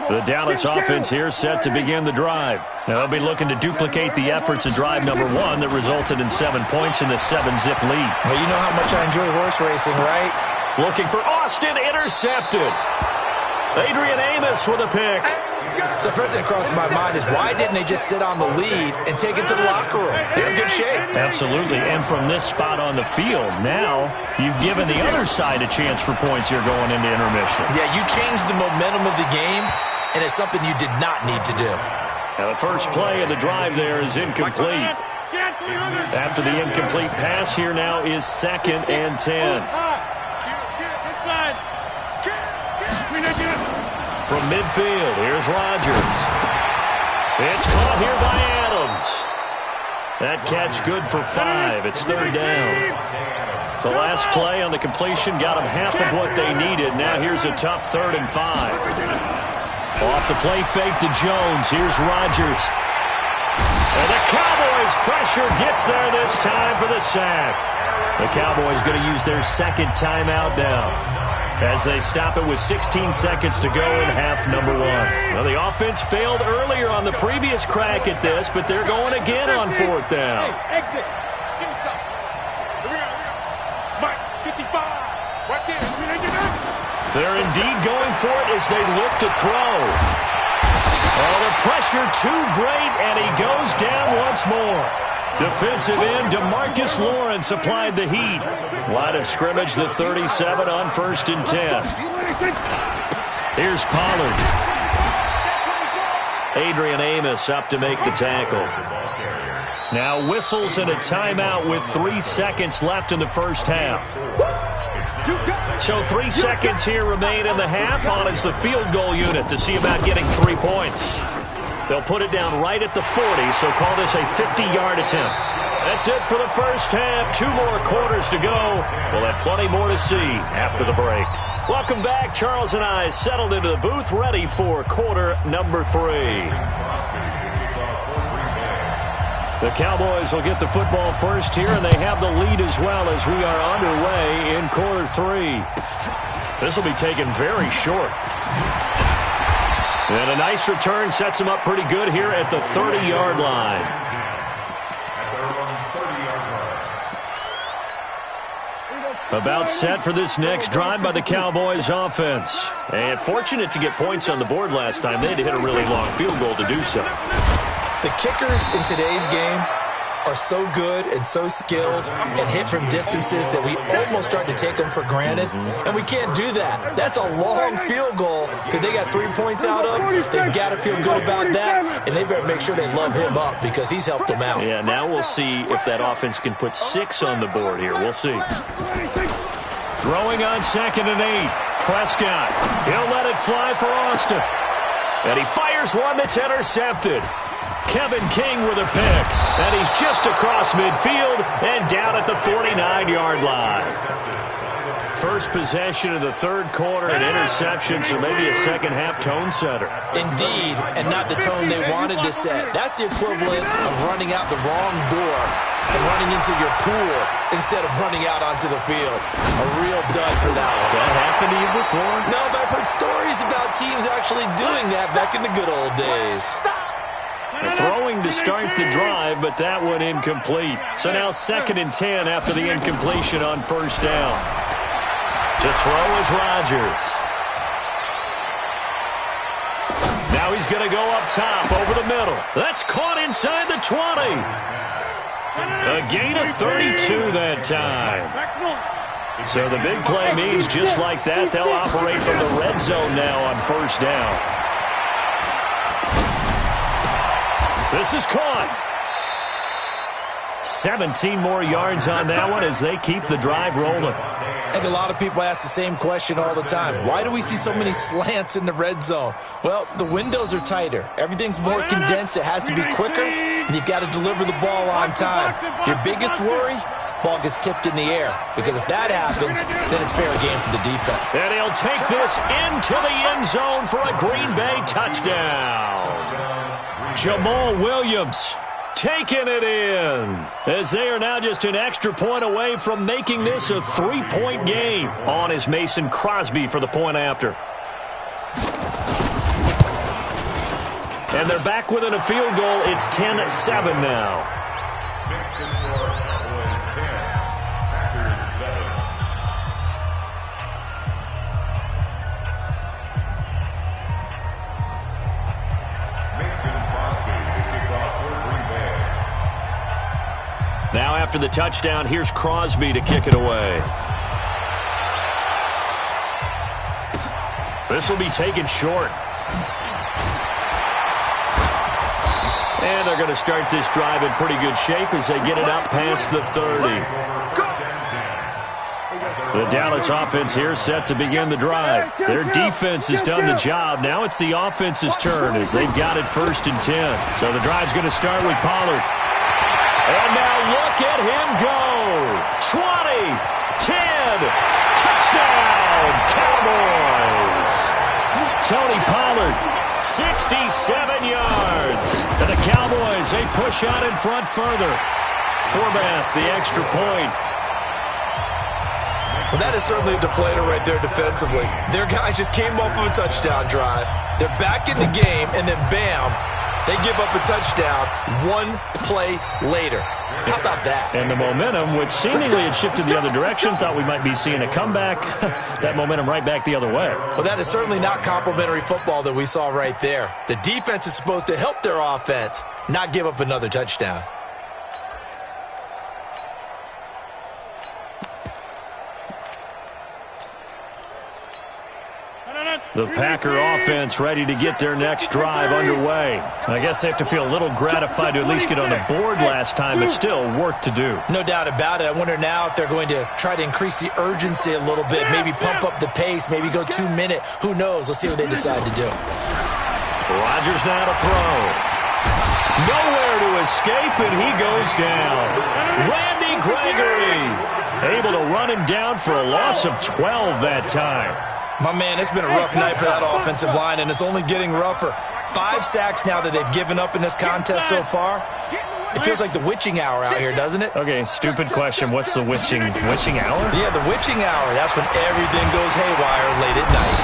The Dallas offense here set to begin the drive. Now they'll be looking to duplicate the efforts of drive number 1 that resulted in 7 points in the 7-zip lead. Well, you know how much I enjoy horse racing, right? Looking for Austin, intercepted. Adrian Amos with a pick. So first thing that crosses my mind is why didn't they just sit on the lead and take it to the locker room? They're in good shape. Absolutely, and from this spot on the field, now you've given the other side a chance for points here going into intermission. Yeah, you changed the momentum of the game, and it's something you did not need to do. Now the first play of the drive there is incomplete. After the incomplete pass, here now is 2nd and 10. From midfield, here's Rodgers. It's caught here by Adams. That catch good for 5. It's 3rd down. The last play on the completion got them half of what they needed. Now here's a tough 3rd and 5. Off the play fake to Jones. Here's Rodgers. And the Cowboys pressure gets there this time for the sack. The Cowboys going to use their 2nd timeout now, as they stop it with 16 seconds to go in half number 1. Well, the offense failed earlier on the previous crack at this, but they're going again on 4th down. Hey, exit. Give me something. Here we go. Mike, 55. Right there. We gotta get up. They're indeed going for it as they look to throw. Oh, the pressure too great, and he goes down once more. Defensive end DeMarcus Lawrence applied the heat. Line of scrimmage, the 37 on 1st and 10. Here's Pollard. Adrian Amos up to make the tackle. Now whistles and a timeout with 3 seconds left in the first half. So 3 seconds here remain in the half. On is the field goal unit to see about getting 3 points. They'll put it down right at the 40, so call this a 50-yard attempt. That's it for the first half. 2 more quarters to go. We'll have plenty more to see after the break. Welcome back. Charles and I settled into the booth, ready for quarter number 3. The Cowboys will get the football first here, and they have the lead as well as we are underway in quarter 3. This will be taken very short. And a nice return sets them up pretty good here at the 30-yard line. About set for this next drive by the Cowboys offense. And fortunate to get points on the board last time. They had to hit a really long field goal to do so. The kickers in today's game are so good and so skilled and hit from distances that we almost start to take them for granted, and we can't do that. That's a long field goal that they got 3 points out of. They've got to feel good about that, and they better make sure they love him up because he's helped them out. Yeah, now we'll see if that offense can put 6 on the board here. We'll see. Throwing on 2nd and 8. Prescott. He'll let it fly for Austin. And he fires one that's intercepted. Kevin King with a pick. And he's just across midfield and down at the 49-yard line. First possession of the third quarter, an interception, so maybe a second-half tone setter. Indeed, and not the tone they wanted to set. That's the equivalent of running out the wrong door and running into your pool instead of running out onto the field. A real dud for that one. Has that happened to you before? No, but I've heard stories about teams actually doing that back in the good old days. Throwing to start the drive, but that one incomplete. So now 2nd and 10 after the incompletion on first down. To throw is Rodgers. Now he's going to go up top over the middle. That's caught inside the 20. A gain of 32 that time. So the big play means just like that, they'll operate from the red zone now on first down. This is caught. 17 more yards on that one as they keep the drive rolling. I think a lot of people ask the same question all the time. Why do we see so many slants in the red zone? Well, the windows are tighter. Everything's more condensed. It has to be quicker, and you've got to deliver the ball on time. Your biggest worry? Ball gets tipped in the air, because if that happens, then it's fair game for the defense. And he'll take this into the end zone for a Green Bay touchdown. Jamal Williams taking it in, as they are now just an extra point away from making this a 3-point game. On is Mason Crosby for the point after. And they're back within a field goal. It's 10-7 now. Next to score, Cowboys 10, Packers 7. Mason Crosby to kick off for Green Bay. Now after the touchdown, here's Crosby to kick it away. This will be taken short. And they're going to start this drive in pretty good shape as they get it up past the 30. The Dallas offense here set to begin the drive. Their defense has done the job. Now it's the offense's turn as they've got it 1st and 10. So the drive's going to start with Pollard. And now look at him go. 20, 10, touchdown, Cowboys. Tony Pollard, 67 yards. And the Cowboys, they push out in front further. Forbath, the extra point. Well, that is certainly a deflator right there defensively. Their guys just came off of a touchdown drive. They're back in the game, and then bam, they give up a touchdown one play later. How about that? And the momentum, which seemingly had shifted the other direction, thought we might be seeing a comeback. That momentum right back the other way. Well, that is certainly not complimentary football that we saw right there. The defense is supposed to help their offense, not give up another touchdown. The Packer offense ready to get their next drive underway. I guess they have to feel a little gratified to at least get on the board last time, but still work to do. No doubt about it. I wonder now if they're going to try to increase the urgency a little bit, maybe pump up the pace, maybe go 2 minute. Who knows? Let's see what they decide to do. Rodgers now to throw. Nowhere to escape, and he goes down. Randy Gregory able to run him down for a loss of 12 that time. My man, it's been a rough night for that offensive line, and it's only getting rougher. 5 sacks now that they've given up in this contest so far. It feels like the witching hour out here, doesn't it? Okay, stupid question. What's the witching hour? Yeah, the witching hour. That's when everything goes haywire late at night.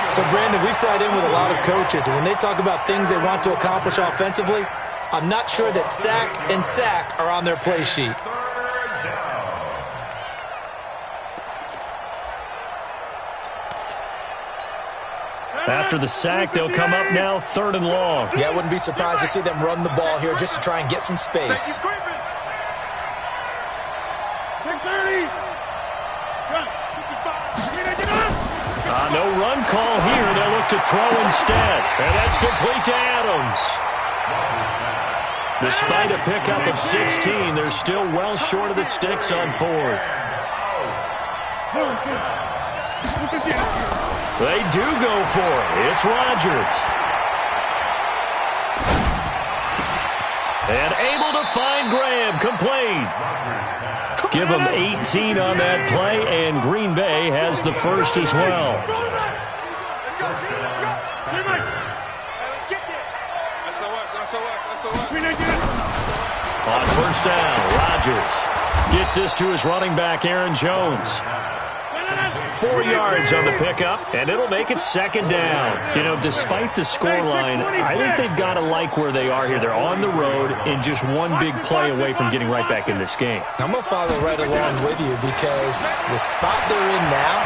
So, Brandon, we sat in with a lot of coaches, and when they talk about things they want to accomplish offensively, I'm not sure that sack and sack are on their play sheet. After the sack, they'll come up now 3rd and long. Yeah, I wouldn't be surprised to see them run the ball here just to try and get some space. 630. No run call here. They'll look to throw instead. And that's complete to Adams. Despite a pickup of 16, they're still well short of the sticks on 4th. They do go for it. It's Rodgers. And able to find Graham, complete. Give them 18 on that play, and Green Bay has the first as well. On first down, Rodgers gets this to his running back, Aaron Jones. 4 yards on the pickup, and it'll make it 2nd down. You know, despite the scoreline, I think they've got to like where they are here. They're on the road and just one big play away from getting right back in this game. I'm going to follow right along with you because the spot they're in now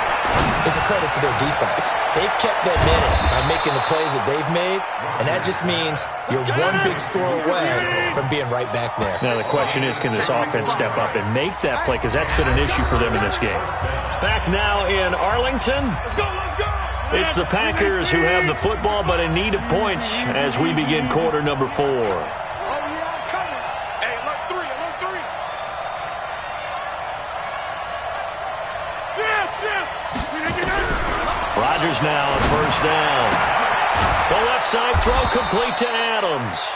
is a credit to their defense. They've kept them in it by making the plays that they've made, and that just means you're one big score away from being right back there. Now, the question is, can this offense step up and make that play? Because that's been an issue for them in this game. Back now in Arlington, it's the Packers who have the football, but in need of points as we begin quarter number 4. Rodgers now on first down. The left side throw complete to Adams.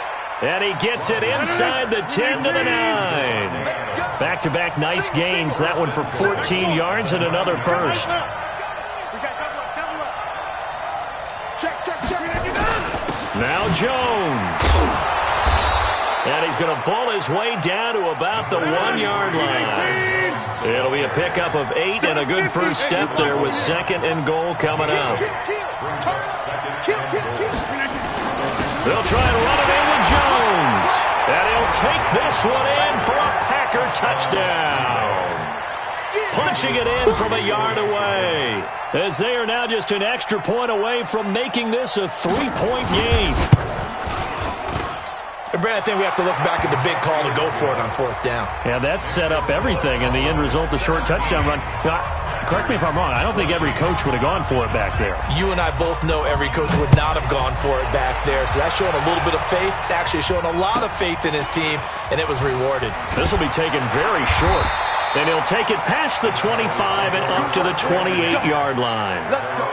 And he gets it inside the 10 to the 9. Back-to-back nice gains. That one for 14 yards and another first. Now Jones. And he's going to pull his way down to about the 1-yard line. It'll be a pickup of 8 and a good first step there with 2nd and goal coming up. They'll try and run it in with Jones. And he'll take this one in for a Packer touchdown. Punching it in from a yard away. As they are now just an extra point away from making this a 3-point game. And Brad, I think we have to look back at the big call to go for it on 4th down. Yeah, that set up everything, and the end result, the short touchdown run. Now, correct me if I'm wrong, I don't think every coach would have gone for it back there. You and I both know every coach would not have gone for it back there, so that's showing a little bit of faith, actually showing a lot of faith in his team, and it was rewarded. This will be taken very short, and he'll take it past the 25 and up to the 28-yard line. Let's go.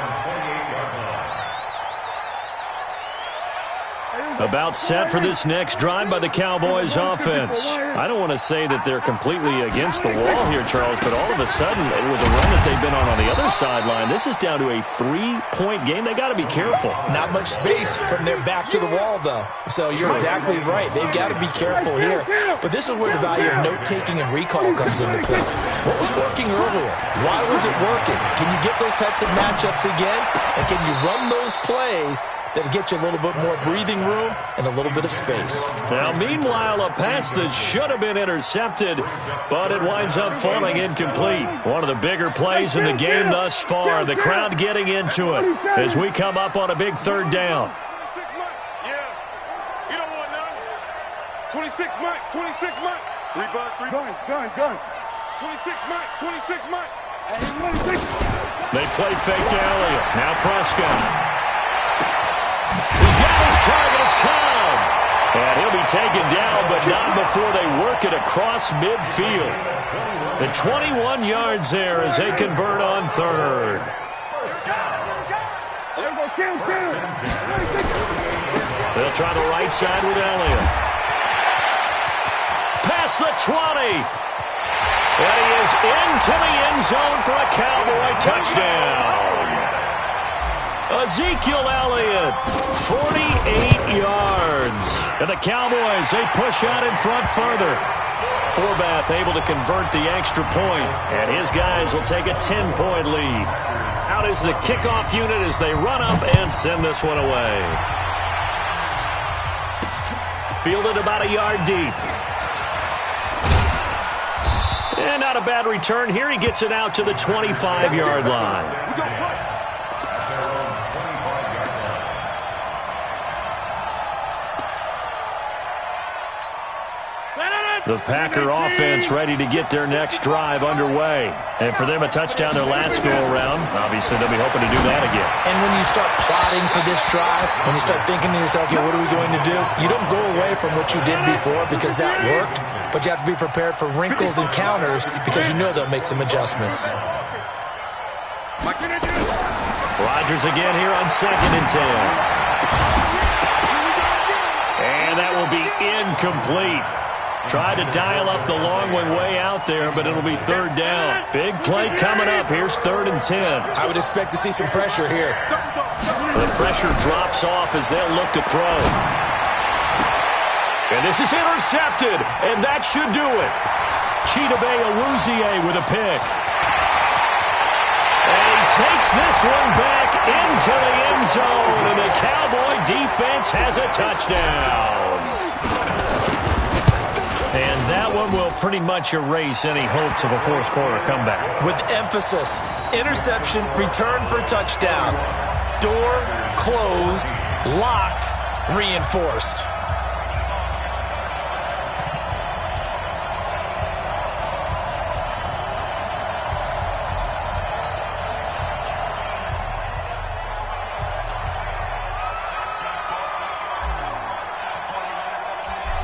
About set for this next drive by the Cowboys offense. I don't want to say that they're completely against the wall here, Charles, but all of a sudden, with the run that they've been on the other sideline, this is down to a 3-point game. They got to be careful. Not much space from their back to the wall, though. So you're exactly right. They've got to be careful here. But this is where the value of note-taking and recall comes into play. What was working earlier? Why was it working? Can you get those types of matchups again? And can you run those plays that'll get you a little bit more breathing room and a little bit of space? Now, meanwhile, a pass that should have been intercepted, but it winds up falling incomplete. One of the bigger plays in the game thus far. The crowd getting into it as we come up on a big 3rd down. 26 months, 26 months. 3 bus, 3 gun. 26 months, 26 months. They play fake to Elliott. Now Prescott. He's got his target. It's Cobb. And he'll be taken down, but not before they work it across midfield. The 21 yards there as they convert on 3rd. They'll try the right side with Elliott. Past the 20. And he is into the end zone for a Cowboy touchdown. Ezekiel Elliott, 48 yards. And the Cowboys, they push out in front further. Forbath able to convert the extra point, and his guys will take a 10-point lead. Out is the kickoff unit as they run up and send this one away. Fielded about a yard deep. And not a bad return here. He gets it out to the 25-yard line. The Packer offense ready to get their next drive underway. And for them, a touchdown their last go-around. Obviously, they'll be hoping to do that again. And when you start plotting for this drive, when you start thinking to yourself, what are we going to do? You don't go away from what you did before because that worked, but you have to be prepared for wrinkles and counters because you know they'll make some adjustments. Rodgers again here on 2nd and 10. And that will be incomplete. Tried to dial up the long one way out there, but it'll be 3rd down. Big play coming up. Here's 3rd and 10. I would expect to see some pressure here. The pressure drops off as they'll look to throw. And this is intercepted, and that should do it. Chidobe Awuzie with a pick. And he takes this one back into the end zone, and the Cowboy defense has a touchdown. And that one will pretty much erase any hopes of a fourth-quarter comeback. With emphasis, interception, return for touchdown. Door closed, locked, reinforced.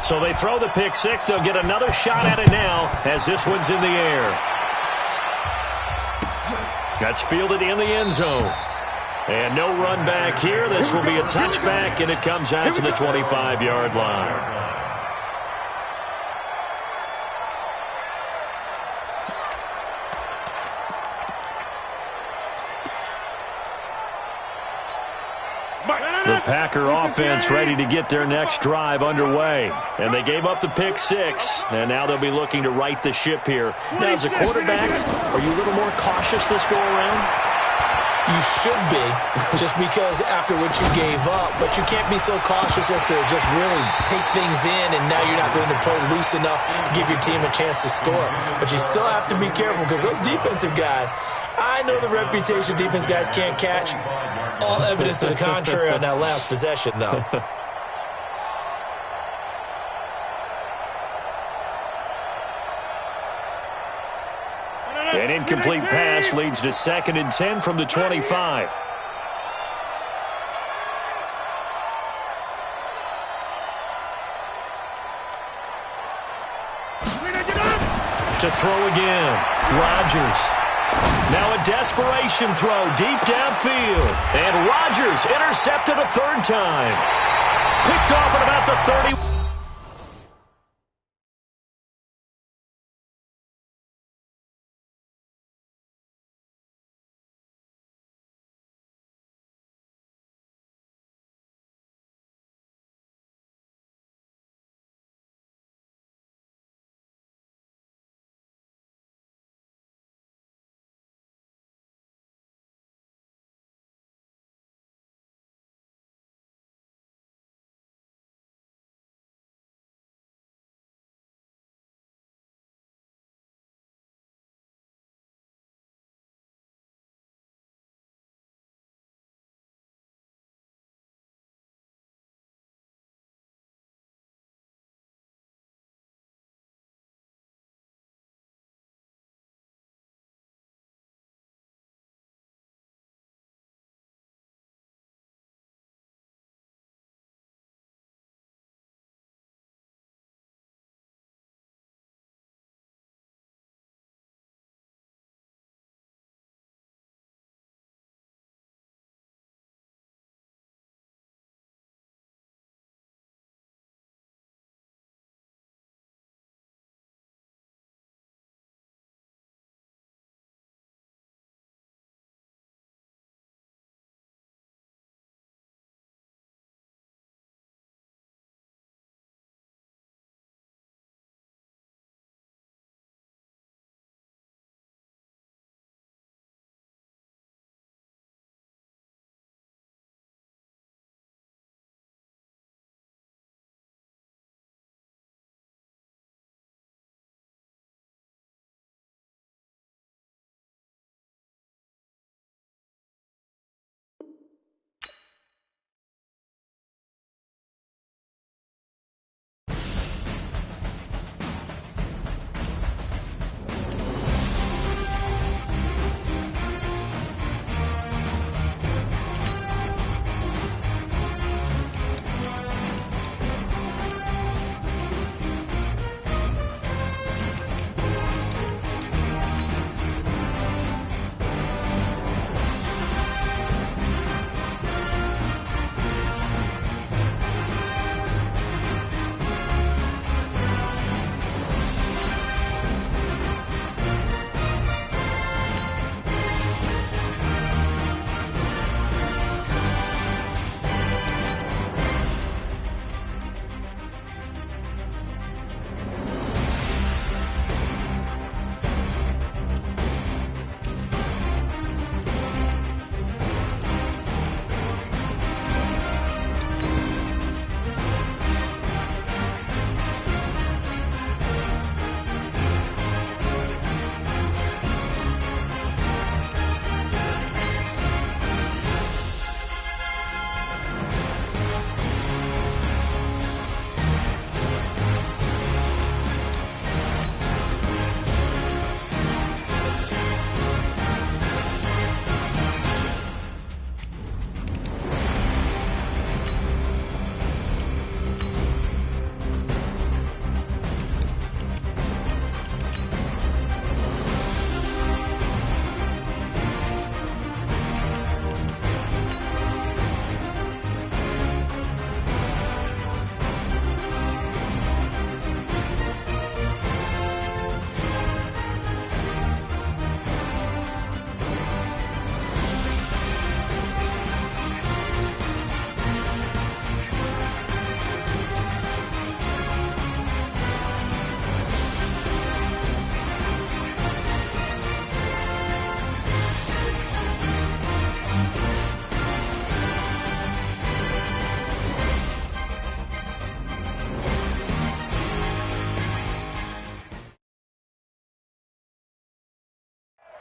So they throw the pick six. They'll get another shot at it now as this one's in the air. That's fielded in the end zone. And no run back here. This will be a touchback, and it comes out to the 25-yard line. The Packer offense ready to get their next drive underway. And they gave up the pick six, and now they'll be looking to right the ship here. Now, as a quarterback, are you a little more cautious this go-around? You should be, just because after what you gave up, but you can't be so cautious as to just really take things in, and now you're not going to play loose enough to give your team a chance to score. But you still have to be careful because those defensive guys, I know the reputation defense guys can't catch. All evidence to the contrary on that last possession, though. An incomplete pass leads to 2nd and 10 from the 25. To throw again, Rodgers. Now a desperation throw deep downfield. And Rodgers intercepted a 3rd time. Picked off at about the 30.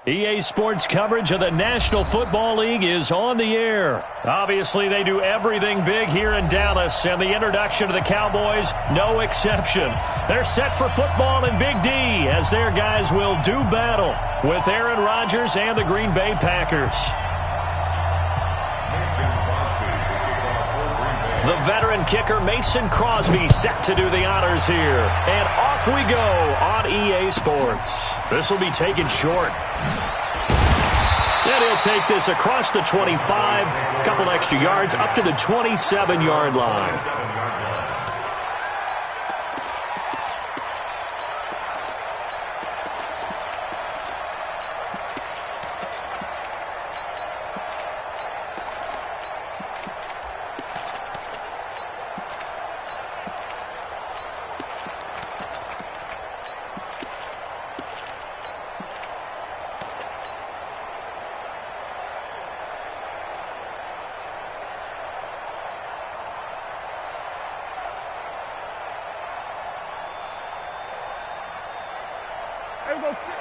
EA Sports coverage of the National Football League is on the air. Obviously, they do everything big here in Dallas, and the introduction of the Cowboys, no exception. They're set for football in Big D as their guys will do battle with Aaron Rodgers and the Green Bay Packers. The veteran kicker Mason Crosby set to do the honors here. And off we go on EA Sports. This will be taken short. And he'll take this across the 25, a couple extra yards up to the 27-yard line.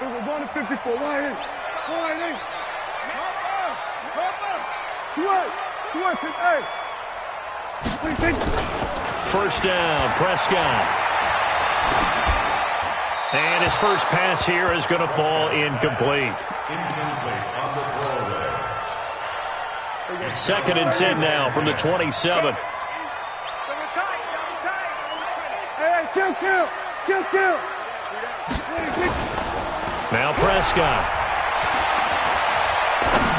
We're going to 54. Wide in. First down, Prescott. And his first pass here is going to fall incomplete. Second and 10 now from the 27. Hey, kill. Now Prescott.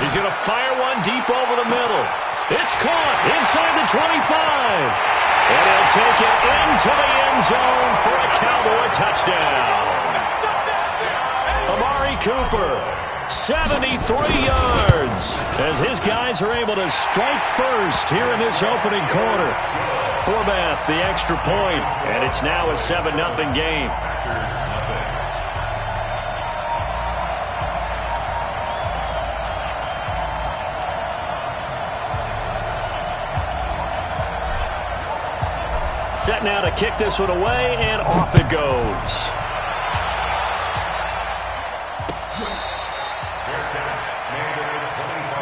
He's going to fire one deep over the middle. It's caught inside the 25. And he'll take it into the end zone for a Cowboy touchdown. Amari Cooper, 73 yards, as his guys are able to strike first here in this opening quarter. Forbath, the extra point, and it's now a 7-0 game. Set now to kick this one away, and off it goes.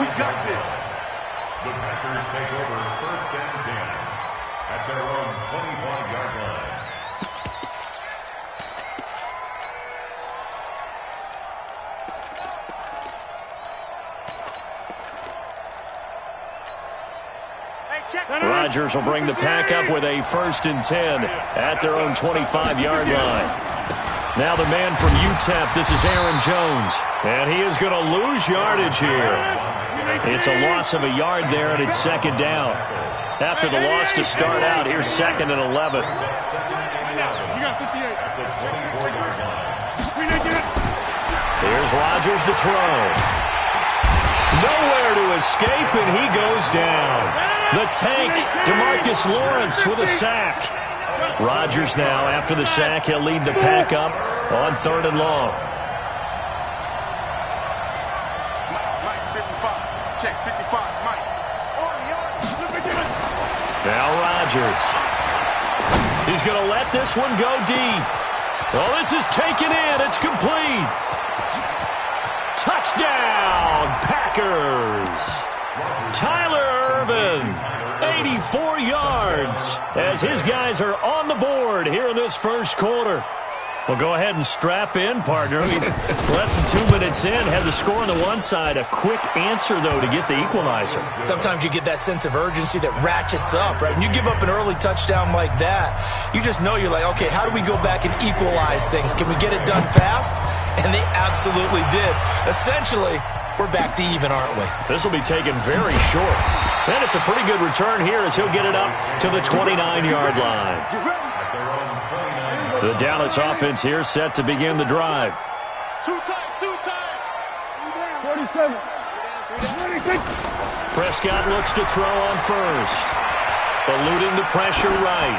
We got this. The Packers take over first and 10 at their own 21-yard line. Rodgers will bring the pack up with a first and 10 at their own 25-yard line. Now the man from UTEP, this is Aaron Jones, and he is going to lose yardage here. It's a loss of a yard there, and it's second down. After the loss to start out, here's second and 11. Here's Rodgers to throw. Nowhere to escape, and he goes down. The tank, DeMarcus Lawrence with a sack. Rodgers now, after the sack, he'll lead the pack up on third and long. Mike, 55. Check, 55, Mike. Now Rodgers. He's going to let this one go deep. Oh, this is taken in. It's complete. Touchdown, Packers. Tyler Ervin, 84 yards, as his guys are on the board here in this first quarter. Well, go ahead and strap in, partner. I mean, less than 2 minutes in, had the score on the one side. A quick answer, though, to get the equalizer. Sometimes you get that sense of urgency that ratchets up, right? When you give up an early touchdown like that, you just know you're like, okay, how do we go back and equalize things? Can we get it done fast? And they absolutely did. Essentially, we're back to even, aren't we? This will be taken very short. And it's a pretty good return here as he'll get it up to the 29-yard line. The Dallas offense here set to begin the drive. Two times. 47. Prescott looks to throw on first. Eluding the pressure right.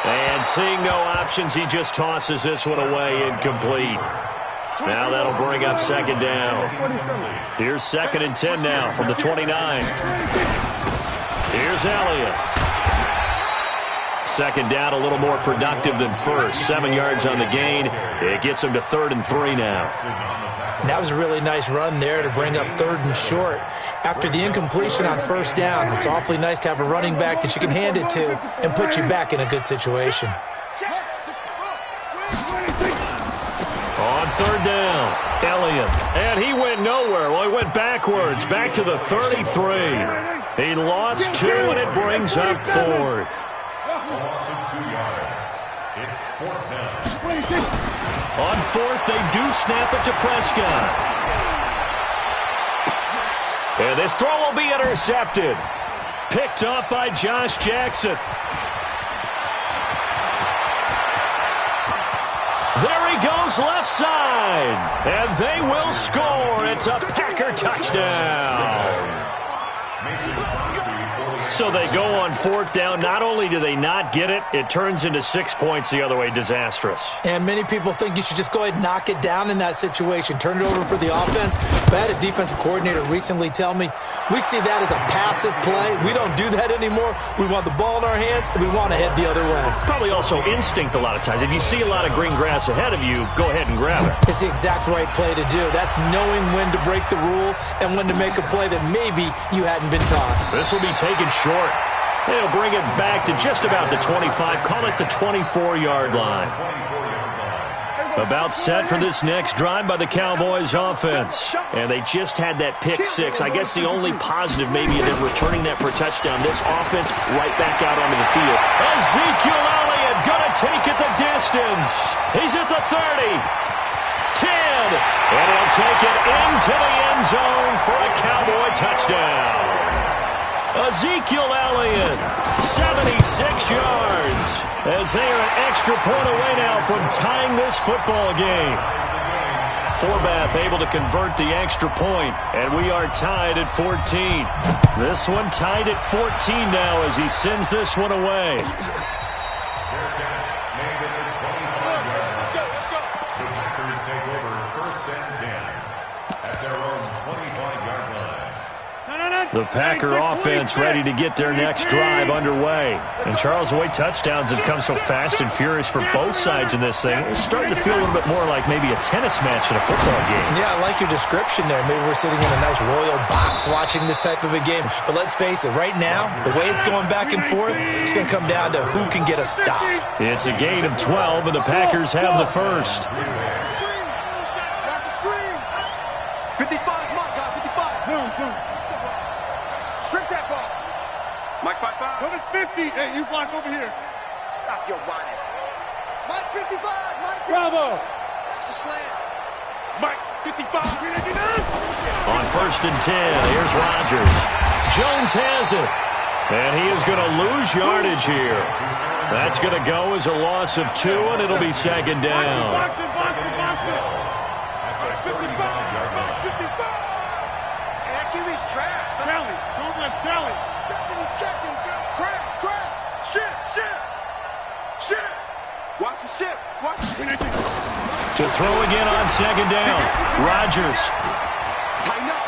And seeing no options, he just tosses this one away incomplete. Now that'll bring up second down. Here's second and 10 now from the 29. Here's Elliott. second down a little more productive than first. 7 yards on the gain. It gets them to 3rd and 3 now. And that was a really nice run there to bring up 3rd and short. After the incompletion on 1st down, it's awfully nice to have a running back that you can hand it to and put you back in a good situation. On 3rd down, Elliott. And he went nowhere. Well, he went backwards, back to the 33. He lost 2, and it brings up 4th. Loss of 2 yards. It's 4th down. On 4th, they do snap it to Prescott. And this throw will be intercepted. Picked off by Josh Jackson. There he goes left side. And they will score. It's a Packer touchdown. So they go on 4th down. Not only do they not get it, it turns into 6 points the other way. Disastrous. And many people think you should just go ahead and knock it down in that situation. Turn it over for the offense. But I had a defensive coordinator recently tell me, we see that as a passive play. We don't do that anymore. We want the ball in our hands, and we want to head the other way. Probably also instinct a lot of times. If you see a lot of green grass ahead of you, go ahead and grab it. It's the exact right play to do. That's knowing when to break the rules and when to make a play that maybe you hadn't been taught. This will be taken short. They'll bring it back to just about the 25. Call it the 24-yard line. About set for this next drive by the Cowboys offense. And they just had that pick 6. I guess the only positive maybe of them returning that for a touchdown. This offense right back out onto the field. Ezekiel Elliott going to take it the distance. He's at the 30. 10. And he'll take it into the end zone for a Cowboy touchdown. Ezekiel Elliott, 76 yards, as they are an extra point away now from tying this football game. Forbath able to convert the extra point, and we are tied at 14. This one tied at 14 now as he sends this one away. The Packers take over 1st and 10 at their own 25-yard line. The Packer offense ready to get their next drive underway. And Charles, the way touchdowns have come so fast and furious for both sides in this thing, it's starting to feel a little bit more like maybe a tennis match in a football game. Yeah, I like your description there. Maybe we're sitting in a nice royal box watching this type of a game. But let's face it, right now, the way it's going back and forth, it's going to come down to who can get a stop. It's a gain of 12, and the Packers have the first. 55, Mike, got 55. Shrink that ball. Mike, 5-5. Go to 50. Hey, you block over here. Stop your whining. Mike, 55. Mike, 55. Bravo. It's a slant. Mike, 55. On 1st and 10, here's Rodgers. Jones has it. And he is going to lose yardage here. That's going to go as a loss of 2, and it'll be 2nd down. Box it. 55. 55. Hey, that QB's trash. Kelly. Don't let Kelly. He's checking. Crash. Shit. Watch the ship. To throw again on 2nd down. Rodgers. Tighten up.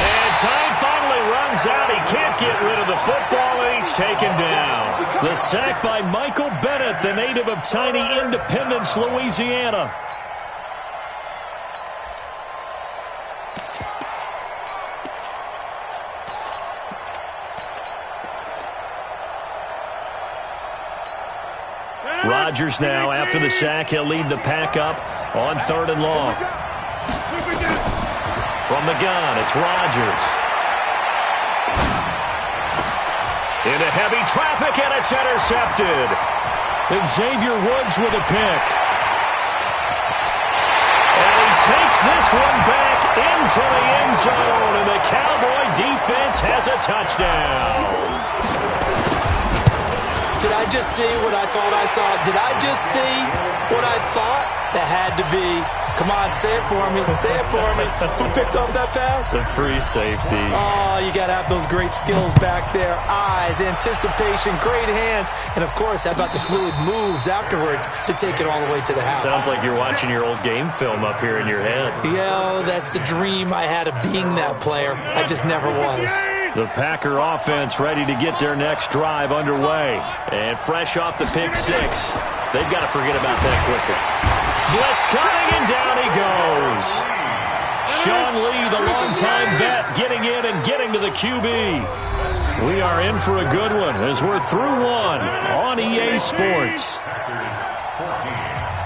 And time finally runs out. He can't get rid of the football, and he's taken down. The sack by Michael Bennett, the native of tiny Independence, Louisiana. Rodgers now, after the sack, he'll lead the pack up on 3rd and long. From the gun, it's Rodgers. Into heavy traffic, and it's intercepted. And Xavier Woods with a pick. And he takes this one back into the end zone, and the Cowboy defense has a touchdown. Did I just see what I thought I saw? Did I just see what I thought? That had to be. Come on, say it for me. Say it for me. Who picked up that pass? The free safety. Oh, you got to have those great skills back there. Eyes, anticipation, great hands. And, of course, how about the fluid moves afterwards to take it all the way to the house? Sounds like you're watching your old game film up here in your head. Yo, that's the dream I had of being that player. I just never was. The Packer offense ready to get their next drive underway. And fresh off the pick six, they've got to forget about that quickly. Blitz coming, and down he goes. Sean Lee, the longtime vet, getting in and getting to the QB. We are in for a good one as we're through one on EA Sports.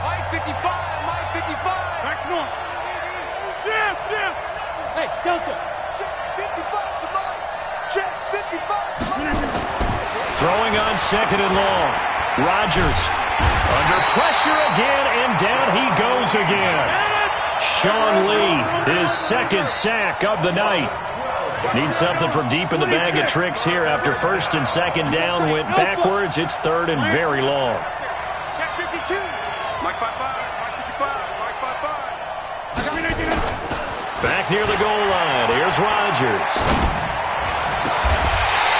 Mike 55, Mike 55. Back north. Jim. Hey, Delta. Check 55 to Mike. Check 55 to Mike. Throwing on second and long. Rodgers under pressure again, and down he goes again. Sean Lee, his second sack of the night. Needs something from deep in the bag of tricks here after first and second down went backwards. It's third and very long. Check 52. Mike 55, Mike 55, Mike 55. Back near the goal line. Here's Rodgers.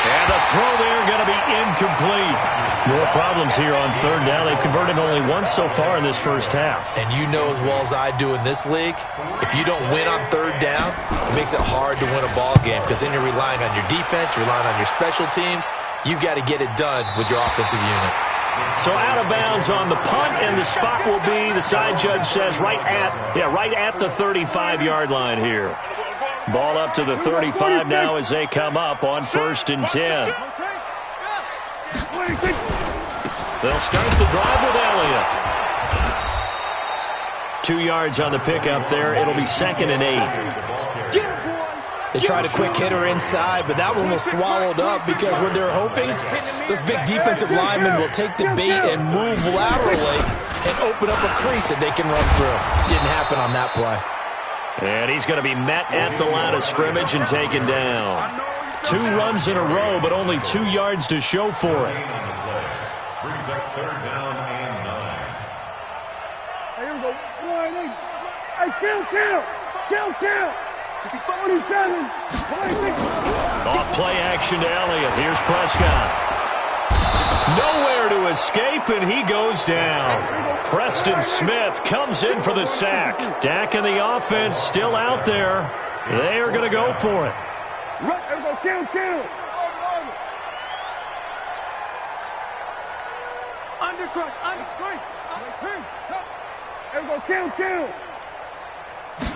And the throw there going to be incomplete. More problems here on third down. They've converted only once so far in this first half. And you know as well as I do in this league, if you don't win on third down, it makes it hard to win a ball game because then you're relying on your defense, you're relying on your special teams. You've got to get it done with your offensive unit. So out of bounds on the punt, and the spot will be, the side judge says, right at the 35-yard line here. Ball up to the 35 now as they come up on first and 10. They'll start the drive with Elliott. 2 yards on the pickup there. It'll be second and 8. They tried a quick hitter inside, but that one was swallowed up because what they're hoping, those big defensive linemen will take the bait and move laterally and open up a crease that they can run through. Didn't happen on that play. And he's going to be met at the line of scrimmage and taken down. 2 runs in a row, but only 2 yards to show for it. Brings up third down and 9. Hey, here we go. 1, 8. Hey, kill. 27. 26. Off play action to Elliott. Here's Prescott. Nowhere to escape, and he goes down. Preston Smith comes in for the sack. Dak and the offense still out there. They are going to go for it. Here we go. Kill. Under crush, under screen. Here we go. Kill.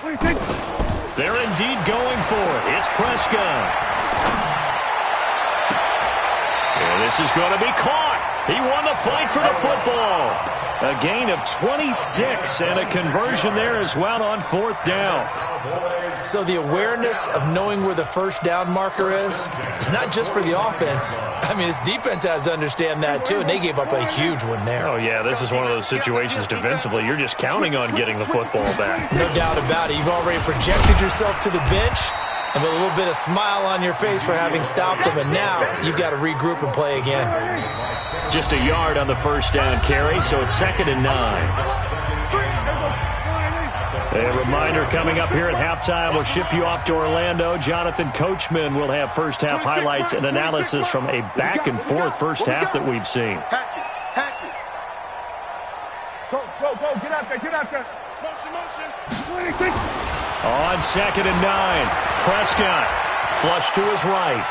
26. They're indeed going for it. It's Prescott. And this is going to be caught. He won the fight for the football. A gain of 26 and a conversion there as well on fourth down. So the awareness of knowing where the first down marker is not just for the offense. I mean, his defense has to understand that too, and they gave up a huge one there. Oh, yeah, this is one of those situations defensively. You're just counting on getting the football back. No doubt about it. You've already projected yourself to the bench and with a little bit of smile on your face for having stopped them, and now you've got to regroup and play again. Just a yard on the first down carry, so it's second and 9. A reminder coming up here at halftime, we'll ship you off to Orlando. Jonathan Coachman will have first-half highlights and analysis from a back-and-forth first half that we've seen. Hatch it. Go. Get out there. Motion. 26. On second and 9, Prescott flush to his right.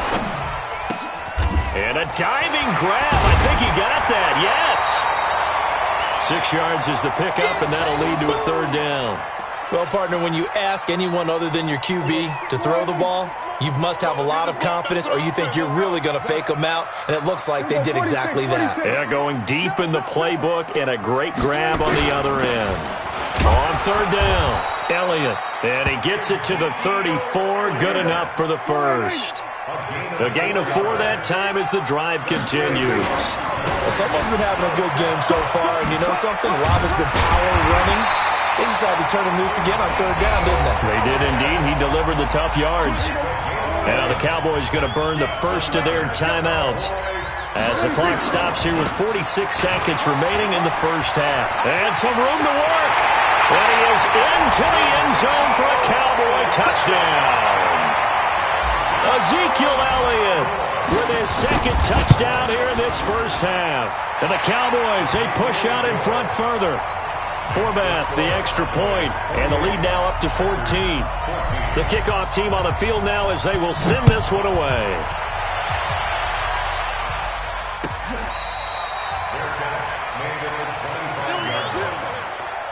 And a diving grab. I think he got that. Yes. 6 yards is the pickup, and that'll lead to a third down. Well, partner, when you ask anyone other than your QB to throw the ball, you must have a lot of confidence, or you think you're really going to fake them out, and it looks like they did exactly that. Yeah, going deep in the playbook, and a great grab on the other end. On third down, Elliott, and he gets it to the 34, good enough for the first. A gain of 4 that time as the drive continues. Well, someone's been having a good game so far, and you know something? A lot has been power running. They decided to turn him loose again on third down, didn't they? They did indeed. He delivered the tough yards. Now the Cowboys going to burn the first of their timeouts as the clock stops here with 46 seconds remaining in the first half. And some room to work. And he is into the end zone for a Cowboy touchdown. Ezekiel Elliott with his second touchdown here in this first half. And the Cowboys, they push out in front further. Forbath, the extra point, and the lead now up to 14. The kickoff team on the field now as they will send this one away.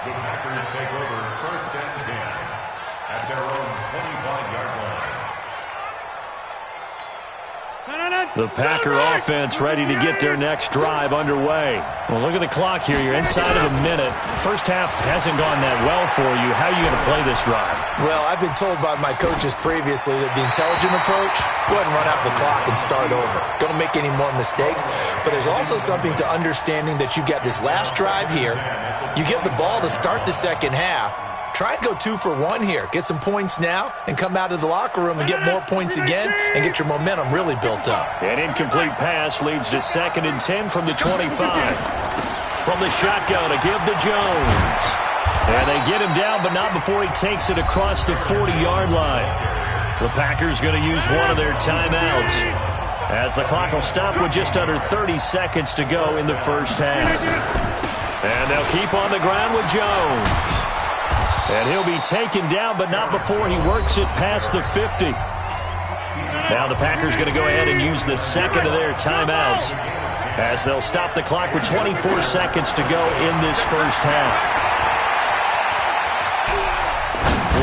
The Packers take over 1st and 10 at their own 25-yard line. The Packer offense ready to get their next drive underway. Well, look at the clock here. You're inside of a minute. First half hasn't gone that well for you. How are you going to play this drive? Well, I've been told by my coaches previously that the intelligent approach, go ahead and run out the clock and start over. Don't make any more mistakes. But there's also something to understanding that you got this last drive here. You get the ball to start the second half. Try and go 2 for 1 here. Get some points now and come out of the locker room and get more points again and get your momentum really built up. An incomplete pass leads to 2nd and 10 from the 25. From the shotgun, a give to Jones. And they get him down, but not before he takes it across the 40-yard line. The Packers going to use one of their timeouts as the clock will stop with just under 30 seconds to go in the first half. And they'll keep on the ground with Jones. And he'll be taken down, but not before he works it past the 50. Now the Packers going to go ahead and use the second of their timeouts as they'll stop the clock with 24 seconds to go in this first half.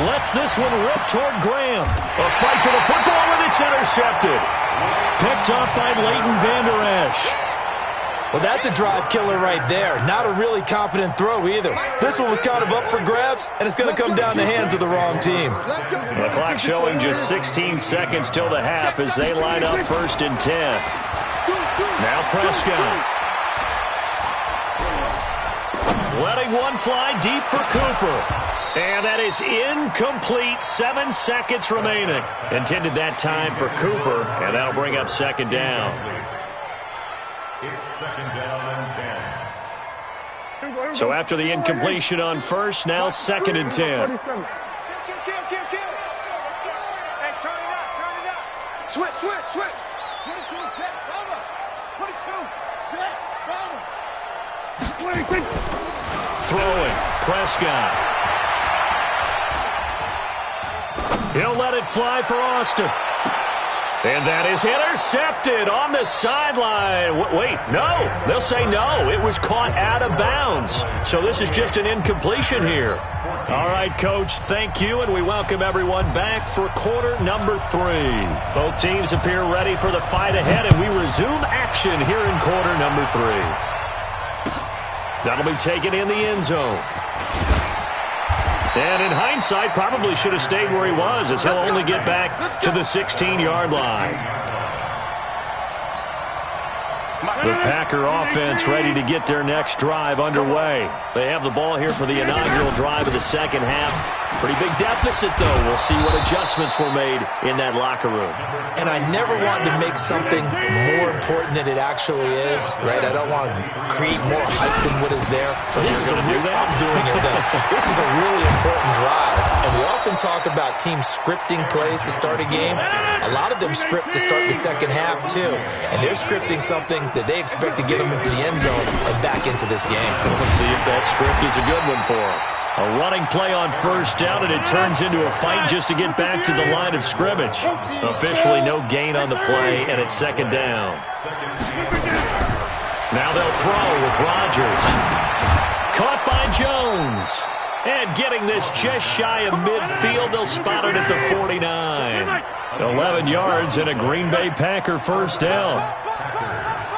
Lets this one rip toward Graham. A fight for the football, and it's intercepted. Picked off by Leighton Vander Esch. Well, that's a drive killer right there. Not a really confident throw either. This one was kind of up for grabs, and it's going to come down the hands of the wrong team. The clock showing just 16 seconds till the half as they line up 1st and 10. Now Prescott. Letting one fly deep for Cooper. And that is incomplete. 7 seconds remaining. Intended that time for Cooper, and that'll bring up 2nd down. It's 2nd down and 10. So after the incompletion on first, now 2nd and 10. Hey, turn it up. Switch. 22, jet, over. 22, jet, over. Throwing, Prescott. He'll let it fly for Austin. And that is intercepted on the sideline. Wait, no. They'll say no. It was caught out of bounds. So this is just an incompletion here. All right, Coach, thank you, and we welcome everyone back for quarter number 3. Both teams appear ready for the fight ahead, and we resume action here in quarter number 3. That'll be taken in the end zone. And in hindsight, probably should have stayed where he was, as he'll only get back to the 16-yard line. The Packer offense ready to get their next drive underway. They have the ball here for the inaugural drive of the second half. Pretty big deficit, though. We'll see what adjustments were made in that locker room. And I never want to make something more important than it actually is, right? I don't want to create more hype than what is there. But this is I'm doing it, though. This is a really important drive. And we often talk about teams scripting plays to start a game. A lot of them script to start the second half, too. And they're scripting something that they expect to get them into the end zone and back into this game. We'll see if that script is a good one for them. A running play on first down, and it turns into a fight just to get back to the line of scrimmage. Officially no gain on the play, and it's 2nd down. Now they'll throw with Rodgers. Caught by Jones. And getting this just shy of midfield, they'll spot it at the 49. 11 yards and a Green Bay Packer first down.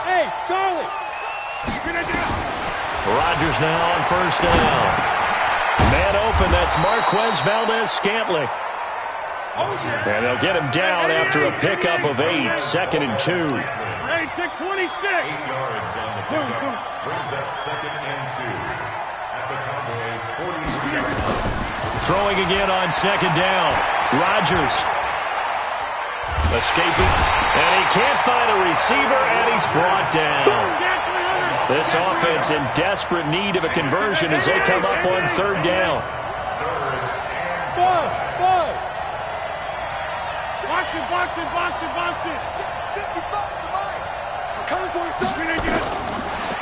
Hey, Charlie. Rodgers now on first down. Man open, that's Marquez Valdez-Scantling. And they'll get him down after a pickup of 8, 2nd and 2. Hey, 626. 8 yards on the pickup. Brings up 2nd and 2 at the Cowboys' 43-yard line. Throwing again on 2nd down. Rodgers. Escaping. And he can't find a receiver, and he's brought down. This offense in desperate need of a conversion as they come up on 3rd down. Box it. 55 to mine. I'm coming for you, son.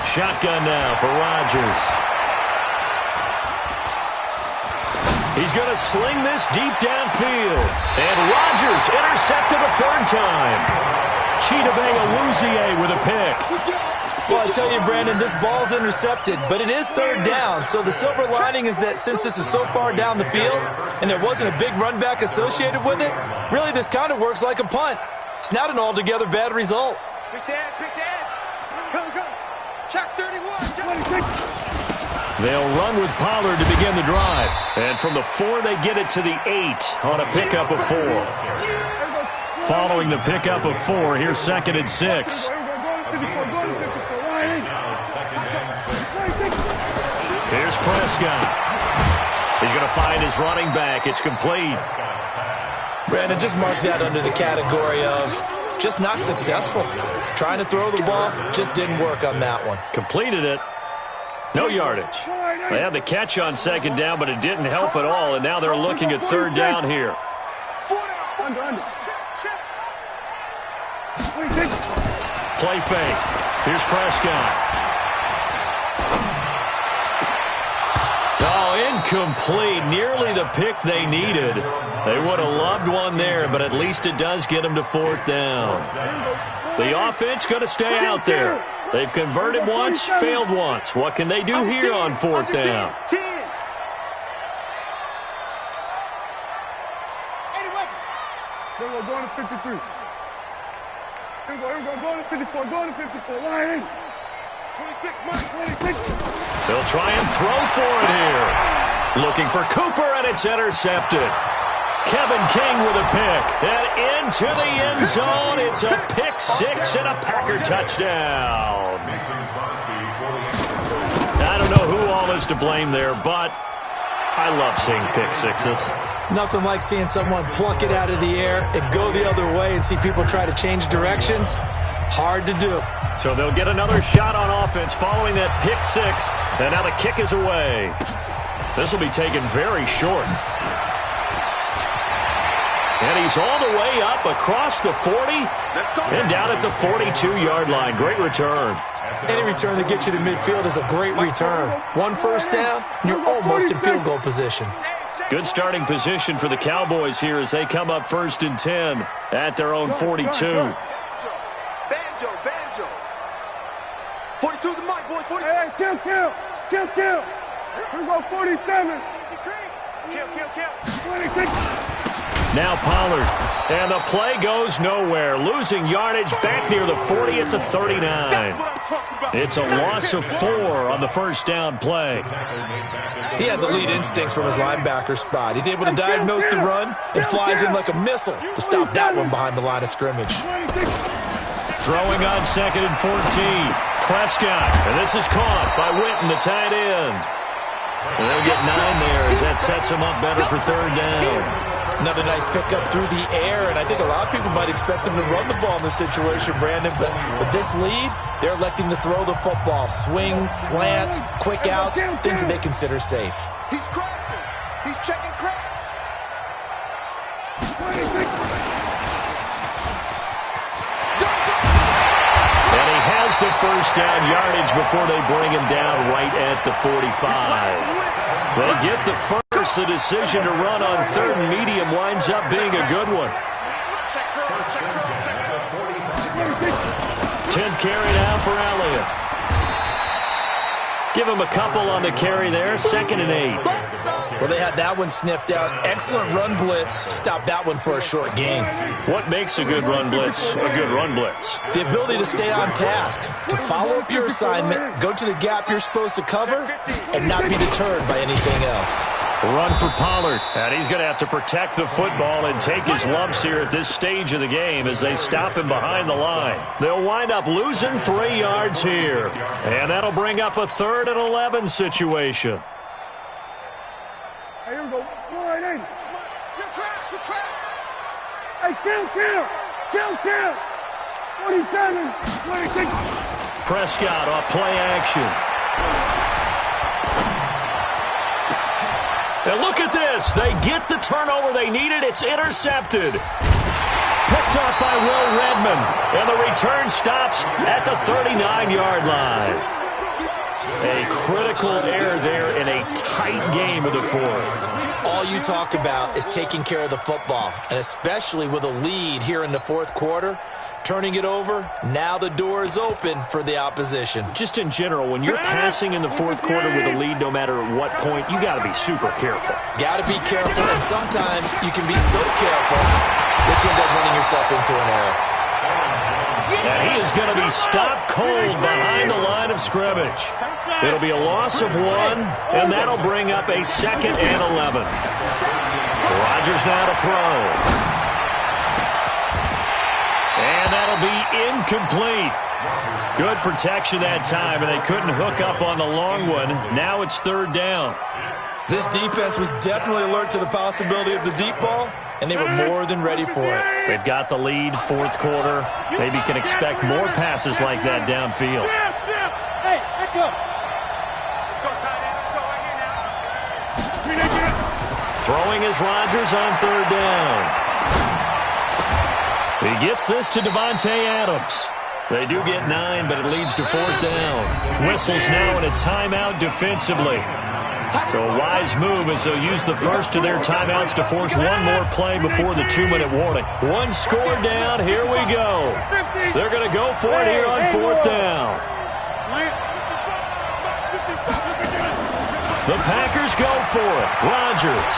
Shotgun now for Rodgers. He's going to sling this deep downfield. And Rodgers intercepted a third time. Chidobe with a pick. Well, I tell you, Brandon, this ball's intercepted, but it is third down. So the silver lining is that since this is so far down the field and there wasn't a big run back associated with it, really this kind of works like a punt. It's not an altogether bad result. Pick the edge. Come. Check 31. They'll run with Pollard to begin the drive. And from the 4, they get it to the 8 on a pickup of 4. Following the pickup of 4, here's 2nd and 6. Here's Prescott. He's going to find his running back. It's complete. Brandon, just mark that under the category of just not successful. Trying to throw the ball, just didn't work on that one. Completed it. No yardage. They had the catch on 2nd down, but it didn't help at all, and now they're looking at 3rd down here. Play fake. Here's Prescott. Oh, incomplete. Nearly the pick they needed. They would have loved one there, but at least it does get them to 4th down. The offense going to stay out there. They've converted once, failed once. What can they do here on 4th down? Go to 53. Here we go. Go to 54. Go to 54. Line in. 26, Mike. 26. They'll try and throw for it here. Looking for Cooper, and it's intercepted. Kevin King with a pick. And into the end zone. It's a pick 6 and a Packer touchdown. I don't know who all is to blame there, but I love seeing pick 6s. Nothing like seeing someone pluck it out of the air and go the other way and see people try to change directions. Hard to do. So they'll get another shot on offense following that pick 6, and now the kick is away. This will be taken very short. And he's all the way up across the 40 and down at the 42-yard line. Great return. Any return that gets you to midfield is a great return. 1 first down, and you're almost in field goal position. Good starting position for the Cowboys here as they come up 1st and 10 at their own 42. Banjo. 42 the mic, boys. 40. Hey, kill. Here we go, 47. Kill. 26. Now Pollard. And the play goes nowhere. Losing yardage back near the 40 at the 39. It's a loss of 4 on the first down play. He has elite instincts from his linebacker spot. He's able to diagnose the run and flies in like a missile to stop that one behind the line of scrimmage. Throwing on 2nd and 14. Prescott. And this is caught by Witten, the tight end. And they'll get 9 there as that sets him up better for 3rd down. Another nice pickup through the air, and I think a lot of people might expect them to run the ball in this situation, Brandon, but with this lead, they're electing to throw the football. Swings, slants, quick outs, things that they consider safe. He's crashing. He's checking crash. And he has the first down yardage before they bring him down right at the 45. They get the first. The decision to run on 3rd and medium winds up being a good one. 10th carry now for Elliott. Give him a couple on the carry there. 2nd and 8. Well, they had that one sniffed out. Excellent run blitz. Stopped that one for a short gain. What makes a good run blitz a good run blitz? The ability to stay on task, to follow up your assignment, go to the gap you're supposed to cover, and not be deterred by anything else. Run for Pollard, and he's going to have to protect the football and take his lumps here at this stage of the game as they stop him behind the line. They'll wind up losing 3 yards here, and that'll bring up a 3rd and 11 situation. Hey, here we go. Go right in. You're trapped. Hey, kill. 47, 26. Prescott off play action. And look at this. They get the turnover they needed. It's intercepted. Picked up by Will Redmond. And the return stops at the 39-yard line. A critical error there in a tight game of the fourth. All you talk about is taking care of the football, and especially with a lead here in the fourth quarter, turning it over, now the door is open for the opposition. Just in general, when you're passing in the fourth quarter with a lead, no matter what point, you got to be super careful. Got to be careful, and sometimes you can be so careful that you end up running yourself into an error. And he is going to be stopped cold behind the line of scrimmage. It'll be a loss of 1, and that'll bring up a 2nd and 11. Rodgers now to throw. And that'll be incomplete. Good protection that time, and they couldn't hook up on the long one. Now it's 3rd down. This defense was definitely alert to the possibility of the deep ball, and they were more than ready for it. They've got the lead, fourth quarter. Maybe can expect more passes like that downfield. Hey, let's go. Let's go, tight end. Let's go right here now. Throwing is Rodgers on 3rd down. He gets this to Davante Adams. They do get 9, but it leads to 4th down. Whistles now in a timeout defensively. So a wise move as they'll use the first of their timeouts to force one more play before the 2-minute warning. One score down. Here we go. They're going to go for it here on 4th down. The Packers go for it. Rodgers.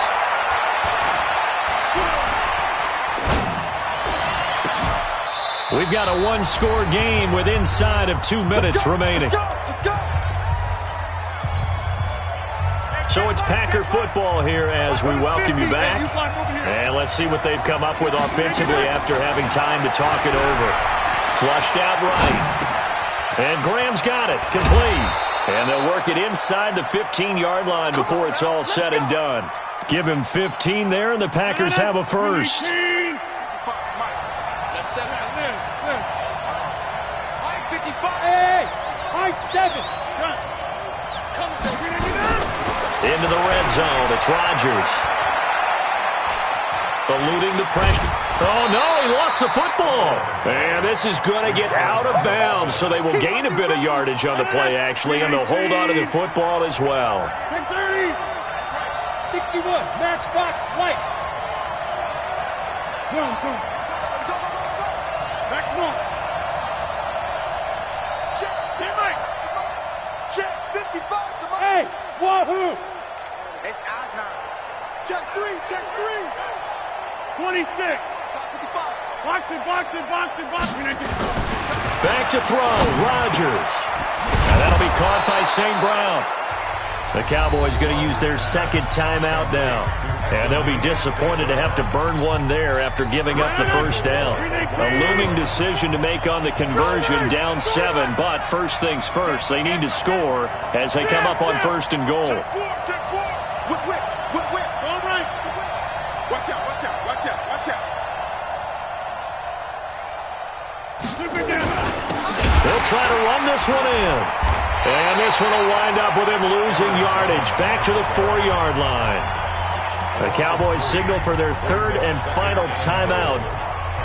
We've got a one-score game with inside of 2 minutes remaining. So it's Packer football here as we welcome you back. And let's see what they've come up with offensively after having time to talk it over. Flushed out right. And Graham's got it. Complete. And they'll work it inside the 15-yard line before it's all said and done. Give him 15 there, and the Packers have a first. Into the red zone. It's Rodgers. Eluding the pressure. Oh, no, he lost the football. And this is going to get out of bounds, so they will gain a bit of yardage on the play, actually, and they'll hold on to the football as well. 10-30. 61. Matchbox lights. Come. Back one. Check 55. Hey, wahoo. It's our time. Check 3. 26. 55. Boxing. Back to throw. Rodgers. And that'll be caught by St. Brown. The Cowboys going to use their second timeout now. And they'll be disappointed to have to burn one there after giving up the first down. A looming decision to make on the conversion, down 7. But first things first, they need to score as they come up on 1st and goal. Check 4. Whip. All right. Watch out. They'll try to run this one in. And this one will wind up with him losing yardage back to the 4-yard line. The Cowboys signal for their 3rd and final timeout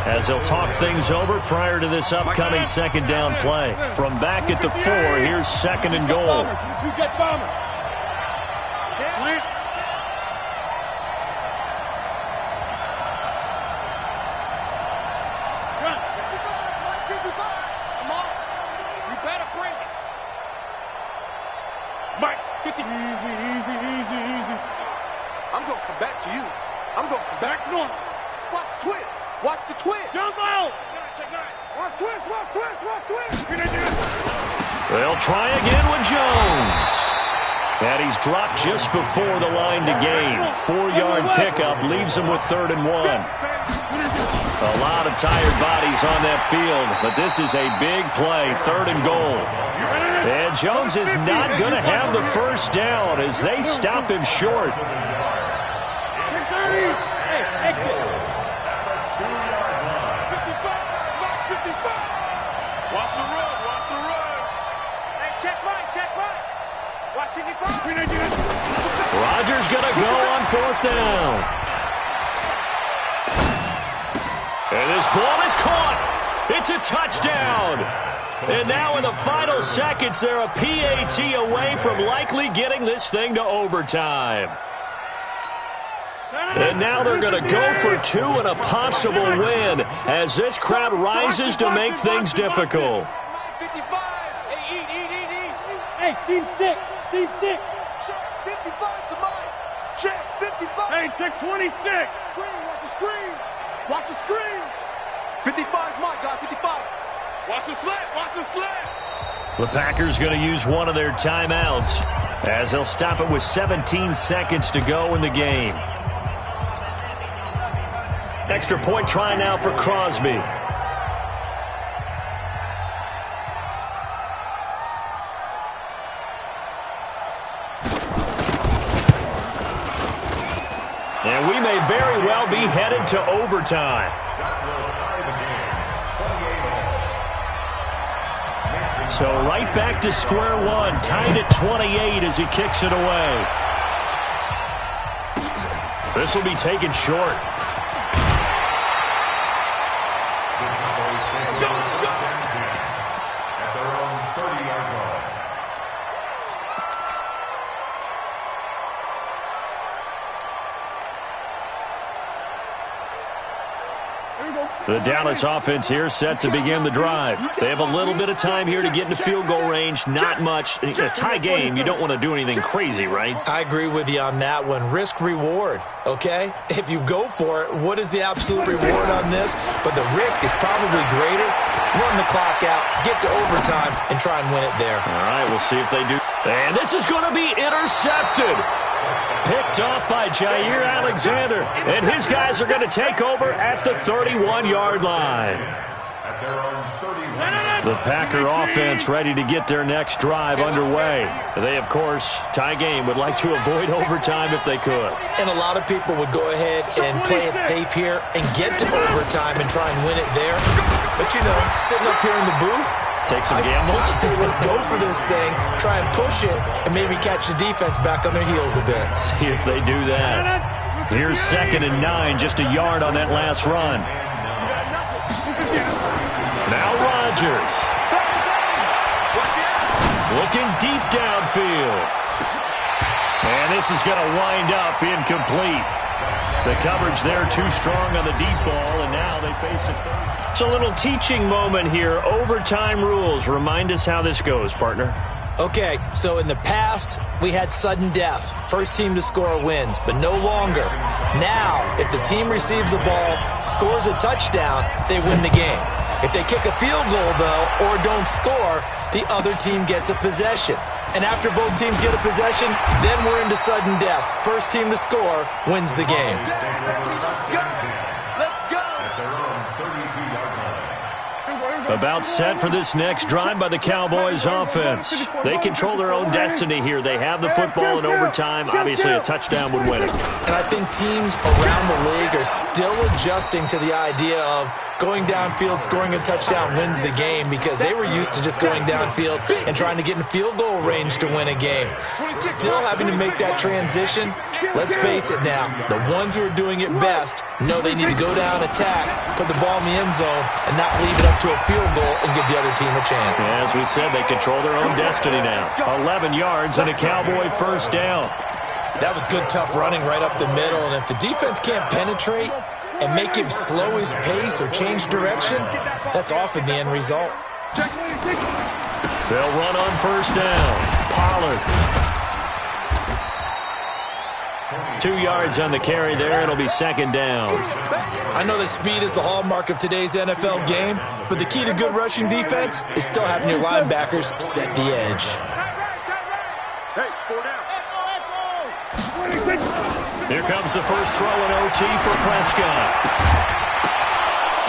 as they'll talk things over prior to this upcoming 2nd down play. From back at the 4, here's 2nd and goal. Two-jet bomber. Plant. Mike, 50. Easy. I'm going to come back to you. Back north. Watch the twist. Jumbo. Watch twist. They'll try again with Jones. And he's dropped just before the line to gain. 4-yard pickup leaves him with 3rd and 1. A lot of tired bodies on that field, but this is a big play, 3rd and goal. And Jones is not going to have the first down as they stop him short. Hey, exit. 55. Watch the run. Hey, check right. Watch 55. Rodgers going to go on 4th down. And this ball is caught. It's a touchdown. And now in the final seconds, they're a PAT away from likely getting this thing to overtime. And now they're going to go for two and a possible win as this crowd rises to make things difficult. 55. Hey, Team 6. Team 6. 55 to mine. Check 55. Hey, check 26. Screen, watch the screen. Watch the screen. 55 is mine, guys. 55. Watch the slant. Watch the slant. The Packers going to use one of their timeouts as they'll stop it with 17 seconds to go in the game. Extra point try now for Crosby. And we may very well be headed to overtime. So right back to square one, tied at 28 as he kicks it away. This will be taken short. The Dallas offense here set to begin the drive. They have a little bit of time here to get into field goal range. Not much. A tie game, you don't want to do anything crazy, right? I agree with you on that one. Risk reward, okay? If you go for it, what is the absolute reward on this? But the risk is probably greater. Run the clock out, get to overtime, and try and win it there. All right, we'll see if they do. And this is going to be intercepted. Picked off by Jair Alexander. And his guys are going to take over at the 31-yard line. The Packer offense ready to get their next drive underway. They, of course, tie game, would like to avoid overtime if they could. And a lot of people would go ahead and play it safe here and get to overtime and try and win it there. But, you know, sitting up here in the booth, take some gambles. I say let's go for this thing, try and push it, and maybe catch the defense back on their heels a bit. See if they do that. Here's 2nd and 9, just a yard on that last run. Now Rodgers. Looking deep downfield. And this is going to wind up incomplete. The coverage there too strong on the deep ball, and now they face a third. It's a little teaching moment here. Overtime rules. Remind us how this goes, partner. Okay, so in the past, we had sudden death. First team to score wins, but no longer. Now, if the team receives the ball, scores a touchdown, they win the game. If they kick a field goal, though, or don't score, the other team gets a possession. And after both teams get a possession, then we're into sudden death. First team to score wins the game. About set for this next drive by the Cowboys offense. They control their own destiny here. They have the football in overtime. Obviously, a touchdown would win it. And I think teams around the league are still adjusting to the idea of going downfield, scoring a touchdown wins the game, because they were used to just going downfield and trying to get in field goal range to win a game. Still having to make that transition. Let's face it now, the ones who are doing it best know they need to go down, attack, put the ball in the end zone, and not leave it up to a field goal and give the other team a chance. As we said, they control their own destiny now. 11 yards and a Cowboy first down. That was good, tough running right up the middle, and if the defense can't penetrate and make him slow his pace or change direction, that's often the end result. They'll run on first down. Pollard. 2 yards on the carry there. It'll be 2nd down. I know that speed is the hallmark of today's NFL game, but the key to good rushing defense is still having your linebackers set the edge. Hey, 4 down. Here comes the first throw in OT for Prescott.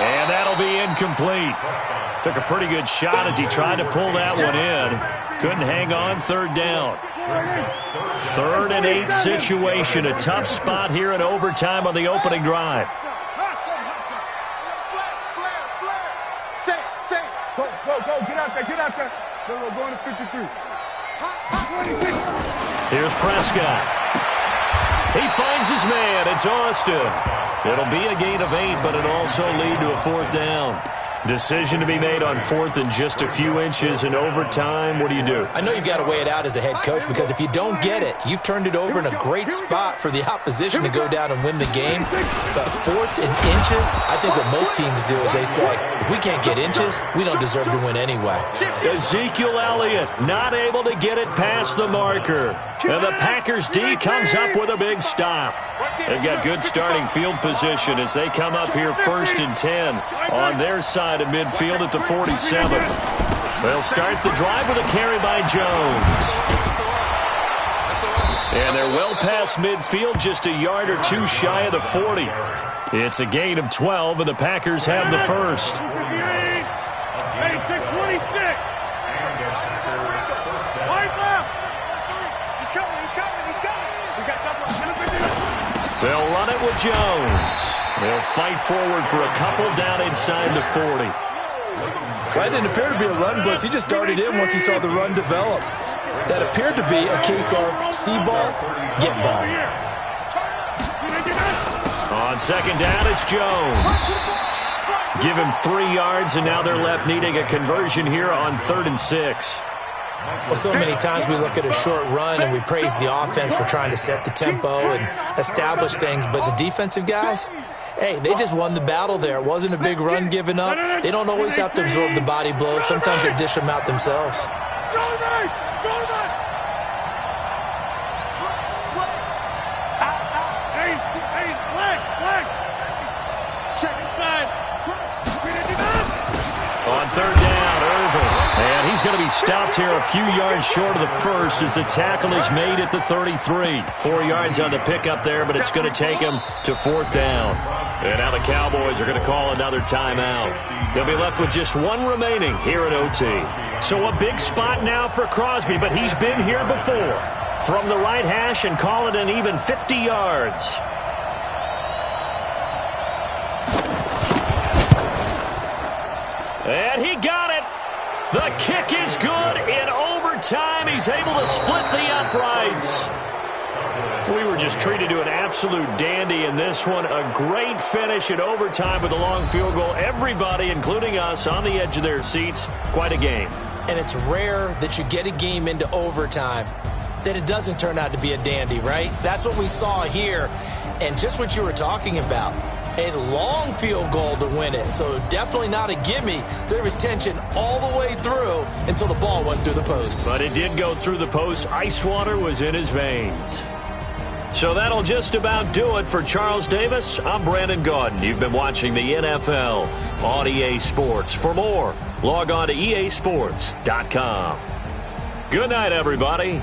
And that'll be incomplete. Took a pretty good shot as he tried to pull that one in. Couldn't hang on. 3rd down. 3rd and 8 situation. A tough spot here in overtime on the opening drive. Go, get out there. Go into 53. Here's Prescott. He finds his man. It's Austin. It'll be a gain of 8, but it'll also lead to a 4th down. Decision to be made on 4th and just a few inches in overtime. What do you do? I know you've got to weigh it out as a head coach because if you don't get it, you've turned it over in a great spot for the opposition to go down and win the game. But 4th and inches, I think what most teams do is they say, if we can't get inches, we don't deserve to win anyway. Ezekiel Elliott not able to get it past the marker. And the Packers D comes up with a big stop. They've got good starting field position as they come up here 1st and 10 on their side of midfield at the 47. They'll start the drive with a carry by Jones. And they're well past midfield, just a yard or two shy of the 40. It's a gain of 12, and the Packers have the first. Hey, 26. Wide left. He's coming. We got double. They'll run it with Jones. They'll fight forward for a couple down inside the 40. That didn't appear to be a run blitz. He just darted in once he saw the run develop. That appeared to be a case of see ball, get ball. On 2nd down, it's Jones. Give him 3 yards, and now they're left needing a conversion here on 3rd and 6. Well, so many times we look at a short run and we praise the offense for trying to set the tempo and establish things, but the defensive guys, hey, they just won the battle there. It wasn't a big run given up. They don't always have to absorb the body blows. Sometimes they dish them out themselves. On 3rd down, Irvin. And he's going to be stopped here a few yards short of the first as the tackle is made at the 33. 4 yards on the pickup there, but it's going to take him to 4th down. And now the Cowboys are going to call another timeout. They'll be left with just 1 remaining here at OT. So a big spot now for Crosby, but he's been here before. From the right hash and call it an even 50 yards. And he got it. The kick is good in overtime. He's able to split the uprights. We were just treated to an absolute dandy in this one. A great finish in overtime with a long field goal. Everybody, including us, on the edge of their seats. Quite a game. And it's rare that you get a game into overtime that it doesn't turn out to be a dandy, right? That's what we saw here. And just what you were talking about. A long field goal to win it, so definitely not a gimme. So there was tension all the way through until the ball went through the post. But it did go through the post. Ice water was in his veins. So that'll just about do it for Charles Davis. I'm Brandon Gaudin. You've been watching the NFL on EA Sports. For more, log on to easports.com. Good night, everybody.